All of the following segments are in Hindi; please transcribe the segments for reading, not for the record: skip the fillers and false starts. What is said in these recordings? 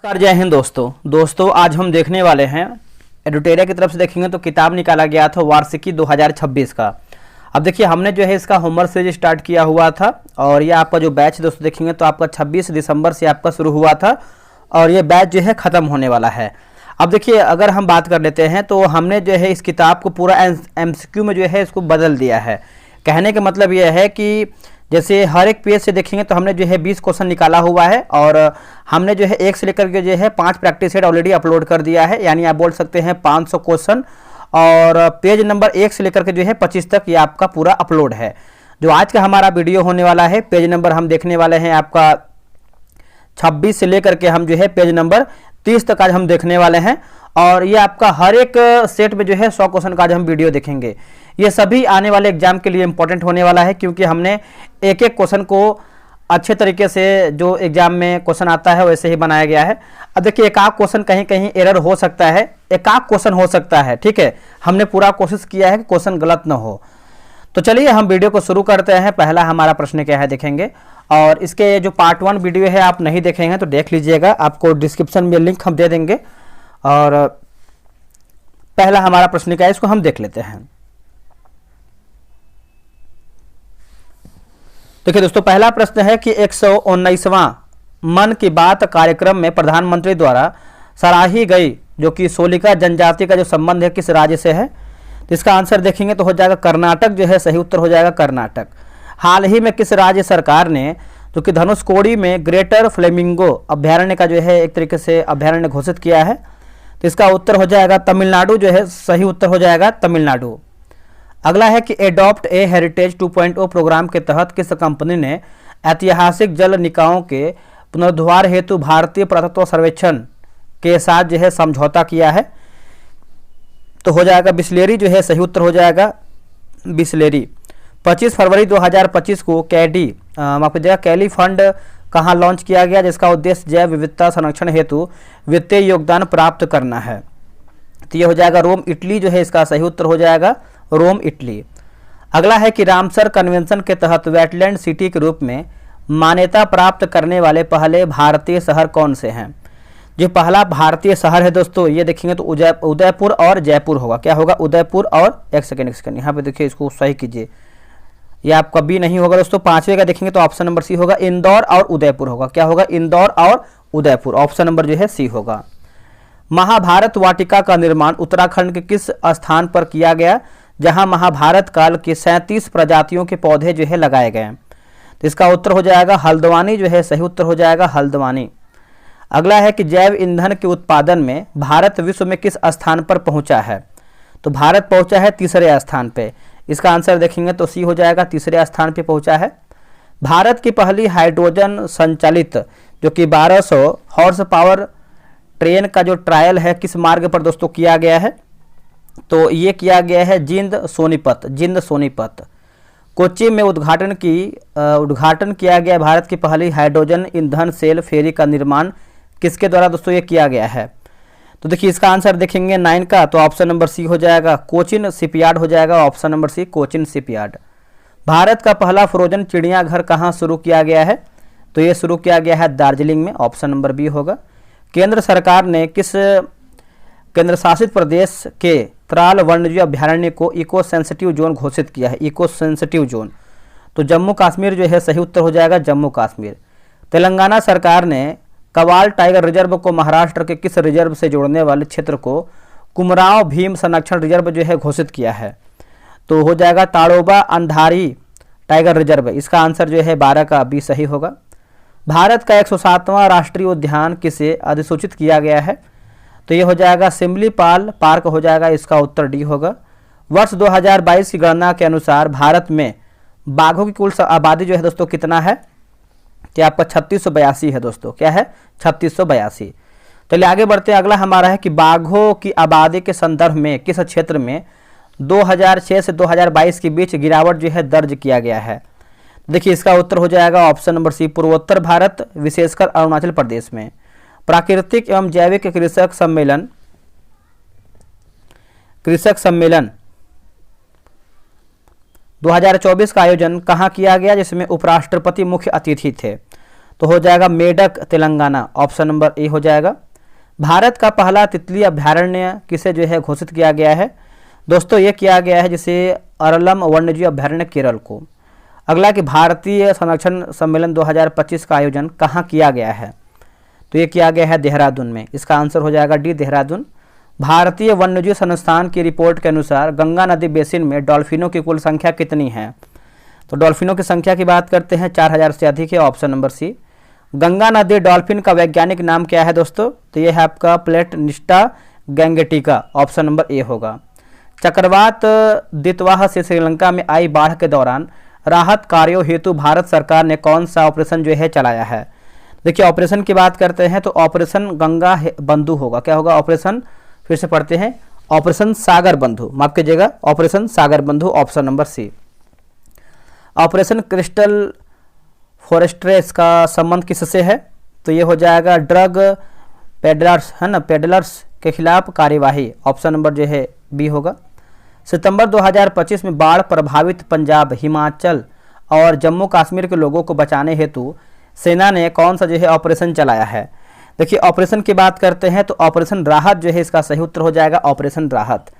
नमस्कार, जय हिंद दोस्तों आज हम देखने वाले हैं एडुटेरिया की तरफ से। देखेंगे तो किताब निकाला गया था वार्षिकी 2026 का। अब देखिए हमने जो है इसका होमवर्क सीरीज स्टार्ट किया हुआ था और ये आपका जो बैच दोस्तों देखेंगे तो आपका 26 दिसंबर से आपका शुरू हुआ था और ये बैच जो है ख़त्म होने वाला है। अब देखिए अगर हम बात कर लेते हैं तो हमने जो है इस किताब को पूरा MCQ में जो है इसको बदल दिया है। कहने का मतलब ये है कि जैसे हर एक पेज से देखेंगे तो हमने जो है 20 क्वेश्चन निकाला हुआ है और हमने जो है 1 से लेकर के जो है 5 प्रैक्टिस सेट ऑलरेडी अपलोड कर दिया है। यानी आप बोल सकते हैं 500 क्वेश्चन और पेज नंबर 1 से लेकर के जो है 25 तक ये आपका पूरा अपलोड है। जो आज का हमारा वीडियो होने वाला है पेज नंबर हम देखने वाले हैं आपका 26 से लेकर के हम जो है पेज नंबर 30 तक आज हम देखने वाले हैं और ये आपका हर एक सेट में जो है 100 क्वेश्चन का आज हम वीडियो देखेंगे। ये सभी आने वाले एग्जाम के लिए इंपॉर्टेंट होने वाला है क्योंकि हमने एक एक क्वेश्चन को अच्छे तरीके से जो एग्जाम में क्वेश्चन आता है वैसे ही बनाया गया है। अब देखिए एक आध क्वेश्चन कहीं कहीं एरर हो सकता है, एक आध क्वेश्चन हो सकता है, ठीक है। हमने पूरा कोशिश किया है कि क्वेश्चन गलत ना हो। तो चलिए हम वीडियो को शुरू करते हैं। पहला हमारा प्रश्न क्या है देखेंगे और इसके जो पार्ट 1 वीडियो है आप नहीं देखेंगे तो देख लीजिएगा, आपको डिस्क्रिप्शन में लिंक हम दे देंगे। और पहला हमारा प्रश्न क्या है इसको हम देख लेते हैं। देखिए दोस्तों पहला प्रश्न है कि 119वां मन की बात कार्यक्रम में प्रधानमंत्री द्वारा सराही गई जो कि सोलिका जनजाति का जो संबंध है किस राज्य से है। तो इसका आंसर देखेंगे तो हो जाएगा कर्नाटक, जो है सही उत्तर हो जाएगा कर्नाटक। हाल ही में किस राज्य सरकार ने जो कि धनुषकोडी में ग्रेटर फ्लेमिंगो अभ्यारण्य का जो है एक तरीके से अभ्यारण्य घोषित किया है। तो इसका उत्तर हो जाएगा तमिलनाडु, जो है सही उत्तर हो जाएगा तमिलनाडु। अगला है कि एडॉप्ट ए हेरिटेज 2.0 प्रोग्राम के तहत किस कंपनी ने ऐतिहासिक जल निकायों के पुनरुद्धार हेतु भारतीय पुरातत्व सर्वेक्षण के साथ जो है समझौता किया है। तो हो जाएगा बिस्लेरी, जो है सही उत्तर हो जाएगा बिस्लेरी। 25 फरवरी 2025 को कैली फंड कहाँ लॉन्च किया गया जिसका उद्देश्य जैव विविधता संरक्षण हेतु वित्तीय योगदान प्राप्त करना है। तो ये हो जाएगा रोम इटली, जो है इसका सही उत्तर हो जाएगा रोम इटली। अगला है कि रामसर कन्वेंशन के तहत वेटलैंड सिटी के रूप में मान्यता प्राप्त करने वाले पहले भारतीय शहर कौन से हैं। जो पहला भारतीय शहर है दोस्तों ये देखेंगे तो उदयपुर और जयपुर होगा। क्या होगा? उदयपुर और एक सेकेंड यहाँ पे देखिए इसको सही कीजिए, ये आपका बी नहीं होगा दोस्तों। 5वें का देखेंगे तो ऑप्शन नंबर सी होगा, इंदौर और उदयपुर होगा। क्या होगा? इंदौर और उदयपुर। ऑप्शन नंबर जो है सी होगा। महाभारत वाटिका का निर्माण उत्तराखंड के किस स्थान पर किया गया जहां महाभारत काल के 37 प्रजातियों के पौधे जो है लगाए गए। तो इसका उत्तर हो जाएगा हल्द्वानी, जो है सही उत्तर हो जाएगा हल्द्वानी। अगला है कि जैव ईंधन के उत्पादन में भारत विश्व में किस स्थान पर पहुंचा है। तो भारत पहुंचा है 3रे स्थान पे। इसका आंसर देखेंगे तो सी हो जाएगा, 3रे स्थान पे पहुंचा है। भारत की पहली हाइड्रोजन संचालित जो कि 1200 हॉर्स पावर ट्रेन का जो ट्रायल है किस मार्ग पर दोस्तों किया गया है। तो ये किया गया है जिंद सोनीपत। कोच्चि में उद्घाटन किया गया भारत की पहली हाइड्रोजन ईंधन सेल फेरी का निर्माण किसके द्वारा दोस्तों ये किया गया है। तो देखिए इसका आंसर देखेंगे 9 का तो ऑप्शन नंबर सी हो जाएगा कोचिन शिपयार्ड हो जाएगा। Option number C Cochin shipyard. Bharat का पहला फ्रोजन चिड़ियाघर कहाँ शुरू किया गया है। तो ये शुरू किया गया है दार्जिलिंग में। ऑप्शन नंबर बी होगा। केंद्र सरकार ने किस केंद्र शासित प्रदेश के त्राल वन्यजीव अभ्यारण्य को इको सेंसिटिव जोन घोषित किया है। इको सेंसिटिव जोन तो जम्मू कश्मीर जो है सही उत्तर हो जाएगा जम्मू कश्मीर। तेलंगाना सरकार ने कवाल टाइगर रिजर्व को महाराष्ट्र के किस रिजर्व से जोड़ने वाले क्षेत्र को कुमराव भीम संरक्षण रिजर्व जो है घोषित किया है। तो हो जाएगा ताड़ोबा अंधारी टाइगर रिजर्व। इसका आंसर जो है 12 का बी सही होगा। भारत का 107वां राष्ट्रीय उद्यान किसे अधिसूचित किया गया है। तो ये हो जाएगा सिमलीपाल पार्क हो जाएगा। इसका उत्तर डी होगा। वर्ष 2022 की गणना के अनुसार भारत में बाघों की कुल आबादी जो है दोस्तों कितना है। तो आपका 3682 है दोस्तों। क्या है? 3682। चलिए आगे बढ़ते हैं। अगला हमारा है कि बाघों की आबादी के संदर्भ में किस क्षेत्र में 2006 से 2022 के बीच गिरावट जो है दर्ज किया गया है। देखिए इसका उत्तर हो जाएगा ऑप्शन नंबर सी पूर्वोत्तर भारत विशेषकर अरुणाचल प्रदेश में। प्राकृतिक एवं जैविक कृषक सम्मेलन 2024 का आयोजन कहाँ किया गया जिसमें उपराष्ट्रपति मुख्य अतिथि थे। तो हो जाएगा मेडक तेलंगाना, ऑप्शन नंबर ए हो जाएगा। भारत का पहला तितली अभ्यारण्य किसे जो है घोषित किया गया है दोस्तों, ये किया गया है जिसे अरलम वन्यजीव अभ्यारण्य केरल को। अगला कि भारतीय संरक्षण सम्मेलन 2025 का आयोजन कहाँ किया गया है, तो ये किया गया है देहरादून में। इसका आंसर हो जाएगा डी, देहरादून। भारतीय वन्यजीव संस्थान की रिपोर्ट के अनुसार गंगा नदी बेसिन में डॉल्फिनों की कुल संख्या कितनी है, तो डॉल्फिनों की संख्या की बात करते हैं 4000 से अधिक है, ऑप्शन नंबर सी। गंगा नदी डॉल्फिन का वैज्ञानिक नाम क्या है दोस्तों, तो यह है आपका प्लेटनिस्टा गैंगेटिका, ऑप्शन नंबर ए होगा। चक्रवात दितवाह से श्रीलंका में आई बाढ़ के दौरान राहत कार्यों हेतु भारत सरकार ने कौन सा ऑपरेशन जो है चलाया है। देखिए ऑपरेशन की बात करते हैं तो ऑपरेशन गंगा बंधु होगा, क्या होगा ऑपरेशन, फिर से पढ़ते हैं, ऑपरेशन सागर बंधु, माफ कीजिएगा, operation Sagar Bandhu, option number C. Operation crystal fortress का संबंध किससे है, तो ये हो जाएगा ड्रग पेडलर्स, है ना, पेडलर्स के खिलाफ कार्यवाही, ऑप्शन नंबर जो है बी होगा। सितंबर 2025 में बाढ़ प्रभावित पंजाब, हिमाचल और जम्मू कश्मीर के लोगों को बचाने हेतु सेना ने कौन सा जो है ऑपरेशन चलाया है। देखिए ऑपरेशन की बात करते हैं तो ऑपरेशन राहत जो है इसका सही उत्तर हो जाएगा ऑपरेशन राहत।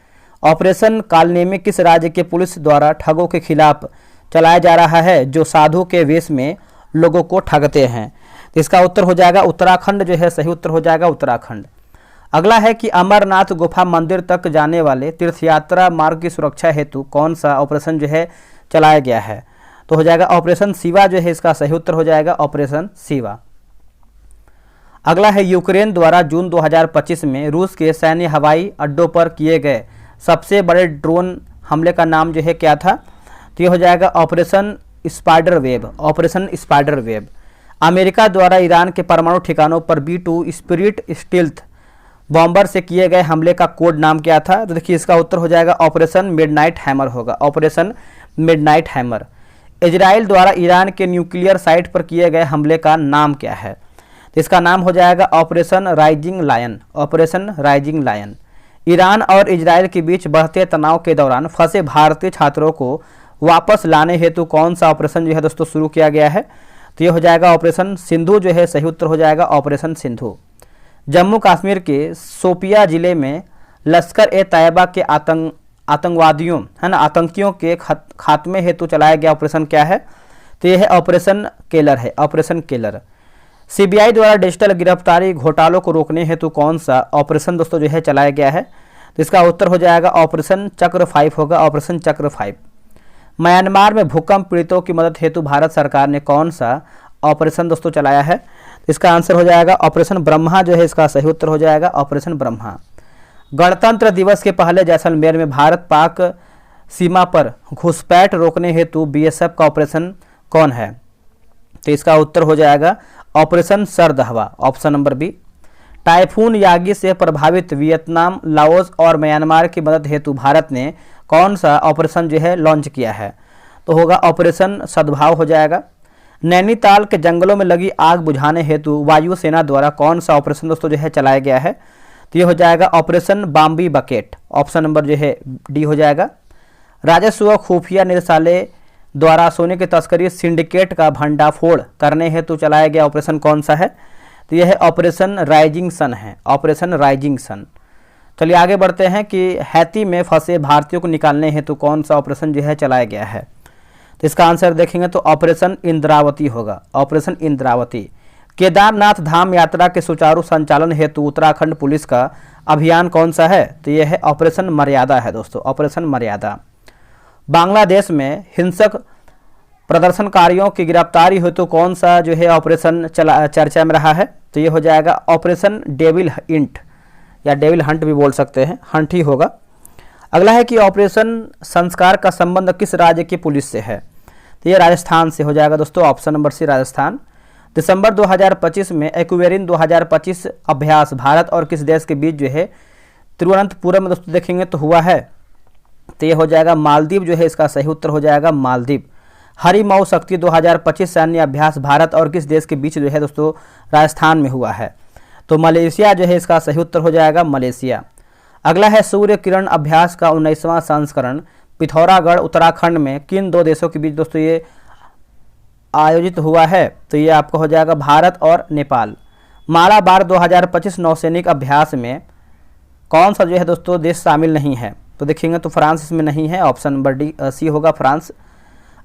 ऑपरेशन कालनेमी किस राज्य के पुलिस द्वारा ठगों के खिलाफ चलाया जा रहा है जो साधु के वेश में लोगों को ठगते हैं, तो इसका उत्तर हो जाएगा उत्तराखंड जो है सही उत्तर हो जाएगा उत्तराखंड। अगला है कि अमरनाथ गुफा मंदिर तक जाने वाले तीर्थयात्रा मार्ग की सुरक्षा हेतु कौन सा ऑपरेशन जो है चलाया गया है, तो हो जाएगा ऑपरेशन शिवा जो है इसका सही उत्तर हो जाएगा ऑपरेशन शिवा। अगला है यूक्रेन द्वारा जून 2025 में रूस के सैन्य हवाई अड्डों पर किए गए सबसे बड़े ड्रोन हमले का नाम जो है क्या था, तो ये हो जाएगा operation spider web, operation spider web. America द्वारा ईरान के परमाणु ठिकानों पर B2 स्पिरिट स्टील्थ बॉम्बर से किए गए हमले का कोड नाम क्या था, तो देखिए इसका उत्तर हो जाएगा ऑपरेशन मिडनाइट हैमर होगा, ऑपरेशन मिडनाइट हैमर। इजराइल द्वारा ईरान के न्यूक्लियर साइट पर किए गए हमले का नाम क्या है, तो इसका नाम हो जाएगा operation rising lion, operation rising lion. Iran और इजराइल के बीच बढ़ते तनाव के दौरान फंसे भारतीय छात्रों को वापस लाने हेतु कौन सा ऑपरेशन जो है दोस्तों शुरू किया गया है, तो ये हो जाएगा ऑपरेशन सिंधु जो है सही उत्तर हो जाएगा ऑपरेशन सिंधु। जम्मू कश्मीर के शोपिया जिले में लश्कर ए तैयबा के आतंकवादियों, है ना, आतंकियों के खात्मे हेतु चलाया गया ऑपरेशन क्या है, तो यह है ऑपरेशन केलर है, ऑपरेशन केलर। सीबीआई द्वारा डिजिटल गिरफ्तारी घोटालों को रोकने हेतु कौन सा ऑपरेशन दोस्तों जो है चलाया गया है, तो इसका उत्तर हो जाएगा ऑपरेशन चक्र 5 होगा, ऑपरेशन चक्र 5। म्यांमार में भूकंप पीड़ितों की मदद हेतु भारत सरकार ने कौन सा ऑपरेशन दोस्तों चलाया है, इसका आंसर हो जाएगा ऑपरेशन ब्रह्मा जो है इसका सही उत्तर हो जाएगा ऑपरेशन ब्रह्मा। गणतंत्र दिवस के पहले जैसलमेर में भारत पाक सीमा पर घुसपैठ रोकने हेतु बीएसएफ का ऑपरेशन कौन है, तो इसका उत्तर हो जाएगा operation Sard Hawa, option number B. Typhoon Yagi से प्रभावित वियतनाम, लाओस और म्यांमार की मदद हेतु भारत ने कौन सा ऑपरेशन जो है लॉन्च किया है, तो होगा ऑपरेशन सद्भाव हो जाएगा। नैनीताल के जंगलों में लगी आग बुझाने हेतु वायुसेना द्वारा कौन सा ऑपरेशन दोस्तों जो है चलाया गया है, तो ये हो जाएगा operation Bambi bucket, option number जो है डी हो जाएगा। राजस्व खुफिया निदेशालय द्वारा सोने की तस्करी सिंडिकेट का भंडाफोड़ करने हेतु चलाया गया ऑपरेशन कौन सा है, तो यह है ऑपरेशन राइजिंग सन है, ऑपरेशन राइजिंग सन। चलिए आगे बढ़ते हैं कि हैती में फंसे भारतीयों को निकालने हेतु कौन सा ऑपरेशन जो है चलाया गया है, तो इसका आंसर देखेंगे तो ऑपरेशन इंद्रावती होगा, ऑपरेशन इंद्रावती। केदारनाथ धाम यात्रा के सुचारू संचालन हेतु उत्तराखंड पुलिस का अभियान कौन सा है, तो यह है ऑपरेशन मर्यादा है दोस्तों, ऑपरेशन मर्यादा। बांग्लादेश में हिंसक प्रदर्शनकारियों की गिरफ्तारी हेतु कौन सा जो है ऑपरेशन चर्चा में रहा है, तो ये हो जाएगा ऑपरेशन डेविल इंट या डेविल हंट भी बोल सकते हैं, हंट ही होगा। अगला है कि ऑपरेशन संस्कार का संबंध किस राज्य की पुलिस से है, तो ये राजस्थान से हो जाएगा दोस्तों, ऑप्शन नंबर सी राजस्थान। दिसंबर 2025 में एक्वेरिन 2025 अभ्यास भारत और किस देश के बीच जो है तिरुवनंतपुरम में दोस्तों देखेंगे तो हुआ है, तो ये हो जाएगा मालदीव जो है इसका सही उत्तर हो जाएगा मालदीव। हरिमऊ शक्ति 2025 सैन्य अभ्यास भारत और किस देश के बीच जो है दोस्तों राजस्थान में हुआ है, तो मलेशिया जो है इसका सही उत्तर हो जाएगा मलेशिया। अगला है सूर्य किरण अभ्यास का 19वां संस्करण पिथौरागढ़ उत्तराखंड में किन दो देशों के बीच दोस्तों ये आयोजित हुआ है? तो ये आपका हो जाएगा भारत और नेपाल। मालाबार 2025 नौसैनिक अभ्यास में कौन सा जो है दोस्तों देश शामिल नहीं है? तो देखेंगे तो फ्रांस इसमें नहीं है, ऑप्शन नंबर डी सी होगा फ्रांस।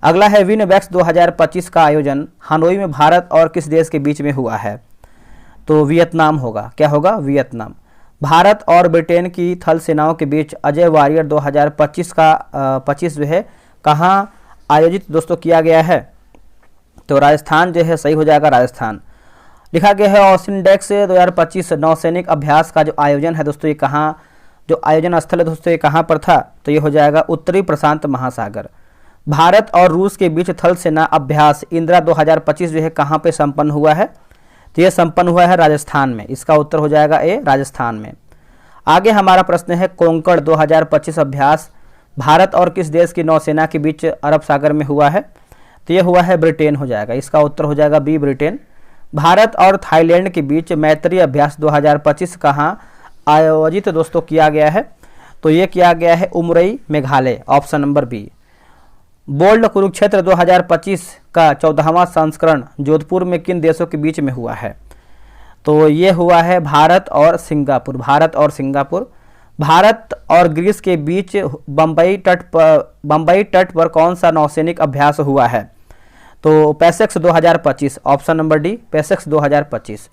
अगला है विनवेक्स 2025 का आयोजन हनोई में भारत और किस देश के बीच में हुआ है? तो वियतनाम होगा। क्या होगा? वियतनाम। भारत और ब्रिटेन की थल सेनाओं के बीच अजय वॉरियर 2025 का 25 जो है कहाँ आयोजित दोस्तों किया गया है? तो राजस्थान जो है सही हो जाएगा, राजस्थान। लिखा गया है ऑसिनडेक्स 2025 नौसैनिक अभ्यास का जो आयोजन है दोस्तों ये कहाँ, जो आयोजन स्थल है दोस्तों ये कहाँ पर था? तो ये हो जाएगा उत्तरी प्रशांत महासागर। भारत और रूस के बीच थल सेना अभ्यास इंदिरा 2025 जो है कहाँ पे संपन्न हुआ है? तो ये संपन्न हुआ है राजस्थान में। इसका उत्तर हो जाएगा ए, राजस्थान में। आगे हमारा प्रश्न है कोंकण 2025 अभ्यास भारत और किस देश की नौसेना के बीच अरब सागर में हुआ है? तो ये हुआ है ब्रिटेन हो जाएगा। इसका उत्तर हो जाएगा बी, ब्रिटेन। भारत और थाईलैंड के बीच मैत्री अभ्यास 2025 कहाँ आयोजित दोस्तों किया गया है? तो ये किया गया है Umroi, Meghalaya, option number B. Bold Kurukshetra 2025 का 14वां संस्करण जोधपुर में किन देशों के बीच में हुआ है? तो ये हुआ है भारत और सिंगापुर। भारत और सिंगापुर। भारत और ग्रीस के बीच बम्बई तट पर कौन सा नौसैनिक अभ्यास हुआ है? तो PASSEX 2025, option number D, PASSEX 2025।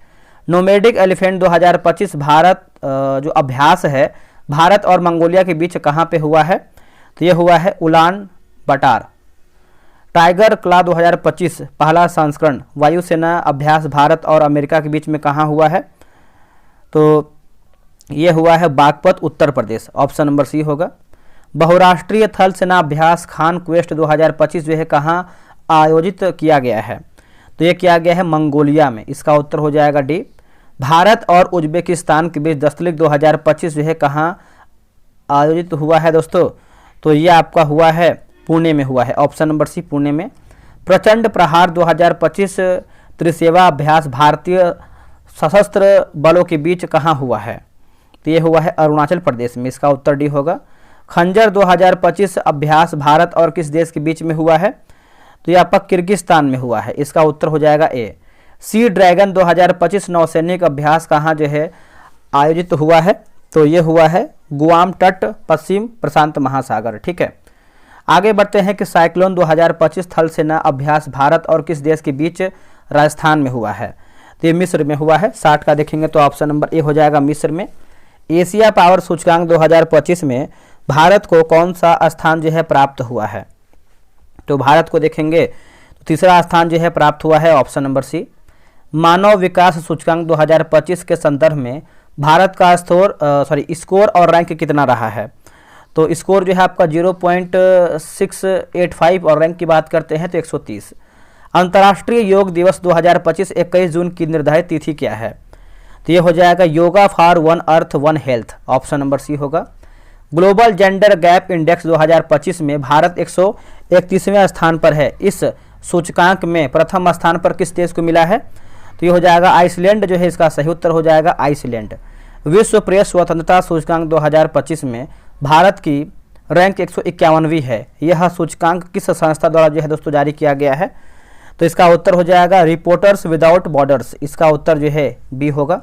Nomadic elephant 2025 Bharat जो अभ्यास है भारत और मंगोलिया के बीच कहाँ पे हुआ है? तो ये हुआ है उलान बटार। टाइगर क्ला 2025 पहला संस्करण वायुसेना अभ्यास भारत और अमेरिका के बीच में कहाँ हुआ है? तो ये हुआ है Baghpat, Uttar Pradesh, option number C होगा। बहुराष्ट्रीय थल सेना अभ्यास खान क्वेस्ट 2025 जो है कहाँ आयोजित किया गया है? तो ये किया गया है मंगोलिया में। इसका उत्तर हो जाएगा डी। भारत और उज्बेकिस्तान के बीच दस्तलिक 2025 जो है कहाँ आयोजित हुआ है दोस्तों? तो ये आपका हुआ है पुणे में हुआ है, ऑप्शन नंबर सी, पुणे में। प्रचंड प्रहार 2025 त्रिसेवा अभ्यास भारतीय सशस्त्र बलों के बीच कहाँ हुआ है? तो ये हुआ है अरुणाचल प्रदेश में। इसका उत्तर डी होगा। खंजर 2025 अभ्यास भारत और किस देश के बीच में हुआ है? तो ये आपका किर्गिस्तान में हुआ है। इसका उत्तर हो जाएगा ए। सी ड्रैगन 2025 नौसैनिक अभ्यास कहाँ जो है आयोजित हुआ है? तो ये हुआ है गुआम तट, पश्चिम प्रशांत महासागर। ठीक है, आगे बढ़ते हैं कि साइक्लोन 2025 थल सेना अभ्यास भारत और किस देश के बीच राजस्थान में हुआ है? तो ये मिस्र में हुआ है। 60 का देखेंगे तो ऑप्शन नंबर ए हो जाएगा, मिस्र में। एशिया पावर सूचकांक 2025 में भारत को कौन सा स्थान जो है प्राप्त हुआ है? तो भारत को देखेंगे तो तीसरा स्थान जो है प्राप्त हुआ है, ऑप्शन नंबर सी। मानव विकास सूचकांक 2025 के संदर्भ में भारत का स्कोर और रैंक कितना रहा है? तो स्कोर जो है आपका 0.685 और रैंक की बात करते हैं तो 130। अंतर्राष्ट्रीय योग दिवस 2025 21 जून की निर्धारित तिथि क्या है? तो ये हो जाएगा yoga for one earth one health, option number C होगा। ग्लोबल जेंडर गैप इंडेक्स 2025 में भारत 131वें स्थान पर है। इस सूचकांक में प्रथम स्थान पर किस देश को मिला है? तो ये हो जाएगा आइसलैंड जो है, इसका सही उत्तर हो जाएगा आइसलैंड। विश्व प्रेस स्वतंत्रता सूचकांक 2025 में भारत की रैंक 151वीं है। यह सूचकांक किस संस्था द्वारा जो है दोस्तों जारी किया गया है? तो इसका उत्तर हो जाएगा रिपोर्टर्स विदाउट बॉर्डर्स। इसका उत्तर जो है बी होगा।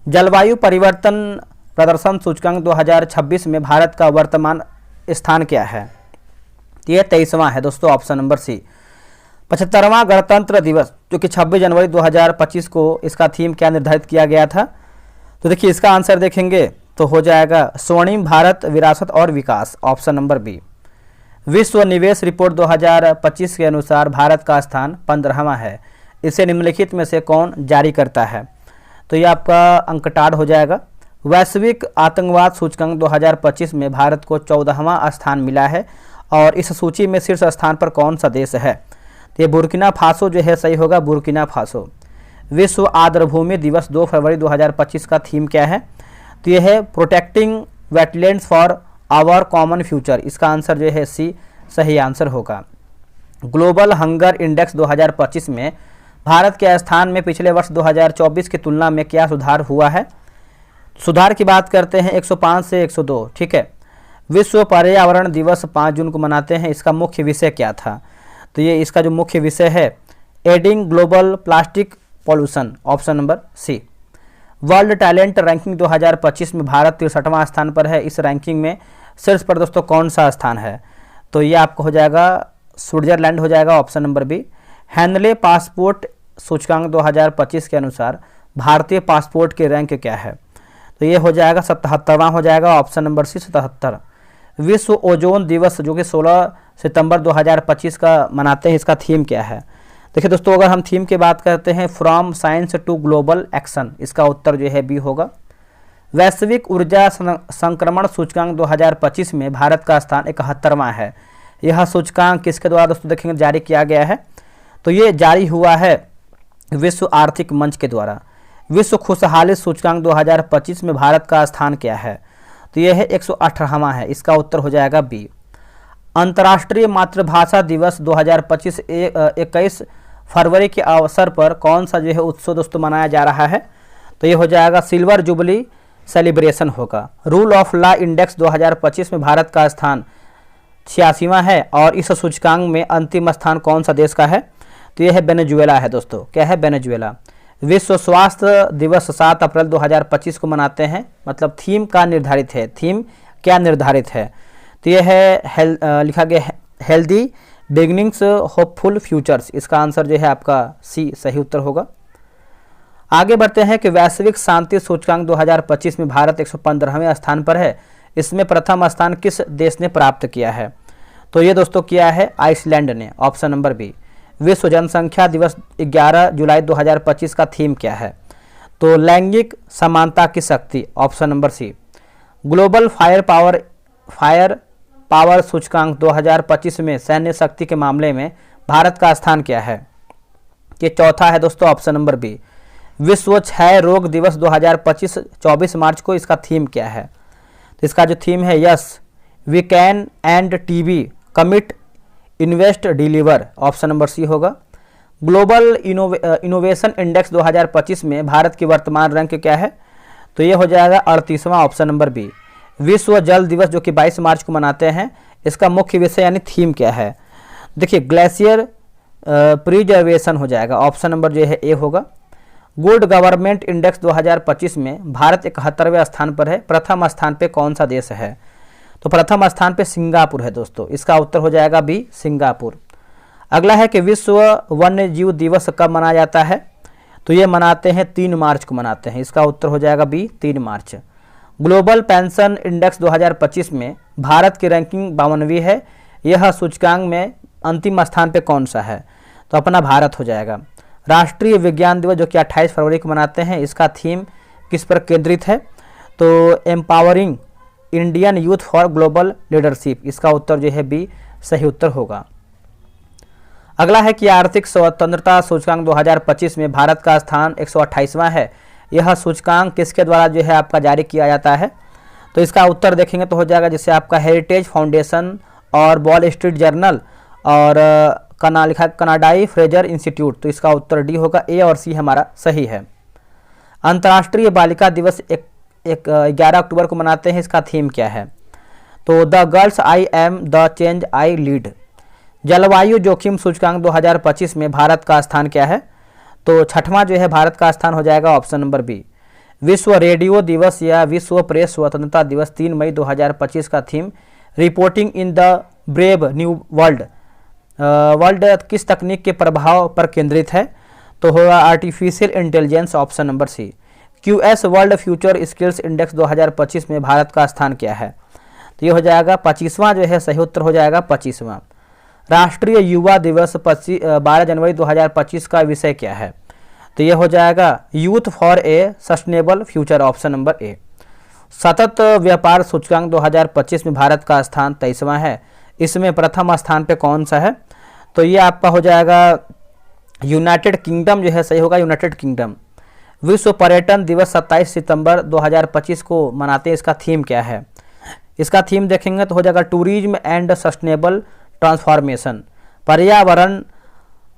जलवायु परिवर्तन प्रदर्शन सूचकांक 2026 में भारत का वर्तमान स्थान क्या है? यह 23वां है दोस्तों, ऑप्शन नंबर सी। 75वां गणतंत्र दिवस जो कि 26 जनवरी 2025 को इसका थीम क्या निर्धारित किया गया था? तो देखिए इसका आंसर देखेंगे तो हो जाएगा स्वर्णिम भारत विरासत और विकास, ऑप्शन नंबर बी। विश्व निवेश रिपोर्ट 2025 के अनुसार भारत का स्थान 15वां है। इसे निम्नलिखित में से कौन जारी करता है? तो ये आपका अंकटाड हो जाएगा। वैश्विक आतंकवाद सूचकांक 2025 में भारत को 14वां स्थान मिला है और इस सूची में शीर्ष स्थान पर कौन सा देश है? तो ये बुर्किना फासो जो है, सही होगा बुर्किना फासो। विश्व आर्द्रभूमि दिवस 2 फरवरी 2025 का थीम क्या है? तो यह है protecting wetlands for our common future. इसका आंसर जो है सी सही आंसर होगा। ग्लोबल हंगर इंडेक्स 2025 में भारत के स्थान में पिछले वर्ष 2024 की तुलना में क्या सुधार हुआ है? सुधार की बात करते हैं 105 से 102। ठीक है, विश्व पर्यावरण दिवस 5 जून को मनाते हैं। इसका मुख्य विषय क्या था? तो ये इसका जो मुख्य विषय है ending global plastic pollution, option number C. World talent ranking 2025 में भारत 63वां स्थान पर है। इस रैंकिंग में शीर्ष पर दोस्तों कौन सा स्थान है? तो ये आपको हो जाएगा स्विट्जरलैंड हो जाएगा, option number B. Henley passport सूचकांक 2025 के अनुसार भारतीय पासपोर्ट के रैंक क्या है? तो ये हो जाएगा 77वां हो जाएगा, ऑप्शन नंबर सी 77। विश्व ओजोन दिवस जो कि 16 सितंबर 2025 का मनाते हैं, इसका थीम क्या है? देखिए दोस्तों, अगर हम थीम की बात करते हैं from science to global action, इसका उत्तर जो है बी होगा। वैश्विक ऊर्जा संक्रमण सूचकांक 2025 में भारत का स्थान 71वां है। यह सूचकांक किसके द्वारा दोस्तों देखेंगे जारी किया गया है? तो ये जारी हुआ है विश्व आर्थिक मंच के द्वारा। विश्व खुशहाली सूचकांक 2025 में भारत का स्थान क्या है? तो यह है 118वां है, इसका उत्तर हो जाएगा बी। अंतर्राष्ट्रीय मातृभाषा दिवस 2025 21 फरवरी के अवसर पर कौन सा जो है उत्सव दोस्तों मनाया जा रहा है? तो ये हो जाएगा सिल्वर जुबली सेलिब्रेशन होगा। रूल ऑफ लॉ इंडेक्स 2025 में भारत का स्थान 86वां है और इस सूचकांक में अंतिम स्थान कौन सा देश का है? तो यह है वेनेजुएला है दोस्तों। क्या है? वेनेजुएला। विश्व स्वास्थ्य दिवस 7 अप्रैल 2025 को मनाते हैं, मतलब थीम का निर्धारित है। थीम क्या निर्धारित है? तो यह है लिखा गया हेल्दी बिगिनिंग्स होपफुल फ्यूचर्स, इसका आंसर जो है आपका सी सही उत्तर होगा। आगे बढ़ते हैं कि वैश्विक शांति सूचकांक 2025 में भारत 115वें स्थान पर है। इसमें प्रथम स्थान किस देश ने प्राप्त किया है? तो ये दोस्तों किया है आइसलैंड ने, ऑप्शन नंबर बी। विश्व जनसंख्या दिवस 11 जुलाई 2025 का थीम क्या है? तो लैंगिक समानता की शक्ति, option number C. Global fire power सूचकांक 2025 में सैन्य शक्ति के मामले में भारत का स्थान क्या है? ये चौथा है दोस्तों, ऑप्शन नंबर बी। विश्व क्षय रोग दिवस 2025 24 मार्च को, इसका थीम क्या है? तो इसका जो थीम है yes we can end TB commit invest deliver, option number C होगा। ग्लोबल इनोवेशन इंडेक्स 2025 में भारत की वर्तमान रैंक क्या है? तो ये हो जाएगा 38वां, ऑप्शन नंबर बी। विश्व जल दिवस जो कि 22 मार्च को मनाते हैं, इसका मुख्य विषय यानी थीम क्या है? देखिए ग्लेशियर प्रिजर्वेशन हो जाएगा, ऑप्शन नंबर जो है ए होगा। गुड गवर्नमेंट इंडेक्स 2025 में भारत 71वें स्थान पर है। प्रथम स्थान पे कौन सा देश है? तो प्रथम स्थान पे सिंगापुर है दोस्तों, इसका उत्तर हो जाएगा बी सिंगापुर। अगला है कि विश्व वन्य जीव दिवस कब मनाया जाता है? तो ये मनाते हैं 3 मार्च को मनाते हैं, इसका उत्तर हो जाएगा बी 3 मार्च। ग्लोबल पेंशन इंडेक्स 2025 में भारत की रैंकिंग 52वीं है। यह सूचकांक में अंतिम स्थान पे कौन सा है? तो अपना भारत हो जाएगा। राष्ट्रीय विज्ञान दिवस जो कि 28 फरवरी को मनाते हैं, इसका थीम किस पर केंद्रित है? तो empowering Indian youth for global leadership, इसका उत्तर जो है बी सही उत्तर होगा। अगला है कि आर्थिक स्वतंत्रता सूचकांक 2025 में भारत का स्थान 128वां है। यह सूचकांक किसके द्वारा जो है आपका जारी किया जाता है? तो इसका उत्तर देखेंगे तो हो जाएगा जैसे आपका हेरिटेज फाउंडेशन और वॉल स्ट्रीट जर्नल और कनाडाई फ्रेजर इंस्टीट्यूट, तो इसका उत्तर डी होगा। ए और सी हमारा सही है। अंतर्राष्ट्रीय बालिका दिवस 11 अक्टूबर को मनाते हैं, इसका थीम क्या है? तो the girls I am the change I lead. जलवायु जोखिम सूचकांक 2025 में भारत का स्थान क्या है? तो 6वां जो है भारत का स्थान हो जाएगा, ऑप्शन नंबर बी। विश्व रेडियो दिवस या विश्व प्रेस स्वतंत्रता दिवस 3 मई 2025 का theme reporting in the brave new world किस तकनीक के प्रभाव पर केंद्रित है? तो होगा artificial intelligence, option number C. QS world future skills index 2025 में भारत का स्थान क्या है? तो ये हो जाएगा 25वां जो है, सही उत्तर हो जाएगा 25वां। राष्ट्रीय युवा दिवस 12 जनवरी 2025 का विषय क्या है? तो ये हो जाएगा youth for a sustainable future, option number ए। सतत व्यापार सूचकांक 2025 में भारत का स्थान 23वां है। इसमें प्रथम स्थान पे कौन सा है? तो ये आपका हो जाएगा यूनाइटेड किंगडम जो है, सही होगा यूनाइटेड किंगडम। विश्व पर्यटन दिवस 27 सितंबर 2025 को मनाते हैं, इसका थीम क्या है? इसका थीम देखेंगे तो हो जाएगा टूरिज्म एंड सस्टेनेबल ट्रांसफॉर्मेशन। पर्यावरण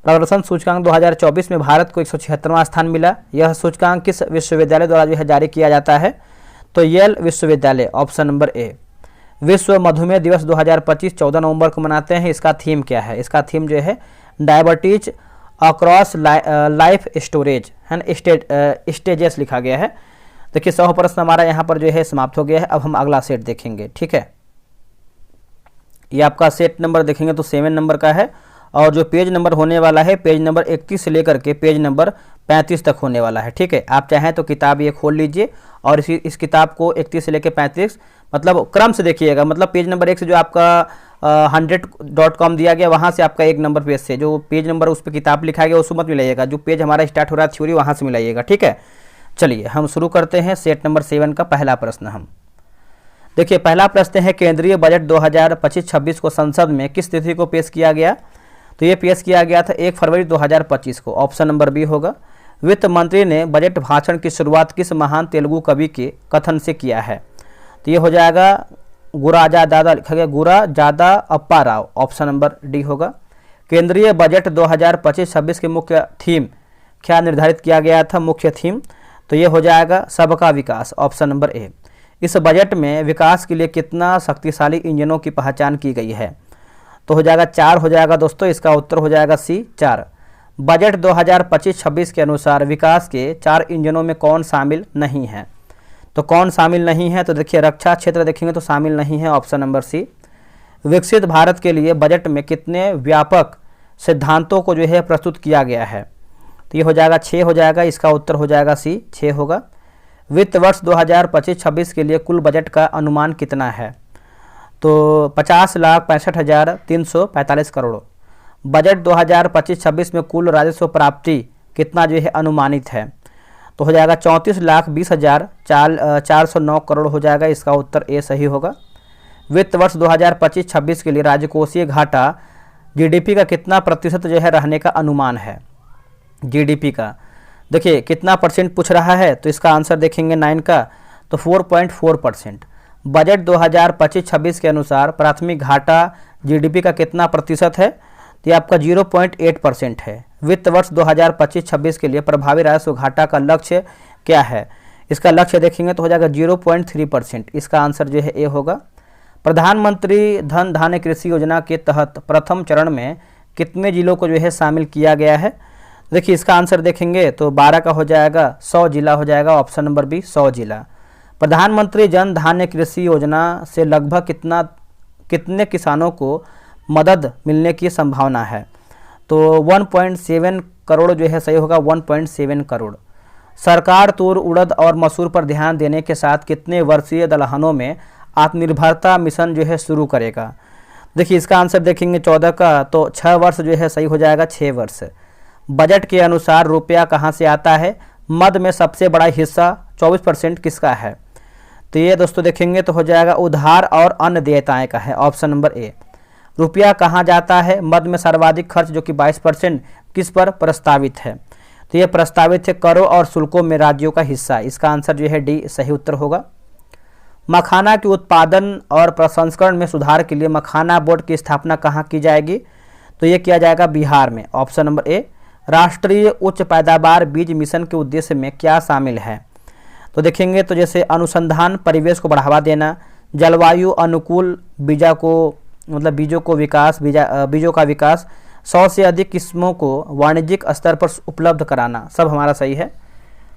प्रदर्शन सूचकांक 2024 में भारत को 176वां स्थान मिला। यह सूचकांक किस विश्वविद्यालय द्वारा जो है जारी किया जाता है? तो येल विश्वविद्यालय, ऑप्शन नंबर ए। विश्व मधुमेह दिवस 2025 14 नवंबर को मनाते हैं, इसका थीम क्या है? इसका थीम जो है डायबिटीज अक्रॉस लाइफ स्टोरेज है ना, स्टेजेस लिखा गया है। देखिए 100 प्रश्न हमारा यहाँ पर जो है समाप्त हो गया है। अब हम अगला सेट देखेंगे, ठीक है। ये आपका सेट नंबर देखेंगे तो 7 नंबर का है, और जो पेज नंबर होने वाला है पेज नंबर 31 से लेकर के पेज नंबर 35 तक होने वाला है, ठीक है। आप चाहें तो किताब ये खोल लीजिए और इस किताब को 31 से लेकर 35 मतलब क्रम से देखिएगा। मतलब पेज नंबर 1 से जो आपका 100.com दिया गया वहाँ से आपका 1 नंबर पेज से जो पेज नंबर उस पर किताब लिखा गया उसको मत मिलाइएगा, जो पेज हमारा स्टार्ट हो रहा है थ्योरी वहाँ से मिलाइएगा, ठीक है। चलिए हम शुरू करते हैं सेट नंबर 7 का पहला प्रश्न। हम देखिए पहला प्रश्न है, केंद्रीय बजट 2025-26 को संसद में किस तिथि को पेश किया गया? तो ये पेश किया गया था 1 फरवरी 2025 को। ऑप्शन नंबर बी होगा। वित्त मंत्री ने बजट भाषण की शुरुआत किस महान तेलुगु कवि के कथन से किया है? तो ये हो जाएगा गुराजादा, लिखा गया गुराजादा अप्पा राव। ऑप्शन नंबर डी होगा। केंद्रीय बजट 2025-26 के मुख्य थीम क्या निर्धारित किया गया था? मुख्य थीम तो ये हो जाएगा सबका विकास। ऑप्शन नंबर ए। इस बजट में विकास के लिए कितना शक्तिशाली इंजनों की पहचान की गई है? तो हो जाएगा 4 हो जाएगा दोस्तों, इसका उत्तर हो जाएगा सी 4। बजट 2025-26 के अनुसार विकास के 4 इंजनों में कौन शामिल नहीं है? तो कौन शामिल नहीं है? तो देखिए रक्षा क्षेत्र देखेंगे तो शामिल नहीं है। Option number C. विकसित भारत के लिए बजट में कितने व्यापक सिद्धांतों को जो है प्रस्तुत किया गया है? तो ये हो जाएगा 6 हो जाएगा, इसका उत्तर हो जाएगा सी 6 होगा। वित्त वर्ष 2025-26 के लिए कुल बजट का अनुमान कितना है? तो 50,65,345 करोड़। बजट 2025-26 में कुल राजस्व प्राप्ति कितना जो है अनुमानित है? तो हो जाएगा 34,20,409 करोड़ हो जाएगा, इसका उत्तर ए सही होगा। वित्त वर्ष 2025-26 के लिए राजकोषीय घाटा जीडीपी का कितना प्रतिशत जो है रहने का अनुमान है? जीडीपी का देखिए कितना परसेंट पूछ रहा है, तो इसका आंसर देखेंगे 9 का, तो 4.4%। बजट 2025-26 के अनुसार प्राथमिक घाटा जीडीपी का कितना प्रतिशत है? तो ये आपका 0.8% है। वित्त वर्ष 2025-26 के लिए प्रभावी राजस्व घाटा का लक्ष्य क्या है? इसका लक्ष्य देखेंगे तो हो जाएगा 0.3%। इसका आंसर जो है ए होगा। प्रधानमंत्री धन धान्य कृषि योजना के तहत प्रथम चरण में कितने जिलों को जो है शामिल किया गया है? देखिए इसका आंसर देखेंगे तो 12 का हो जाएगा, 100 जिला हो जाएगा। ऑप्शन नंबर बी 100 जिला। प्रधानमंत्री जन धान्य कृषि योजना से लगभग कितने किसानों को मदद मिलने की संभावना है? तो 1.7 करोड़ जो है सही होगा, 1.7 करोड़। सरकार तूर उड़द और मसूर पर ध्यान देने के साथ कितने वर्षीय दलहनों में आत्मनिर्भरता मिशन जो है शुरू करेगा? देखिए इसका आंसर देखेंगे 14 का, तो 6 वर्ष जो है सही हो जाएगा, 6 वर्ष। बजट के अनुसार रुपया कहाँ से आता है? मद में सबसे बड़ा हिस्सा 24% किसका है? तो ये दोस्तों देखेंगे तो हो जाएगा उधार और अन्य देयताएं का है। ऑप्शन नंबर ए। रुपया कहाँ जाता है? मद में सर्वाधिक खर्च जो कि 22% किस पर प्रस्तावित है? तो ये प्रस्तावित है करों और शुल्कों में राज्यों का हिस्सा। इसका आंसर जो है डी सही उत्तर होगा। मखाना के उत्पादन और प्रसंस्करण में सुधार के लिए मखाना बोर्ड की स्थापना कहाँ की जाएगी? तो ये किया जाएगा बिहार में। ऑप्शन नंबर ए। राष्ट्रीय उच्च पैदावार बीज मिशन के उद्देश्य में क्या शामिल है? तो देखेंगे तो जैसे अनुसंधान परिवेश को बढ़ावा देना, जलवायु अनुकूल बीजों का विकास, 100 से अधिक किस्मों को वाणिज्यिक स्तर पर उपलब्ध कराना, सब हमारा सही है।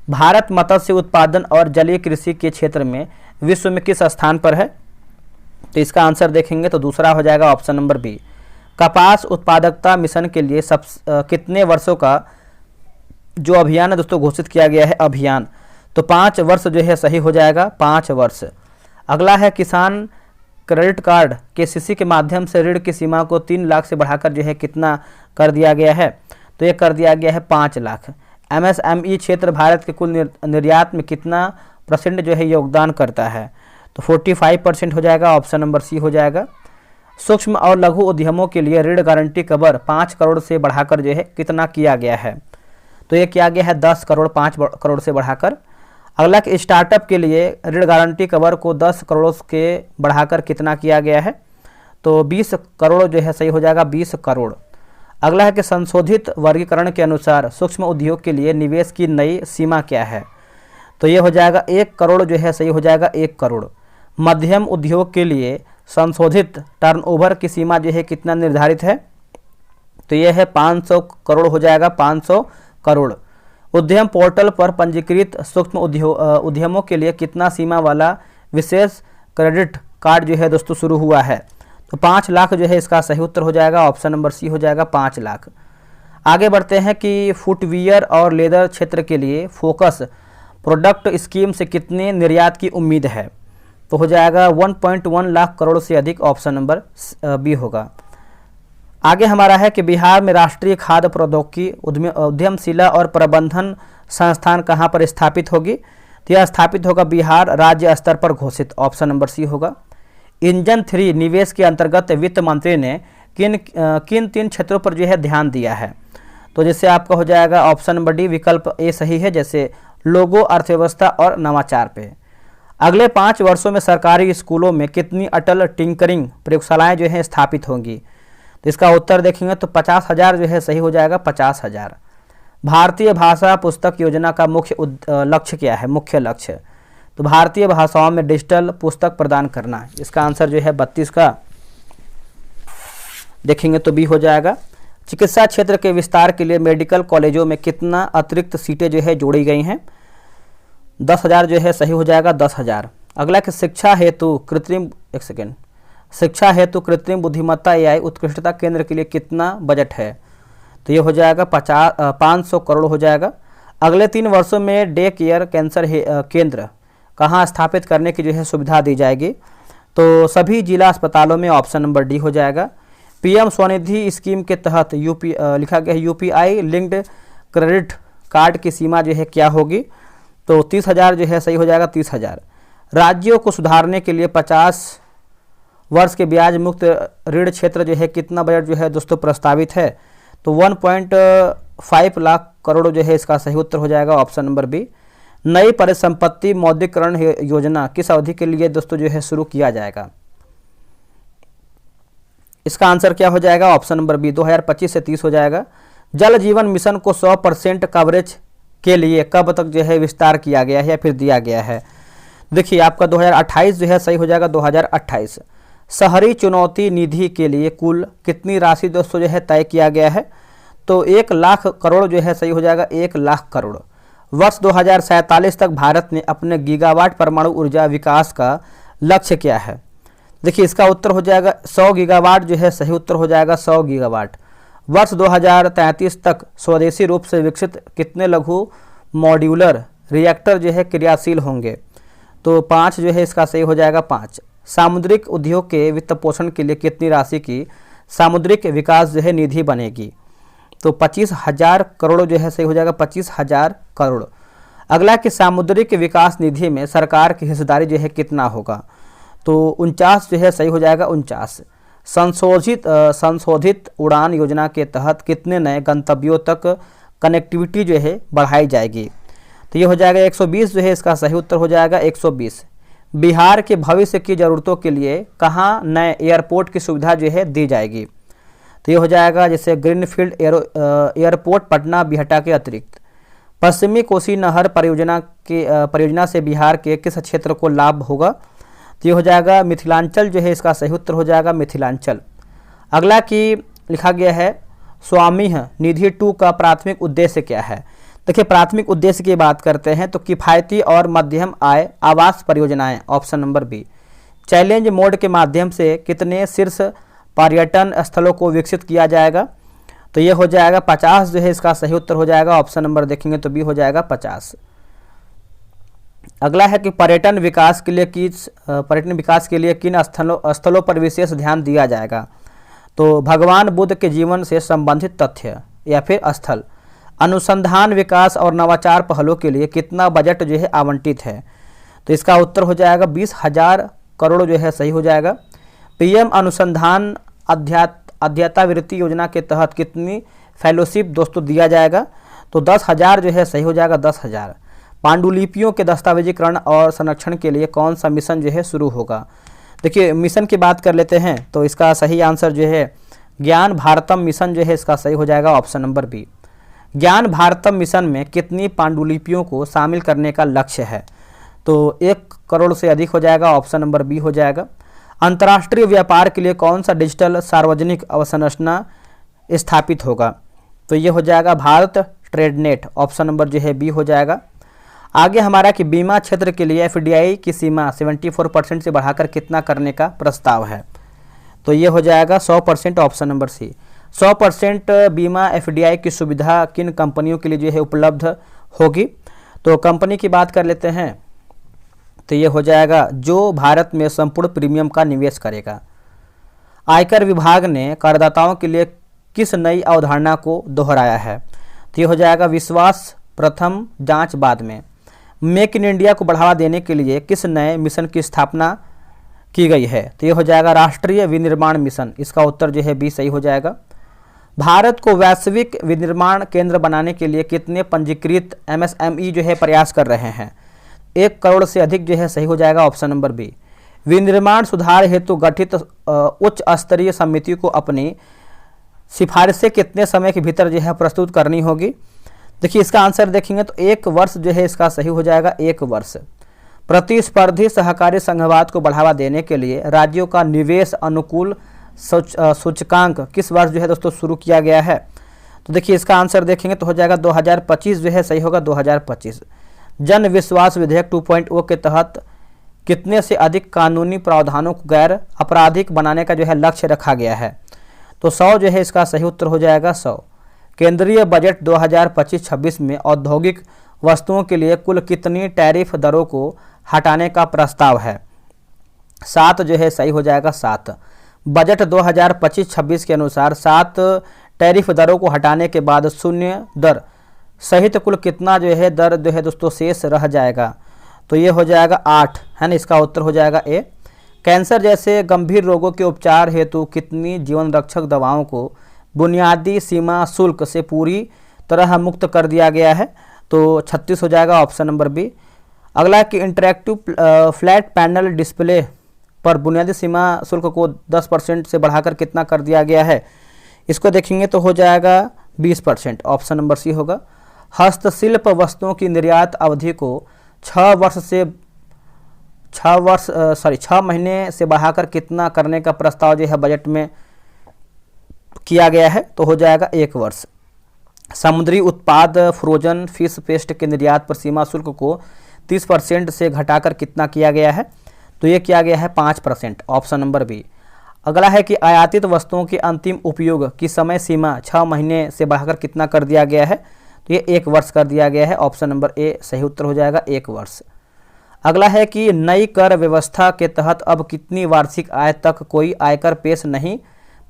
भारत मत्स्य उत्पादन और जलीय कृषि के क्षेत्र में विश्व में किस स्थान पर है? तो इसका आंसर देखेंगे तो दूसरा हो जाएगा, ऑप्शन नंबर बी। कपास उत्पादकता मिशन के लिए कितने वर्षों का जो अभियान है दोस्तों घोषित किया गया है अभियान? तो 5 वर्ष जो है सही हो जाएगा, 5 वर्ष। अगला है किसान क्रेडिट कार्ड के सीसी के माध्यम से ऋण की सीमा को 3 लाख से बढ़ाकर जो है कितना कर दिया गया है? तो ये कर दिया गया है 5 लाख। एमएसएमई क्षेत्र भारत के कुल निर्यात में कितना % जो है योगदान करता है? तो 45% हो जाएगा। ऑप्शन नंबर सी हो जाएगा। सूक्ष्म और लघु उद्यमों के लिए ऋण गारंटी कवर 5 करोड़ से बढ़ाकर जो है कितना किया गया है? तो ये किया गया है 10 करोड़, 5 करोड़ से बढ़ाकर। अगला कि स्टार्टअप के लिए ऋण गारंटी कवर को 10 करोड़ के बढ़ाकर कितना किया गया है? तो 20 करोड़ जो है सही हो जाएगा, 20 करोड़। अगला है कि संशोधित वर्गीकरण के अनुसार सूक्ष्म उद्योग के लिए निवेश की नई सीमा क्या है? तो ये हो जाएगा 1 करोड़ जो है सही हो जाएगा, 1 करोड़। मध्यम उद्योग के लिए संशोधित टर्नओवर की सीमा जो है कितना निर्धारित है? तो यह है 500 करोड़ हो जाएगा, 500 करोड़। उद्यम पोर्टल पर पंजीकृत सूक्ष्म उद्यमों के लिए कितना सीमा वाला विशेष क्रेडिट कार्ड जो है दोस्तों शुरू हुआ है? तो 5 लाख जो है इसका सही उत्तर हो जाएगा, ऑप्शन नंबर सी हो जाएगा 5 लाख। आगे बढ़ते हैं कि फुटवियर और लेदर क्षेत्र के लिए फोकस प्रोडक्ट स्कीम से कितने निर्यात की उम्मीद है? तो हो जाएगा 1.1 लाख करोड़ से अधिक, ऑप्शन नंबर बी होगा। आगे हमारा है कि बिहार में राष्ट्रीय खाद्य प्रौद्योगिकी उद्यमशिला और प्रबंधन संस्थान कहाँ पर स्थापित होगी? तो यह स्थापित होगा बिहार राज्य स्तर पर घोषित, ऑप्शन नंबर सी होगा। इंजन 3 निवेश के अंतर्गत वित्त मंत्री ने किन 3 क्षेत्रों पर जो है ध्यान दिया है? तो जैसे आपका हो जाएगा ऑप्शन नंबर डी, विकल्प ए सही है, जैसे लोगो, अर्थव्यवस्था और नवाचार पे। अगले 5 वर्षों में सरकारी स्कूलों में कितनी अटल टिंकरिंग प्रयोगशालाएं जो है स्थापित होंगी? तो इसका उत्तर देखेंगे तो 50,000 जो है सही हो जाएगा, 50,000। भारतीय भाषा पुस्तक योजना का मुख्य लक्ष्य क्या है? मुख्य लक्ष्य तो भारतीय भाषाओं में डिजिटल पुस्तक प्रदान करना। इसका आंसर जो है 32 का देखेंगे तो बी हो जाएगा। चिकित्सा क्षेत्र के विस्तार के लिए मेडिकल कॉलेजों में कितना अतिरिक्त सीटें जो है जोड़ी गई हैं? 10,000 जो है सही हो जाएगा, 10,000। अगला कि शिक्षा हेतु कृत्रिम बुद्धिमत्ता AI उत्कृष्टता केंद्र के लिए कितना बजट है? तो ये हो जाएगा 500 करोड़ हो जाएगा। अगले 3 वर्षों में डे केयर कैंसर केंद्र कहाँ स्थापित करने की जो है सुविधा दी जाएगी? तो सभी जिला अस्पतालों में, ऑप्शन नंबर डी हो जाएगा। PM स्वनिधि स्कीम के तहत लिखा गया UPI लिंक्ड क्रेडिट कार्ड की सीमा जो है क्या होगी? तो 30,000 जो है सही हो जाएगा, 30,000। राज्यों को सुधारने के लिए 50 वर्ष के ब्याज मुक्त ऋण क्षेत्र जो है कितना बजट जो है दोस्तों प्रस्तावित है? तो 1.5 लाख करोड़ जो है इसका सही उत्तर हो जाएगा, ऑप्शन नंबर बी। नई परिसंपत्ति मौद्रिकरण योजना किस अवधि के लिए दोस्तों जो है शुरू किया जाएगा? इसका आंसर क्या हो जाएगा? ऑप्शन नंबर बी, 2025 से 30 हो जाएगा। जल जीवन मिशन को 100% कवरेज के लिए कब तक जो है विस्तार किया गया है या फिर दिया गया है? देखिए आपका 2028 जो है सही हो जाएगा, 2028। शहरी चुनौती निधि के लिए कुल कितनी राशि दोस्तों जो है तय किया गया है? तो 1 लाख करोड़ जो है सही हो जाएगा, 1 लाख करोड़। वर्ष 2047 तक भारत ने अपने गीगावाट परमाणु ऊर्जा विकास का लक्ष्य क्या है? देखिए इसका उत्तर हो जाएगा 100 गीगावाट जो है सही उत्तर हो जाएगा, 100 गीगावाट। वर्ष 2033 तक स्वदेशी रूप से विकसित कितने लघु मॉड्यूलर रिएक्टर जो है क्रियाशील होंगे? तो 5 जो है इसका सही हो जाएगा, 5। सामुद्रिक उद्योग के वित्त पोषण के लिए कितनी राशि की सामुद्रिक विकास जो है निधि बनेगी? तो 25,000 करोड़ जो है सही हो जाएगा, 25,000 करोड़। अगला कि सामुद्रिक विकास निधि में सरकार की हिस्सेदारी जो है कितना होगा? तो 49 जो है सही हो जाएगा, 49। संशोधित उड़ान योजना के तहत कितने नए गंतव्यों तक कनेक्टिविटी जो है बढ़ाई जाएगी? तो ये हो जाएगा 120 जो है इसका सही उत्तर हो जाएगा, 120। बिहार के भविष्य की ज़रूरतों के लिए कहाँ नए एयरपोर्ट की सुविधा जो है दी जाएगी? तो ये हो जाएगा जैसे ग्रीनफील्ड एयरपोर्ट पटना बिहटा के अतिरिक्त। पश्चिमी कोसी नहर परियोजना से बिहार के किस क्षेत्र को लाभ होगा? तो ये हो जाएगा मिथिलांचल जो है इसका सही उत्तर हो जाएगा, मिथिलांचल। अगला कि लिखा गया है स्वामी निधि 2 का प्राथमिक उद्देश्य क्या है? देखिए प्राथमिक उद्देश्य की बात करते हैं तो किफ़ायती और मध्यम आय आवास परियोजनाएं, option number B. Challenge mode के माध्यम से कितने शीर्ष पर्यटन स्थलों को विकसित किया जाएगा? तो ये हो जाएगा 50 जो है इसका सही उत्तर हो जाएगा, ऑप्शन नंबर देखेंगे तो बी हो जाएगा 50। अगला है कि पर्यटन विकास के लिए किन स्थलों पर विशेष ध्यान दिया जाएगा? तो भगवान बुद्ध के जीवन से संबंधित तथ्य या फिर स्थल। अनुसंधान विकास और नवाचार पहलों के लिए कितना बजट जो है आवंटित है? तो इसका उत्तर हो जाएगा 20,000 करोड़ जो है सही हो जाएगा। PM अनुसंधान अध्यतावृत्ति योजना के तहत कितनी फेलोशिप दोस्तों दिया जाएगा? तो 10,000 जो है सही हो जाएगा, 10,000। पांडुलिपियों के दस्तावेजीकरण और संरक्षण के लिए कौन सा मिशन जो है शुरू होगा? देखिए मिशन की बात कर लेते हैं तो इसका सही आंसर जो है ज्ञान भारतम मिशन जो है इसका सही हो जाएगा, ऑप्शन नंबर बी। ज्ञान भारतम मिशन में कितनी पांडुलिपियों को शामिल करने का लक्ष्य है? तो 1 करोड़ से अधिक हो जाएगा, ऑप्शन नंबर बी हो जाएगा। अंतर्राष्ट्रीय व्यापार के लिए कौन सा डिजिटल सार्वजनिक अवसंरचना स्थापित होगा। तो ये हो जाएगा Bharat trade net, option number जो है बी हो जाएगा। आगे हमारा कि बीमा क्षेत्र के लिए एफडीआई की सीमा 74% से बढ़ाकर कितना करने का प्रस्ताव है। तो ये हो जाएगा 100%, ऑप्शन नंबर सी। 100% बीमा एफडीआई की सुविधा किन कंपनियों के लिए जो है उपलब्ध होगी। तो कंपनी की बात कर लेते हैं, तो ये हो जाएगा जो भारत में संपूर्ण प्रीमियम का निवेश करेगा। आयकर विभाग ने करदाताओं के लिए किस नई अवधारणा को दोहराया है। तो ये हो जाएगा विश्वास प्रथम जांच बाद में। मेक इन इंडिया को बढ़ावा देने के लिए किस नए मिशन की स्थापना की गई है। तो ये हो जाएगा राष्ट्रीय विनिर्माण मिशन, इसका उत्तर जो है बी सही हो जाएगा। भारत को वैश्विक विनिर्माण केंद्र बनाने के लिए कितने पंजीकृत एमएसएमई जो है प्रयास कर रहे हैं। 1 करोड़ से अधिक जो है सही हो जाएगा, ऑप्शन नंबर बी। विनिर्माण सुधार हेतु गठित उच्च स्तरीय समिति को अपनी सिफारिशें कितने समय के भीतर जो है प्रस्तुत करनी होगी। देखिए इसका आंसर देखेंगे तो 1 वर्ष जो है इसका सही हो जाएगा, 1 वर्ष। प्रतिस्पर्धी सहकारी संघवाद को बढ़ावा देने के लिए राज्यों का निवेश अनुकूल सूचकांक किस वर्ष जो है दोस्तों शुरू किया गया है। तो देखिए इसका आंसर देखेंगे तो हो जाएगा 2025 जो है सही होगा, 2025। जन विश्वास विधेयक 2.0 के तहत कितने से अधिक कानूनी प्रावधानों को गैर आपराधिक बनाने का जो है लक्ष्य रखा गया है। तो 100 जो है इसका सही उत्तर हो जाएगा, 100। केंद्रीय बजट 2025-26 में औद्योगिक वस्तुओं के लिए कुल कितनी टैरिफ दरों को हटाने का प्रस्ताव है। 7 जो है सही हो जाएगा, 7। बजट 2025-26 के अनुसार 7 टैरिफ दरों को हटाने के बाद शून्य दर सहित कुल कितना जो है दर जो है दोस्तों शेष रह जाएगा। तो ये हो जाएगा 8, है ना, इसका उत्तर हो जाएगा ए। कैंसर जैसे गंभीर रोगों के उपचार हेतु कितनी जीवन रक्षक दवाओं को बुनियादी सीमा शुल्क से पूरी तरह मुक्त कर दिया गया है। तो 36 हो जाएगा, ऑप्शन नंबर बी। अगला है कि इंटरैक्टिव फ्लैट पैनल डिस्प्ले पर बुनियादी सीमा शुल्क को 10% से बढ़ाकर कितना कर दिया गया है। इसको देखेंगे तो हो जाएगा 20%, ऑप्शन नंबर सी होगा। हस्तशिल्प वस्तुओं की निर्यात अवधि को 6 महीने से बढ़ाकर कितना करने का प्रस्ताव जो है बजट में किया गया है। तो हो जाएगा 1 वर्ष। समुद्री उत्पाद फ्रोजन फिश पेस्ट के निर्यात पर सीमा शुल्क को 30% से घटाकर कितना किया गया है। तो ये किया गया है 5%, ऑप्शन नंबर बी। अगला है कि आयातित वस्तुओं के अंतिम उपयोग की समय सीमा 6 महीने से बढ़ाकर कितना कर दिया गया है। तो ये 1 वर्ष कर दिया गया है, ऑप्शन नंबर ए सही उत्तर हो जाएगा, 1 वर्ष। अगला है कि नई कर व्यवस्था के तहत अब कितनी वार्षिक आय तक कोई आयकर पेश नहीं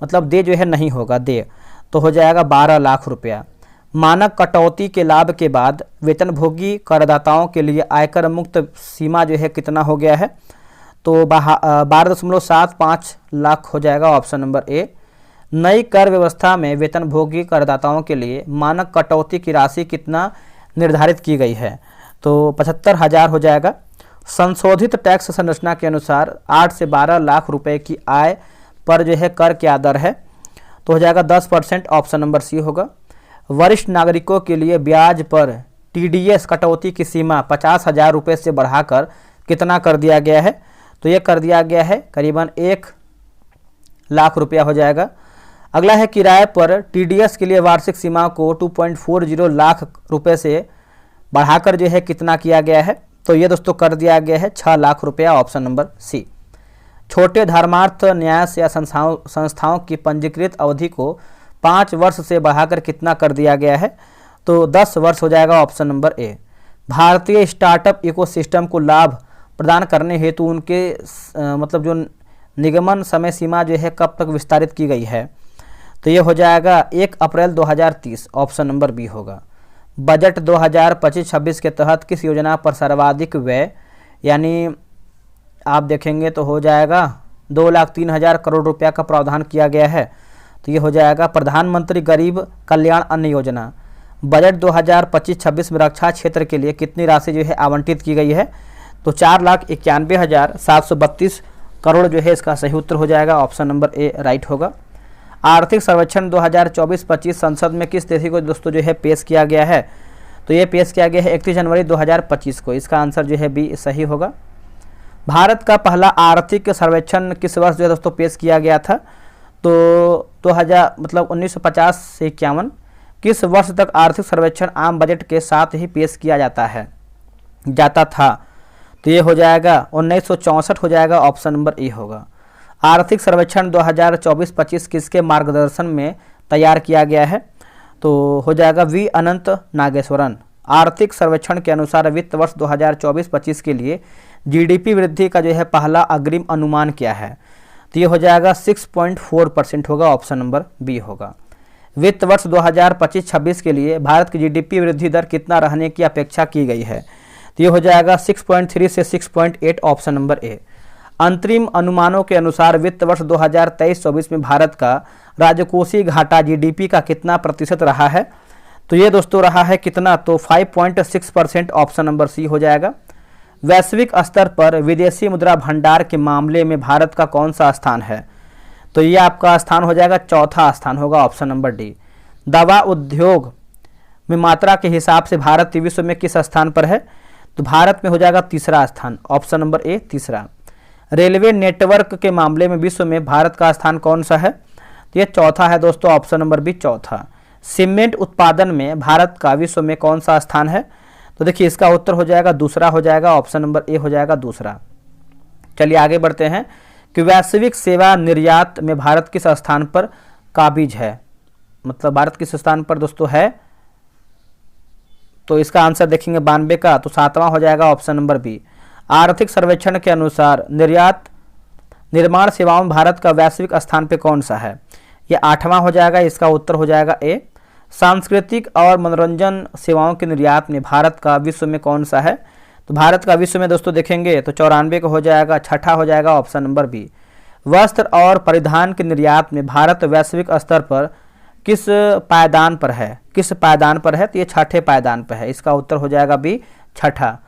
मतलब दे जो है नहीं होगा, दे। तो हो जाएगा 12 लाख रुपया। मानक कटौती के लाभ के बाद वेतनभोगी करदाताओं के लिए आयकर मुक्त सीमा जो है कितना हो गया है। तो 12.75 लाख हो जाएगा, ऑप्शन नंबर ए। नई कर व्यवस्था में वेतनभोगी करदाताओं के लिए मानक कटौती की राशि कितना निर्धारित की गई है। तो 75,000 हो जाएगा। संशोधित टैक्स संरचना के अनुसार 8 से 12 लाख रुपए की आय पर जो है कर क्या दर है। तो हो जाएगा 10%, ऑप्शन नंबर सी होगा। वरिष्ठ नागरिकों के लिए ब्याज पर टीडीएस कटौती की सीमा 50,000 रुपये से बढ़ाकर कितना कर दिया गया है। तो ये कर दिया गया है करीबन 1 लाख रुपया हो जाएगा। अगला है किराए पर टीडीएस के लिए वार्षिक सीमा को 2.40 लाख रुपए से बढ़ाकर जो है कितना किया गया है। तो ये दोस्तों कर दिया गया है 6 लाख रुपया, ऑप्शन नंबर सी। छोटे धर्मार्थ न्यास या संस्थाओं की पंजीकृत अवधि को 5 वर्ष से बढ़ाकर कितना कर दिया गया है। तो 10 वर्ष हो जाएगा, ऑप्शन नंबर ए। भारतीय स्टार्टअप इकोसिस्टम को लाभ प्रदान करने हेतु उनके मतलब जो निगमन समय सीमा जो है कब तक विस्तारित की गई है। तो ये हो जाएगा 1 अप्रैल 2030, ऑप्शन नंबर बी होगा। बजट 2025-26 के तहत किस योजना पर सर्वाधिक व्यय यानी आप देखेंगे तो हो जाएगा 2,03,000 करोड़ रुपया का प्रावधान किया गया है। तो ये हो जाएगा प्रधानमंत्री गरीब कल्याण अन्न योजना। बजट 2025-26 में रक्षा क्षेत्र के लिए कितनी राशि जो है आवंटित की गई है। तो 4,91,732 करोड़ जो है इसका सही उत्तर हो जाएगा, ऑप्शन नंबर ए राइट होगा। आर्थिक सर्वेक्षण 2024-25 संसद में किस तिथि को दोस्तों जो है पेश किया गया है। तो ये पेश किया गया है 31 जनवरी 2025 को। इसका आंसर जो है बी सही होगा। भारत का पहला आर्थिक सर्वेक्षण किस वर्ष जो है दोस्तों पेश किया गया था। तो 2000 मतलब 1950 से 51 किस वर्ष तक आर्थिक सर्वेक्षण आम बजट के साथ ही पेश किया जाता था? तो ये हो जाएगा 1964 हो जाएगा, ऑप्शन नंबर ए होगा। आर्थिक सर्वेक्षण 2024-25 किसके मार्गदर्शन में तैयार किया गया है? तो हो जाएगा वी अनंत नागेश्वरन। आर्थिक सर्वेक्षण के अनुसार वित्त वर्ष 2024-25 के लिए जीडीपी वृद्धि का जो है पहला अग्रिम अनुमान क्या है? तो ये हो जाएगा 6.4% होगा, ऑप्शन नंबर बी होगा। वित्त वर्ष 2025-26 के लिए भारत की जीडीपी वृद्धि दर कितना रहने की अपेक्षा की गई है? तो ये हो जाएगा 6.3 से 6.8, ऑप्शन नंबर ए। अंतरिम अनुमानों के अनुसार वित्त वर्ष 2023-24 में भारत का राजकोषीय घाटा जीडीपी का कितना प्रतिशत रहा है? तो ये दोस्तों रहा है कितना? तो 5.6%, ऑप्शन नंबर सी हो जाएगा। वैश्विक स्तर पर विदेशी मुद्रा भंडार के मामले में भारत का कौन सा स्थान है? तो ये आपका स्थान हो जाएगा चौथा स्थान होगा, ऑप्शन नंबर डी। दवा उद्योग में मात्रा के हिसाब से भारत विश्व में किस स्थान पर है? तो भारत में हो जाएगा तीसरा स्थान, ऑप्शन नंबर ए तीसरा। रेलवे नेटवर्क के मामले में विश्व में भारत का स्थान कौन सा है? तो ये चौथा है दोस्तों, ऑप्शन नंबर बी चौथा। सीमेंट उत्पादन में भारत का विश्व में कौन सा स्थान है? तो देखिए इसका उत्तर हो जाएगा दूसरा हो जाएगा, ऑप्शन नंबर ए हो जाएगा दूसरा। चलिए आगे बढ़ते हैं कि वैश्विक सेवा निर्यात में भारत किस स्थान पर काबिज है? मतलब भारत किस स्थान पर दोस्तों है? तो इसका आंसर देखेंगे 92 का, तो 7वां हो जाएगा, ऑप्शन नंबर बी। आर्थिक सर्वेक्षण के अनुसार निर्माण सेवाओं में भारत का वैश्विक स्थान पे कौन सा है? ये 8वां हो जाएगा, इसका उत्तर हो जाएगा ए। सांस्कृतिक और मनोरंजन सेवाओं के निर्यात में भारत का विश्व में कौन सा है? तो भारत का विश्व में दोस्तों देखेंगे तो 94 का हो जाएगा, छठा हो जाएगा, ऑप्शन नंबर बी। वस्त्र और परिधान के निर्यात में भारत वैश्विक स्तर पर किस पायदान पर है? किस पायदान पर है? तो ये छठे पायदान पर है, इसका उत्तर हो जाएगा बी छठा।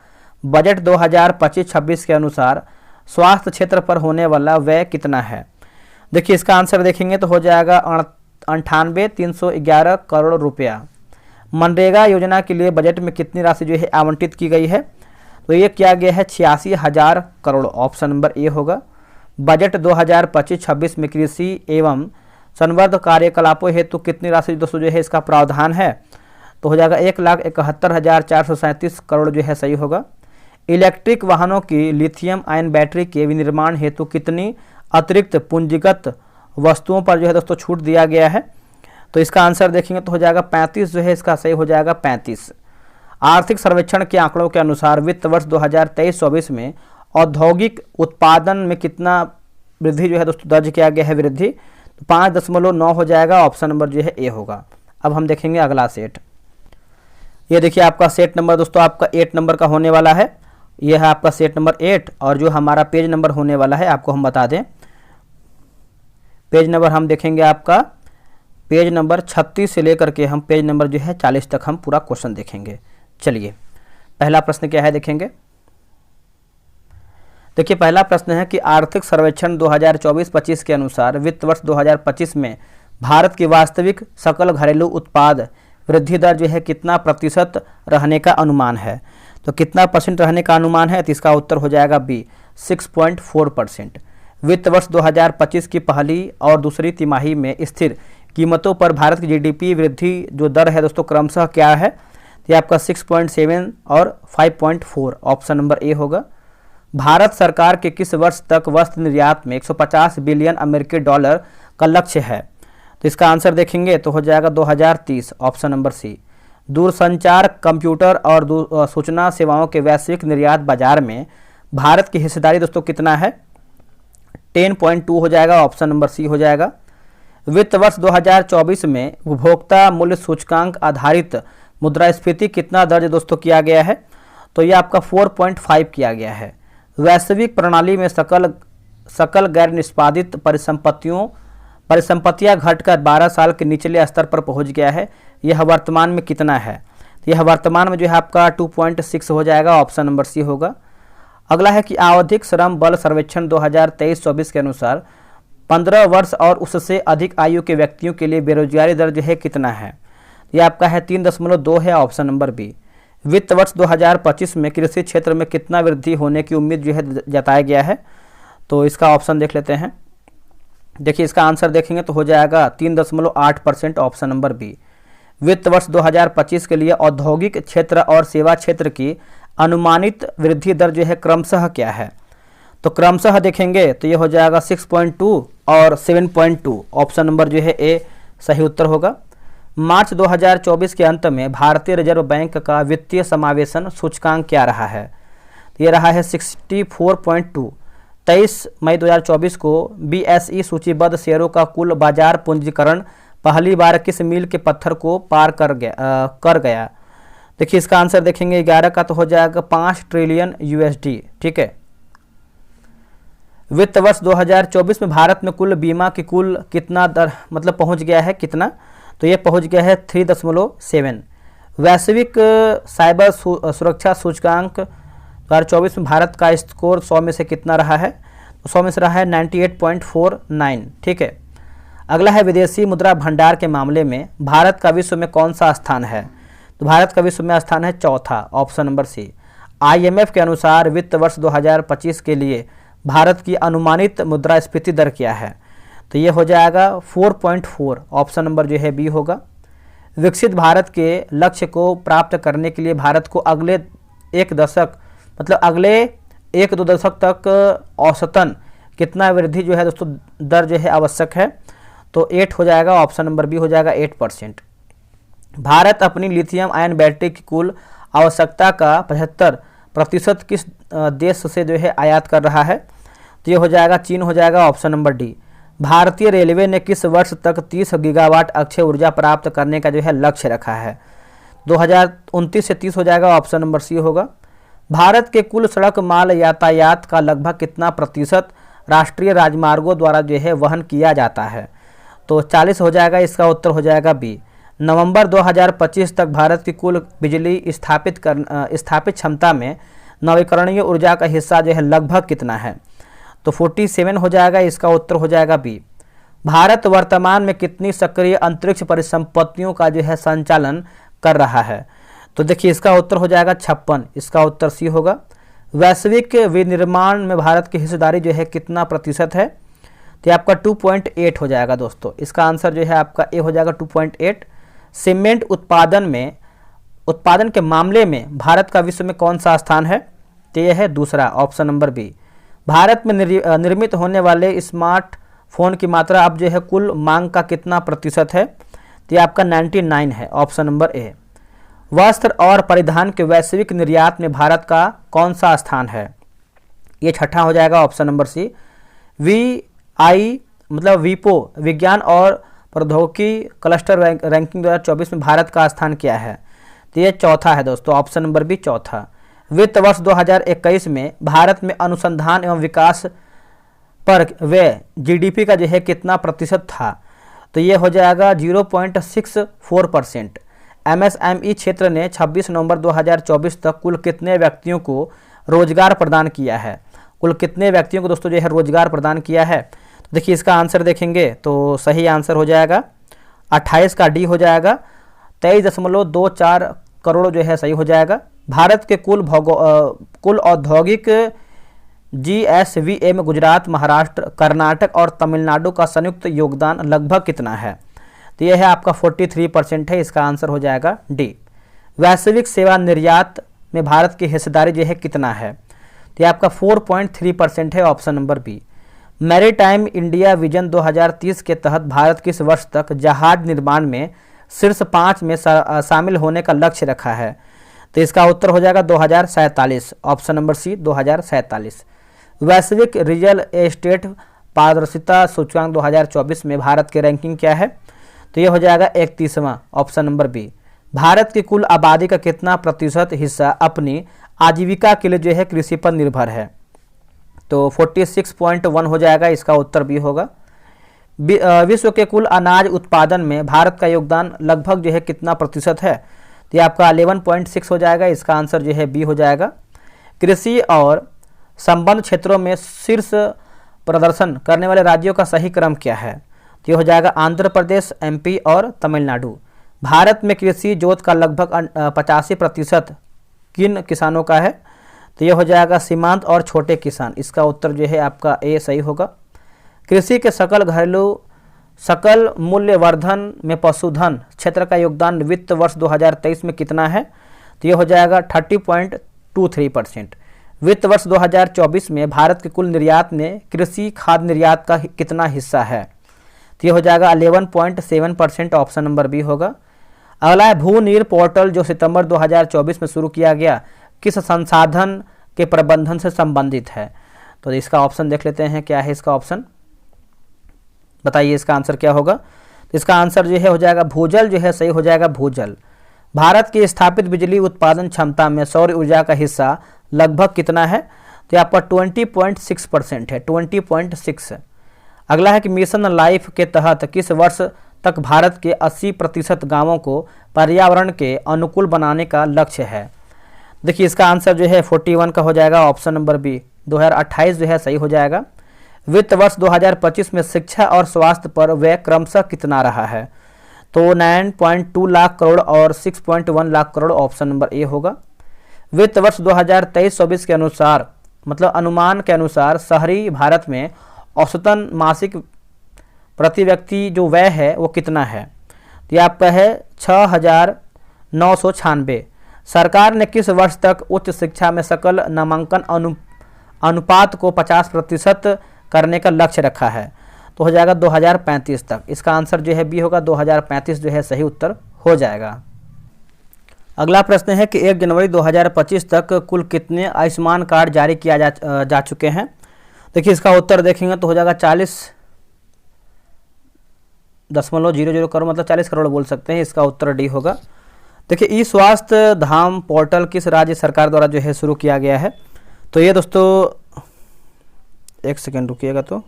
बजट 2025-26 के अनुसार स्वास्थ्य क्षेत्र पर होने वाला व्यय कितना है? देखिए इसका आंसर देखेंगे तो हो जाएगा 98,311 करोड़ रुपया। मनरेगा योजना के लिए बजट में कितनी राशि जो है आवंटित की गई है? तो ये किया गया है 86,000 करोड़, ऑप्शन नंबर ए होगा। बजट 2025-26 में कृषि एवं संवर्ध कार्यकलापों हेतु कितनी राशि दोस्तों जो है इसका प्रावधान है? तो हो जाएगा 1,71,437 करोड़ जो है सही होगा। इलेक्ट्रिक वाहनों की लिथियम आयन बैटरी के विनिर्माण हेतु कितनी अतिरिक्त पूंजीगत वस्तुओं पर जो है दोस्तों छूट दिया गया है? तो इसका आंसर देखेंगे तो हो जाएगा 35 जो है इसका सही हो जाएगा 35। आर्थिक सर्वेक्षण के आंकड़ों के अनुसार वित्त वर्ष 2023-24 में औद्योगिक उत्पादन में कितना वृद्धि जो है दोस्तों दर्ज किया गया है वृद्धि? तो 5.9 हो जाएगा, ऑप्शन नंबर जो है ए होगा। अब हम देखेंगे अगला सेट। ये देखिए आपका सेट नंबर दोस्तों आपका 8 नंबर का होने वाला है। यह है आपका सेट नंबर 8 और जो हमारा पेज नंबर होने वाला है आपको हम बता दें। पेज नंबर हम देखेंगे आपका पेज नंबर 36 से लेकर के हम पेज नंबर जो है 40 तक हम पूरा क्वेश्चन देखेंगे। चलिए पहला प्रश्न क्या है देखेंगे। देखिए पहला प्रश्न है कि आर्थिक सर्वेक्षण 2024-25 के अनुसार वित्त वर्ष 2025 में भारत की वास्तविक सकल घरेलू उत्पाद वृद्धि दर जो है कितना प्रतिशत रहने का अनुमान है? तो कितना परसेंट रहने का अनुमान है? तो इसका उत्तर हो जाएगा बी 6.4%। वित्त वर्ष 2025 की पहली और दूसरी तिमाही में स्थिर कीमतों पर भारत की जीडीपी वृद्धि जो दर है दोस्तों क्रमशः क्या है? तो ये आपका 6.7 और 5.4, ऑप्शन नंबर ए होगा। भारत सरकार के किस वर्ष तक वस्त्र निर्यात में 150 बिलियन अमेरिकी डॉलर का लक्ष्य है? तो इसका आंसर देखेंगे तो हो जाएगा 2030, ऑप्शन नंबर सी। दूरसंचार, कंप्यूटर और सूचना सेवाओं के वैश्विक निर्यात बाजार में भारत की हिस्सेदारी दोस्तों कितना है? 10.2 हो जाएगा, ऑप्शन नंबर सी हो जाएगा। वित्त वर्ष 2024 में उपभोक्ता मूल्य सूचकांक आधारित मुद्रास्फीति कितना दर्ज दोस्तों किया गया है? तो ये आपका 4.5 किया गया है। वैश्विक प्रणाली में सकल गैर निष्पादित परिसंपत्तियां घटकर 12 साल के निचले स्तर पर पहुंच गया है। यह वर्तमान में कितना है? यह वर्तमान में जो है आपका 2.6 हो जाएगा, ऑप्शन नंबर सी होगा। अगला है कि आवधिक श्रम बल सर्वेक्षण 2023-24 के अनुसार 15 वर्ष और उससे अधिक आयु के व्यक्तियों के लिए बेरोजगारी दर जो है कितना है? यह आपका है 3.2 है, ऑप्शन नंबर बी। वित्त वर्ष 2025 में कृषि क्षेत्र में कितना वृद्धि होने की उम्मीद जो है जताया गया है? तो इसका ऑप्शन देख लेते हैं। देखिए इसका आंसर देखेंगे तो हो जाएगा 3.8%, ऑप्शन नंबर बी। वित्त वर्ष 2025 के लिए औद्योगिक क्षेत्र और सेवा क्षेत्र की अनुमानित वृद्धि दर जो है क्रमशः क्या है? तो क्रमशः देखेंगे तो ये हो जाएगा 6.2 और 7.2, ऑप्शन नंबर जो है ए सही उत्तर होगा। मार्च 2024 के अंत में भारतीय रिजर्व बैंक का वित्तीय समावेशन सूचकांक क्या रहा है? ये रहा है 64.2। 23 मई 2024 को BSE सूचीबद्ध शेयरों का कुल बाजार पूंजीकरण पहली बार किस मील के पत्थर को पार कर गया? देखिए इसका आंसर देखेंगे 11 का तो हो जाएगा 5 ट्रिलियन USD। ठीक है। वित्त वर्ष 2024 में भारत में कुल बीमा की कुल कितना दर मतलब पहुंच गया है कितना? तो ये पहुंच गया है 3.7। वैश्विक साइबर सुरक्षा सूचकांक 2024 में भारत का स्कोर 100 में से कितना रहा है? तो 100 में से रहा है 98.49। ठीक है। अगला है विदेशी मुद्रा भंडार के मामले में भारत का विश्व में कौन सा स्थान है? तो भारत का विश्व में स्थान है चौथा, ऑप्शन नंबर सी। IMF के अनुसार वित्त वर्ष 2025 के लिए भारत की अनुमानित मुद्रास्फीति दर क्या है? तो ये हो जाएगा 4.4, ऑप्शन नंबर जो है बी होगा। विकसित भारत के लक्ष्य को प्राप्त करने के लिए भारत को अगले एक दशक मतलब अगले 1-2 दशक तक औसतन कितना वृद्धि जो है दोस्तों दर जो है आवश्यक है? तो 8 हो जाएगा, ऑप्शन नंबर बी हो जाएगा 8%। भारत अपनी लिथियम आयन बैटरी की कुल आवश्यकता का 75% किस देश से जो है आयात कर रहा है? तो ये हो जाएगा चीन हो जाएगा, ऑप्शन नंबर डी। भारतीय रेलवे ने किस वर्ष तक 30 गीगावाट अक्षय ऊर्जा प्राप्त करने का जो है लक्ष्य रखा है? 2029 से 30 हो जाएगा, ऑप्शन नंबर सी होगा। भारत के कुल सड़क माल यातायात का लगभग कितना प्रतिशत राष्ट्रीय राजमार्गों द्वारा जो है वहन किया जाता है? तो 40 हो जाएगा, इसका उत्तर हो जाएगा बी। नवंबर 2025 तक भारत की कुल बिजली स्थापित क्षमता में नवीकरणीय ऊर्जा का हिस्सा जो है लगभग कितना है? तो 47 हो जाएगा, इसका उत्तर हो जाएगा बी। भारत वर्तमान में कितनी सक्रिय अंतरिक्ष परिसंपत्तियों का जो है संचालन कर रहा है? तो देखिए इसका उत्तर हो जाएगा 56, इसका उत्तर सी होगा। वैश्विक विनिर्माण में भारत की हिस्सेदारी जो है कितना प्रतिशत है? तो आपका 2.8 हो जाएगा दोस्तों। इसका आंसर जो है आपका ए हो जाएगा 2.8। सीमेंट उत्पादन के मामले में भारत का विश्व में कौन सा स्थान है? तो यह है दूसरा, ऑप्शन नंबर बी। भारत में निर्मित होने वाले स्मार्टफोन की मात्रा अब जो है कुल मांग का कितना प्रतिशत है? तो ये आपका 99 है, ऑप्शन नंबर ए। वस्त्र और परिधान के वैश्विक निर्यात में भारत का कौन सा स्थान है? ये छठा हो जाएगा, ऑप्शन नंबर सी। वीपो विज्ञान और प्रौद्योगिकी क्लस्टर रैंकिंग 2024 में भारत का स्थान क्या है? तो ये चौथा है दोस्तों, ऑप्शन नंबर बी चौथा। वित्त वर्ष 2021 में भारत में अनुसंधान एवं विकास पर व्यय GDP का जो है कितना प्रतिशत था? तो ये हो जाएगा 0.64%। MSME क्षेत्र ने 26 नवंबर 2024 तक कुल कितने व्यक्तियों को रोजगार प्रदान किया है? कुल कितने व्यक्तियों को दोस्तों जो है रोजगार प्रदान किया है? तो देखिए इसका आंसर देखेंगे तो सही आंसर हो जाएगा 28 का डी हो जाएगा। 23.24 करोड़ जो है सही हो जाएगा। भारत के कुल औद्योगिक GSVA में गुजरात, महाराष्ट्र, कर्नाटक और तमिलनाडु का संयुक्त योगदान लगभग कितना है? तो यह है आपका 43% है, इसका आंसर हो जाएगा डी। वैश्विक सेवा निर्यात में भारत की हिस्सेदारी जो है कितना है? तो यह आपका 4.3% है, option number B. Maritime India vision 2030 के तहत भारत किस वर्ष तक जहाज निर्माण में शीर्ष 5 में शामिल होने का लक्ष्य रखा है? तो इसका उत्तर हो जाएगा 2047, ऑप्शन नंबर सी 2047। वैश्विक रियल एस्टेट पारदर्शिता सूचकांक 2024 में भारत की रैंकिंग क्या है? तो ये हो जाएगा 31वां, ऑप्शन नंबर बी। भारत की कुल आबादी का कितना प्रतिशत हिस्सा अपनी आजीविका के लिए जो है कृषि पर निर्भर है? तो 46.1 हो जाएगा, इसका उत्तर बी होगा। विश्व के कुल अनाज उत्पादन में भारत का योगदान लगभग जो है कितना प्रतिशत है? तो ये आपका 11.6 हो जाएगा, इसका आंसर जो है बी हो जाएगा। कृषि और संबंध क्षेत्रों में शीर्ष प्रदर्शन करने वाले राज्यों का सही क्रम क्या है? तो ये हो जाएगा आंध्र प्रदेश, MP और तमिलनाडु। भारत में कृषि जोत का लगभग 85% किन किसानों का है? तो ये हो जाएगा सीमांत और छोटे किसान, इसका उत्तर जो है आपका ए सही होगा। कृषि के सकल मूल्य वर्धन में पशुधन क्षेत्र का योगदान वित्त वर्ष 2023 में कितना है? तो ये हो जाएगा 30.23%। वित्त वर्ष 2024 में भारत के कुल निर्यात में कृषि खाद्य निर्यात का कितना हिस्सा है? तो ये हो जाएगा 11.7%, ऑप्शन नंबर बी होगा। अगला है भू-नीर पोर्टल जो सितंबर 2024 में शुरू किया गया, किस संसाधन के प्रबंधन से संबंधित है? तो इसका ऑप्शन देख लेते हैं, क्या है इसका ऑप्शन, बताइए इसका आंसर क्या होगा। तो इसका आंसर जो है हो जाएगा भूजल, जो है सही हो जाएगा भूजल। भारत की स्थापित बिजली उत्पादन क्षमता में सौर ऊर्जा का हिस्सा लगभग कितना है? तो यहाँ पर 20.6% है, 20.6। अगला है कि मिशन लाइफ के तहत किस वर्ष तक भारत के 80% गाँवों को पर्यावरण के अनुकूल बनाने का लक्ष्य है? देखिए इसका आंसर जो है 41 का हो जाएगा, ऑप्शन नंबर बी 2028 जो है सही हो जाएगा। वित्त वर्ष 2025 में शिक्षा और स्वास्थ्य पर व्यय क्रमशः कितना रहा है? तो 9.2 लाख करोड़ और 6.1 lakh crore, option number A होगा। वित्त वर्ष 2023-24 के अनुसार, मतलब अनुमान के अनुसार, शहरी भारत में औसतन मासिक प्रति व्यक्ति जो व्यय है वो कितना है? तो ये आपका है 6,996। सरकार ने किस वर्ष तक उच्च शिक्षा में सकल नामांकन अनुपात को 50% करने का लक्ष्य रखा है? तो हो जाएगा 2035 तक। इसका आंसर जो है बी होगा, 2035 जो है सही उत्तर हो जाएगा। अगला प्रश्न है कि 1 जनवरी 2025 तक कुल कितने आयुष्मान कार्ड जारी किया जा चुके हैं? देखिए इसका उत्तर देखेंगे तो हो जाएगा 40.00 करोड़, मतलब 40 करोड़ बोल सकते हैं। इसका उत्तर डी होगा। देखिए ई स्वास्थ्य धाम पोर्टल किस राज्य सरकार द्वारा जो है शुरू किया गया है? तो ये दोस्तों एक सेकेंड रुकिएगा, तो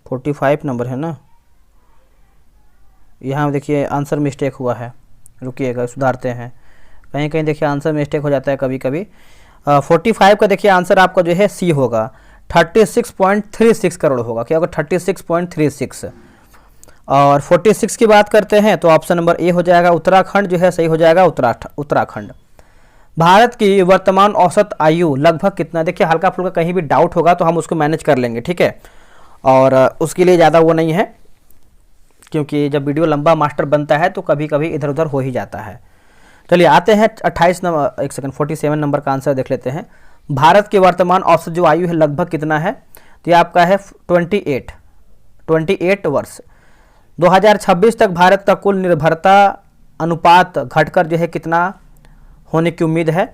45 नंबर है ना, यहाँ देखिए आंसर मिस्टेक हुआ है, रुकिएगा सुधारते हैं। कहीं कहीं देखिए आंसर मिस्टेक हो जाता है कभी कभी। 45 का देखिए आंसर आपका जो है सी होगा, 36.36 करोड़ होगा। क्या होगा? 36.36। और 46 की बात करते हैं तो ऑप्शन नंबर ए हो जाएगा, उत्तराखंड जो है सही हो जाएगा, उत्तराखंड। भारत की वर्तमान औसत आयु लगभग कितना? देखिए हल्का फुल्का कहीं भी डाउट होगा तो हम उसको मैनेज कर लेंगे, ठीक है, और उसके लिए ज़्यादा वो नहीं है, क्योंकि जब वीडियो लंबा मास्टर बनता है तो कभी कभी इधर उधर हो ही जाता है। चलिए आते हैं 28 नंबर, एक सेकंड, 47 नंबर का आंसर देख लेते हैं। भारत की वर्तमान औसत जो आयु है लगभग कितना है? तो ये आपका है 28 वर्ष। 2026 तक भारत का कुल निर्भरता अनुपात घटकर जो है कितना होने की उम्मीद है?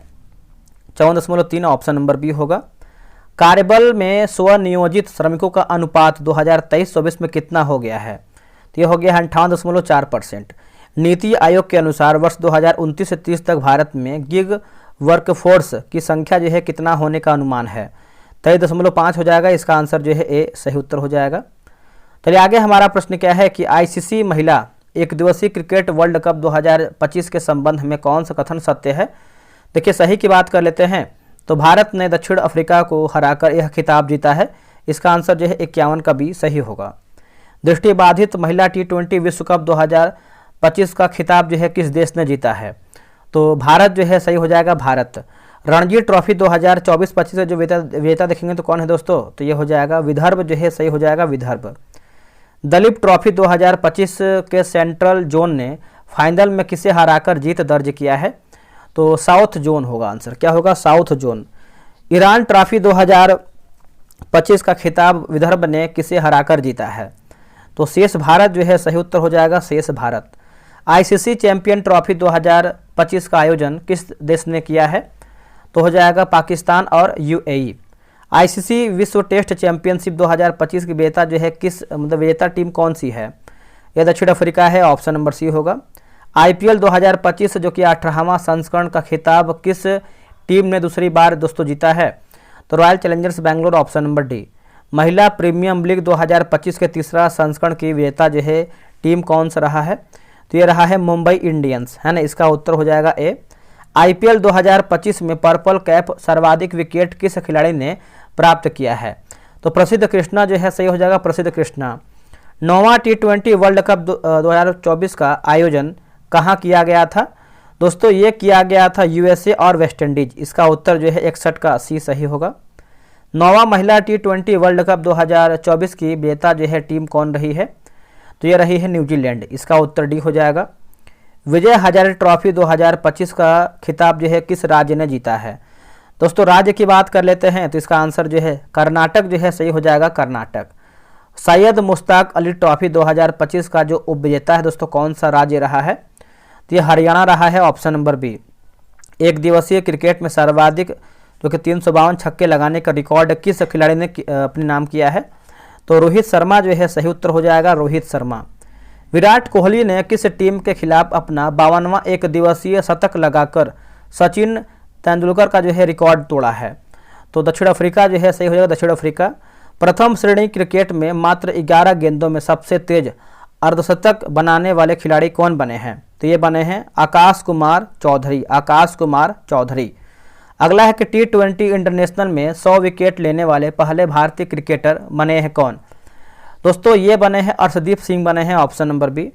54.3, ऑप्शन नंबर बी होगा। कार्यबल में स्वनियोजित श्रमिकों का अनुपात 2023-24 में कितना हो गया है? तो ये हो गया 58.4%। नीति आयोग के अनुसार वर्ष 2029 से 30 तक भारत में गिग वर्कफोर्स की संख्या जो है कितना होने का अनुमान है? 23.5 हो जाएगा। इसका आंसर जो है ए सही उत्तर हो जाएगा। चलिए आगे हमारा प्रश्न क्या है कि आईसीसी महिला एक दिवसीय क्रिकेट वर्ल्ड कप 2025 के संबंध में कौन सा कथन सत्य है? देखिए सही की बात कर लेते हैं तो भारत ने दक्षिण अफ्रीका को हराकर यह खिताब जीता है। इसका आंसर जो है 51 का बी सही होगा। दृष्टिबाधित महिला T20 विश्व कप 2025 का खिताब जो है किस देश ने जीता है? तो भारत जो है सही हो जाएगा, भारत। रणजी ट्रॉफी 2024-25 से जो विजेता देखेंगे तो कौन है दोस्तों? तो ये हो जाएगा विदर्भ, जो है सही हो जाएगा, विदर्भ। दलीप ट्रॉफी 2025 के सेंट्रल जोन ने फाइनल में किसे हराकर जीत दर्ज किया है? तो साउथ जोन होगा आंसर। क्या होगा? South zone. ईरान ट्रॉफी 2025 का खिताब विदर्भ ने किसे हराकर जीता है? तो शेष भारत जो है सही उत्तर हो जाएगा, शेष भारत। आईसीसी चैंपियन ट्रॉफी 2025 का आयोजन किस देश ने किया है? तो हो जाएगा पाकिस्तान और यूएई। आईसीसी विश्व टेस्ट चैंपियनशिप 2025 की विजेता जो है किस, मतलब विजेता टीम कौन सी है? यह दक्षिण अफ्रीका है, ऑप्शन नंबर सी होगा। आईपीएल 2025 जो कि 18वां संस्करण का खिताब किस टीम ने दूसरी बार दोस्तों जीता है? तो royal Challengers Bangalore, option number D. महिला प्रीमियम लीग 2025 के तीसरा संस्करण की विजेता जो है टीम कौन सा रहा है? तो ये रहा है मुंबई इंडियंस, है ना। इसका उत्तर हो जाएगा ए। आईपीएल 2025 में पर्पल कैप सर्वाधिक विकेट किस खिलाड़ी ने प्राप्त किया है? तो प्रसिद्ध कृष्णा जो है सही हो जाएगा, प्रसिद्ध कृष्णा। 9वां T20 वर्ल्ड कप 2024 का आयोजन कहाँ किया गया था? दोस्तों ये किया गया था यूएसए और वेस्ट इंडीज। इसका उत्तर जो है 61 का सी सही होगा। 9वां महिला T20 वर्ल्ड कप 2024 की विजेता जो है टीम कौन रही है? तो ये रही है न्यूजीलैंड। इसका उत्तर डी हो जाएगा। विजय हजारे ट्रॉफी 2025 का खिताब जो है किस राज्य ने जीता है? दोस्तों राज्य की बात कर लेते हैं तो इसका आंसर जो है कर्नाटक जो है सही हो जाएगा, कर्नाटक। सैयद मुश्ताक अली ट्रॉफी 2025 का जो उपविजेता है दोस्तों कौन सा राज्य रहा है? तो ये हरियाणा रहा है, ऑप्शन नंबर बी। एक दिवसीय क्रिकेट में सर्वाधिक जो कि 352 छक्के लगाने का रिकॉर्ड किस खिलाड़ी ने अपने नाम किया है? तो रोहित शर्मा जो है सही उत्तर हो जाएगा, रोहित शर्मा। विराट कोहली ने किस टीम के खिलाफ अपना 52वां एक दिवसीय शतक लगाकर सचिन तेंदुलकर का जो है रिकॉर्ड तोड़ा है? तो दक्षिण अफ्रीका जो है सही हो जाएगा, दक्षिण अफ्रीका। प्रथम श्रेणी क्रिकेट में मात्र 11 गेंदों में सबसे तेज अर्धशतक बनाने वाले खिलाड़ी कौन बने हैं? तो ये बने हैं आकाश कुमार चौधरी, आकाश कुमार चौधरी। अगला है कि T20 इंटरनेशनल में 100 विकेट लेने वाले पहले भारतीय क्रिकेटर बने हैं कौन? दोस्तों ये बने हैं अर्शदीप सिंह बने हैं, ऑप्शन नंबर बी।